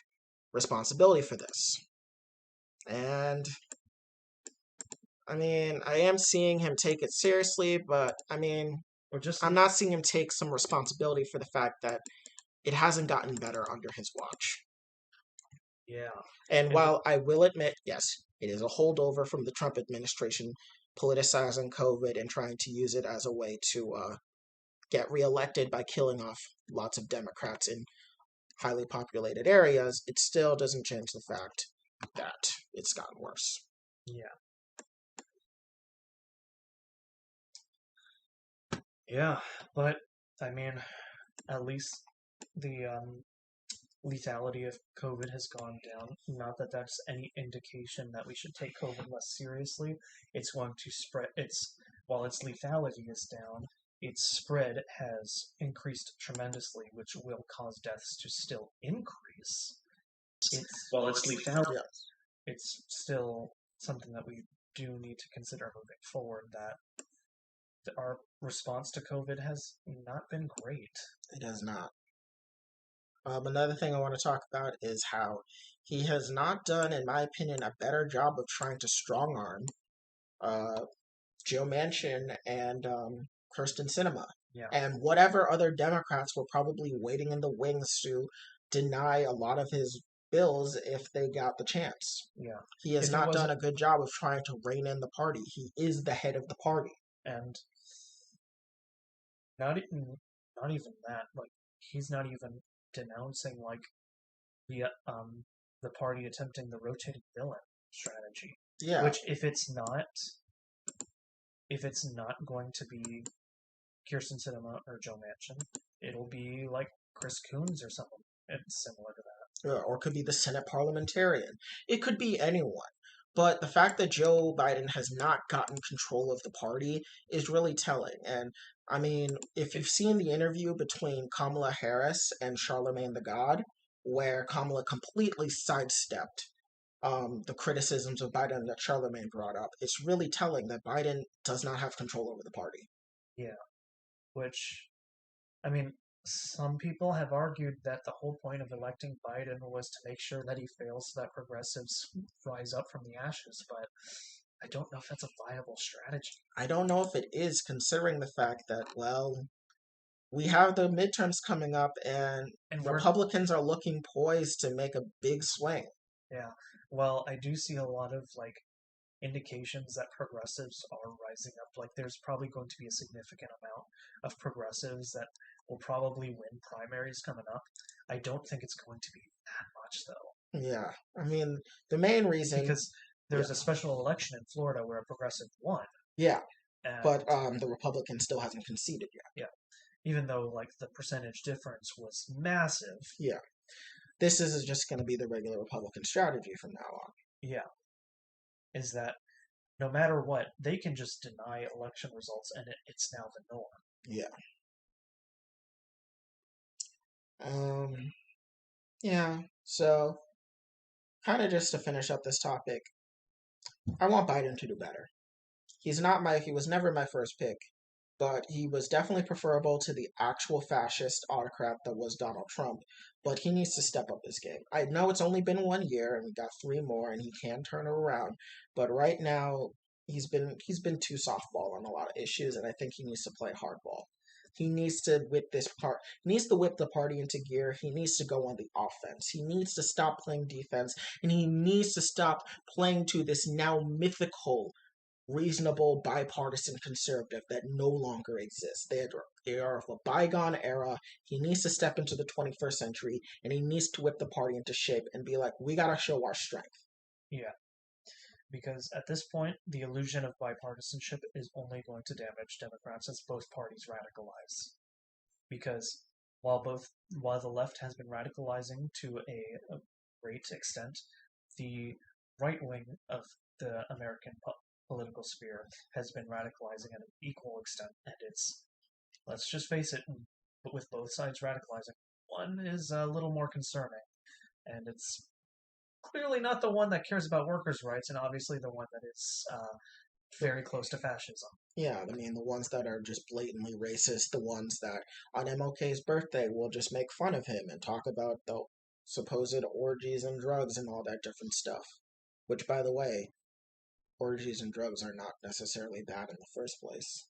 responsibility for this. And I mean, I am seeing him take it seriously, but I mean, I'm not seeing him take some responsibility for the fact that it hasn't gotten better under his watch. Yeah. And while I will admit, yes, it is a holdover from the Trump administration politicizing COVID and trying to use it as a way to get reelected by killing off lots of Democrats in highly populated areas, it still doesn't change the fact that it's gotten worse. Yeah. Yeah, but I mean, at least the lethality of COVID has gone down. Not that that's any indication that we should take COVID less seriously. It's going to spread. While its lethality is down, its spread has increased tremendously, which will cause deaths to still increase. While its lethality, it's still something that we do need to consider moving forward. That our response to COVID has not been great. It has not. Another thing I want to talk about is how he has not done, in my opinion, a better job of trying to strong-arm Joe Manchin and Kirsten Sinema. Yeah. And whatever other Democrats were probably waiting in the wings to deny a lot of his bills if they got the chance. Yeah. He has not done a good job of trying to rein in the party. He is the head of the party. And not even that. Like, he's not even denouncing like the party attempting the rotating villain strategy. Yeah. Which if it's not going to be Kirsten Sinema or Joe Manchin, it'll be like Chris Coons or something. It's similar to that. Or it could be the Senate parliamentarian. It could be anyone. But the fact that Joe Biden has not gotten control of the party is really telling. And I mean, if you've seen the interview between Kamala Harris and Charlemagne the God, where Kamala completely sidestepped the criticisms of Biden that Charlemagne brought up, it's really telling that Biden does not have control over the party. Yeah. Which, I mean, some people have argued that the whole point of electing Biden was to make sure that he fails so that progressives rise up from the ashes, but I don't know if that's a viable strategy. I don't know if it is, considering the fact that, well, we have the midterms coming up and Republicans are looking poised to make a big swing. Yeah. Well, I do see a lot of, like, indications that progressives are rising up. Like, there's probably going to be a significant amount of progressives that will probably win primaries coming up. I don't think it's going to be that much, though. Yeah. I mean, the main reason... Because there's a special election in Florida where a progressive won. Yeah. But the Republican still hasn't conceded yet. Yeah. Even though, like, the percentage difference was massive. Yeah. This is just going to be the regular Republican strategy from now on. Yeah. Is that no matter what, they can just deny election results and it's now the norm. Yeah. Yeah. So, kind of just to finish up this topic, I want Biden to do better. He was never my first pick, but he was definitely preferable to the actual fascist autocrat that was Donald Trump. But he needs to step up his game. I know it's only been 1 year, and we got 3 more, and he can turn it around. But right now, he's been too softball on a lot of issues, and I think he needs to play hardball. He needs to whip the party into gear. He needs to go on the offense. He needs to stop playing defense, and he needs to stop playing to this now mythical, reasonable, bipartisan conservative that no longer exists. They are of a bygone era. He needs to step into the 21st century, and he needs to whip the party into shape and be like, we gotta show our strength. Yeah. Because at this point, the illusion of bipartisanship is only going to damage Democrats as both parties radicalize. Because while the left has been radicalizing to a great extent, the right wing of the American political sphere has been radicalizing at an equal extent, and let's just face it, with both sides radicalizing, one is a little more concerning, and it's clearly not the one that cares about workers' rights, and obviously the one that is very close to fascism. Yeah, I mean, the ones that are just blatantly racist, the ones that on MLK's birthday will just make fun of him and talk about supposed orgies and drugs and all that different stuff. Which, by the way, orgies and drugs are not necessarily bad in the first place.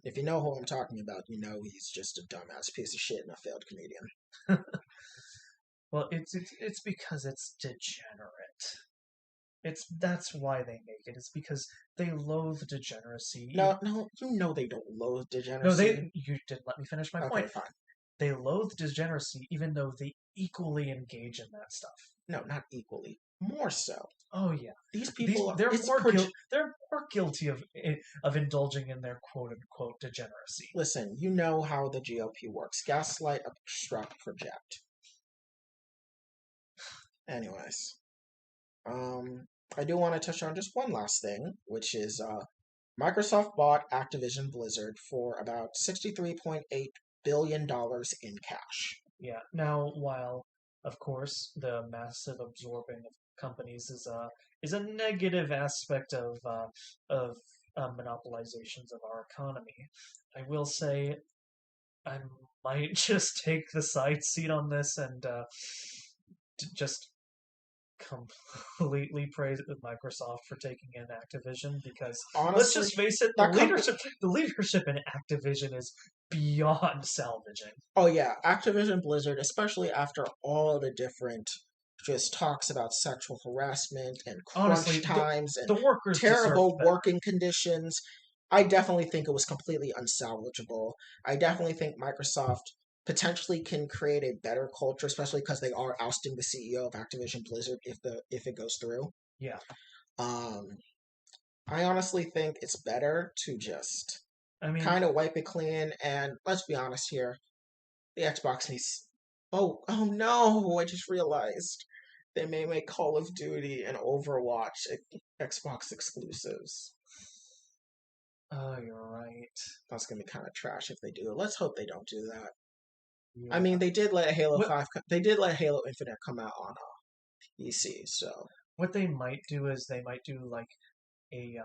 If you know who I'm talking about, you know he's just a dumbass piece of shit and a failed comedian. Well, it's because it's degenerate. That's why they make it. It's because they loathe degeneracy. No, you know they don't loathe degeneracy. No, you didn't let me finish my Okay, point. fine. They loathe degeneracy even though they equally engage in that stuff. No, not equally. More so. Oh yeah, These people they're more guilty of indulging in their quote unquote degeneracy. Listen, you know how the GOP works: gaslight, obstruct, project. Anyways, I do want to touch on just one last thing, which is Microsoft bought Activision Blizzard for about $63.8 billion in cash. Yeah. Now, while of course the massive absorbing of companies is a negative aspect of monopolizations of our economy, I will say I might just take the side seat on this and just completely praise Microsoft for taking in Activision, because Honestly, let's just face it, the leadership in Activision is beyond salvaging. Oh yeah, Activision Blizzard, especially after all the different just talks about sexual harassment and crunch Honestly, times and the workers terrible deserve working conditions, I definitely think it was completely unsalvageable. I definitely think Microsoft potentially can create a better culture, especially because they are ousting the CEO of Activision Blizzard if it goes through. Yeah. I honestly think it's better to just I mean, kind of wipe it clean. And let's be honest here, the Xbox needs. Oh no! I just realized they may make Call of Duty and Overwatch Xbox exclusives. oh, you're right. That's gonna be kind of trash if they do. Let's hope they don't do that. Yeah. I mean, they did let Halo 5. They did let Halo Infinite come out on PC. So what they might do is they might do like a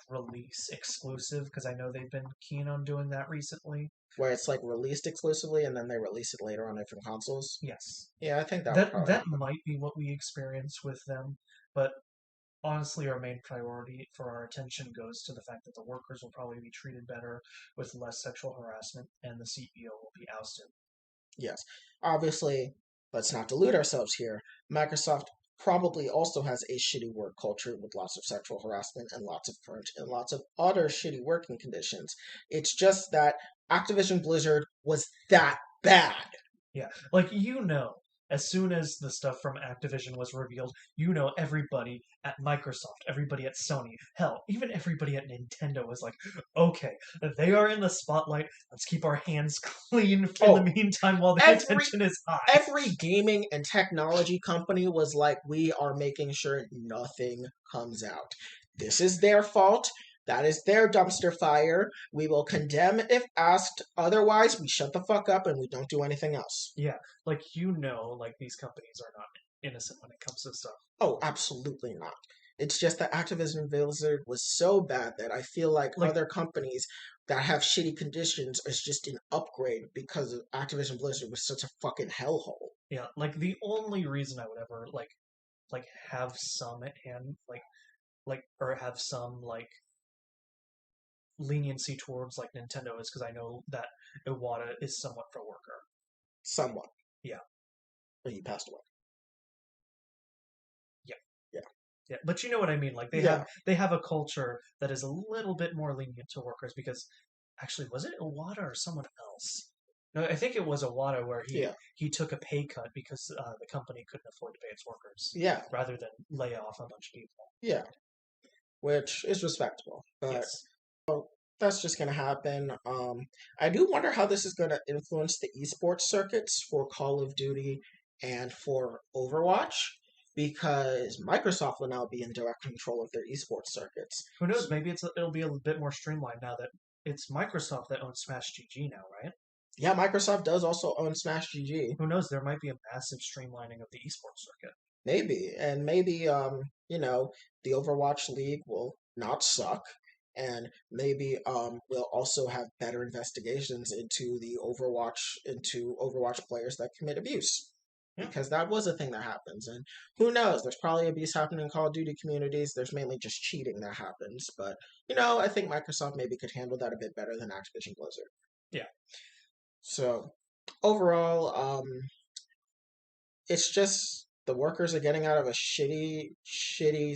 release exclusive, because I know they've been keen on doing that recently. Where it's like released exclusively and then they release it later on different consoles. Yes. Yeah, I think that might be what we experience with them, but honestly, our main priority for our attention goes to the fact that the workers will probably be treated better with less sexual harassment, and the CEO will be ousted. Yes. Obviously, let's not delude ourselves here. Microsoft probably also has a shitty work culture with lots of sexual harassment and lots of crunch and lots of other shitty working conditions. It's just that Activision Blizzard was that bad. Yeah, as soon as the stuff from Activision was revealed, everybody at Microsoft, everybody at Sony, hell, even everybody at Nintendo was like, okay, they are in the spotlight. Let's keep our hands clean in the meantime while the attention is high. Every gaming and technology company was like, we are making sure nothing comes out. This is their fault. That is their dumpster fire. We will condemn if asked. Otherwise, we shut the fuck up and we don't do anything else. Yeah, these companies are not innocent when it comes to stuff. Oh, absolutely not. It's just that Activision Blizzard was so bad that I feel like other companies that have shitty conditions is just an upgrade because Activision Blizzard was such a fucking hellhole. Yeah, the only reason I would ever have some or have some leniency towards Nintendo is because I know that Iwata is somewhat pro-worker. Somewhat. Yeah. But he passed away. Yeah, but you know what I mean. They have a culture that is a little bit more lenient to workers, because actually, was it Iwata or someone else? No, I think it was Iwata, where he took a pay cut because the company couldn't afford to pay its workers. Yeah. Rather than lay off a bunch of people. Yeah. Which is respectable. But yes. That's just going to happen. I do wonder how this is going to influence the esports circuits for Call of Duty and for Overwatch, because Microsoft will now be in direct control of their esports circuits. Who knows? Maybe it'll be a bit more streamlined now that it's Microsoft that owns Smash GG now, right? Yeah, Microsoft does also own Smash GG. Who knows? There might be a massive streamlining of the esports circuit. Maybe, and maybe the Overwatch League will not suck. And maybe we'll also have better investigations into Overwatch players that commit abuse. Yeah. because that was a thing that happens. And who knows? There's probably abuse happening in Call of Duty communities. There's mainly just cheating that happens. But, I think Microsoft maybe could handle that a bit better than Activision Blizzard. Yeah. So, overall, it's just the workers are getting out of a shitty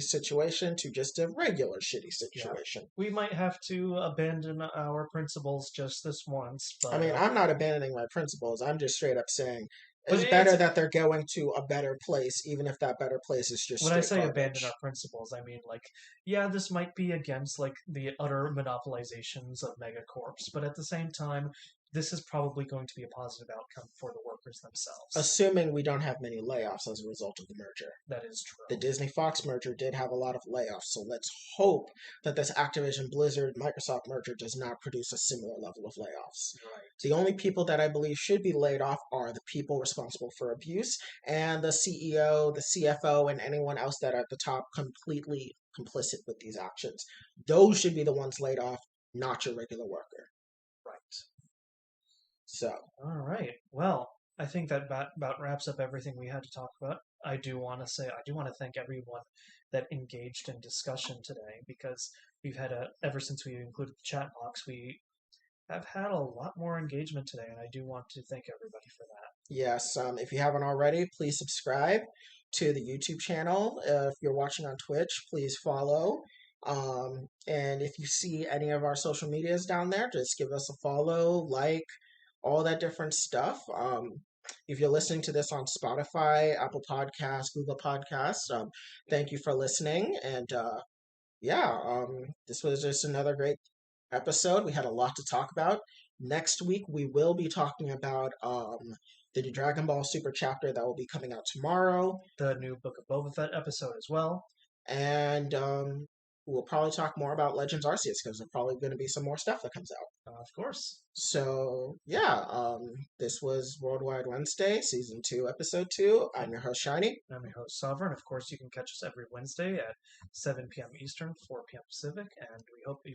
situation to just a regular shitty situation. Yeah. We might have to abandon our principles just this once, but I mean, I'm not abandoning my principles. I'm just straight up saying But it's better it's- that they're going to a better place, even if that better place is just when I straight say garbage. abandon our principles, I mean yeah, this might be against the utter monopolizations of megacorps, but at the same time, this is probably going to be a positive outcome for the workers themselves. Assuming we don't have many layoffs as a result of the merger. That is true. The Disney-Fox merger did have a lot of layoffs, so let's hope that this Activision Blizzard-Microsoft merger does not produce a similar level of layoffs. Right. The only people that I believe should be laid off are the people responsible for abuse and the CEO, the CFO, and anyone else that are at the top completely complicit with these actions. Those should be the ones laid off, not your regular worker. Right. So. All right. Well, I think that about wraps up everything we had to talk about. I do want to thank everyone that engaged in discussion today, because we've had ever since we included the chat box, we have had a lot more engagement today, and I do want to thank everybody for that. Yes, if you haven't already, please subscribe to the YouTube channel. If you're watching on Twitch, please follow. And if you see any of our social medias down there, just give us a follow, like, all that different stuff. If you're listening to this on Spotify, Apple Podcasts, Google Podcasts, thank you for listening. And this was just another great episode. We had a lot to talk about. Next week, we will be talking about the Dragon Ball Super chapter that will be coming out tomorrow. The new Book of Boba Fett episode as well. And we'll probably talk more about Legends Arceus, because there's probably going to be some more stuff that comes out. Of course. So, this was Worldwide Wednesday, Season 2, Episode 2. I'm your host, Shiny. I'm your host, Sovereign. Of course, you can catch us every Wednesday at 7 p.m. Eastern, 4 p.m. Pacific, and we hope you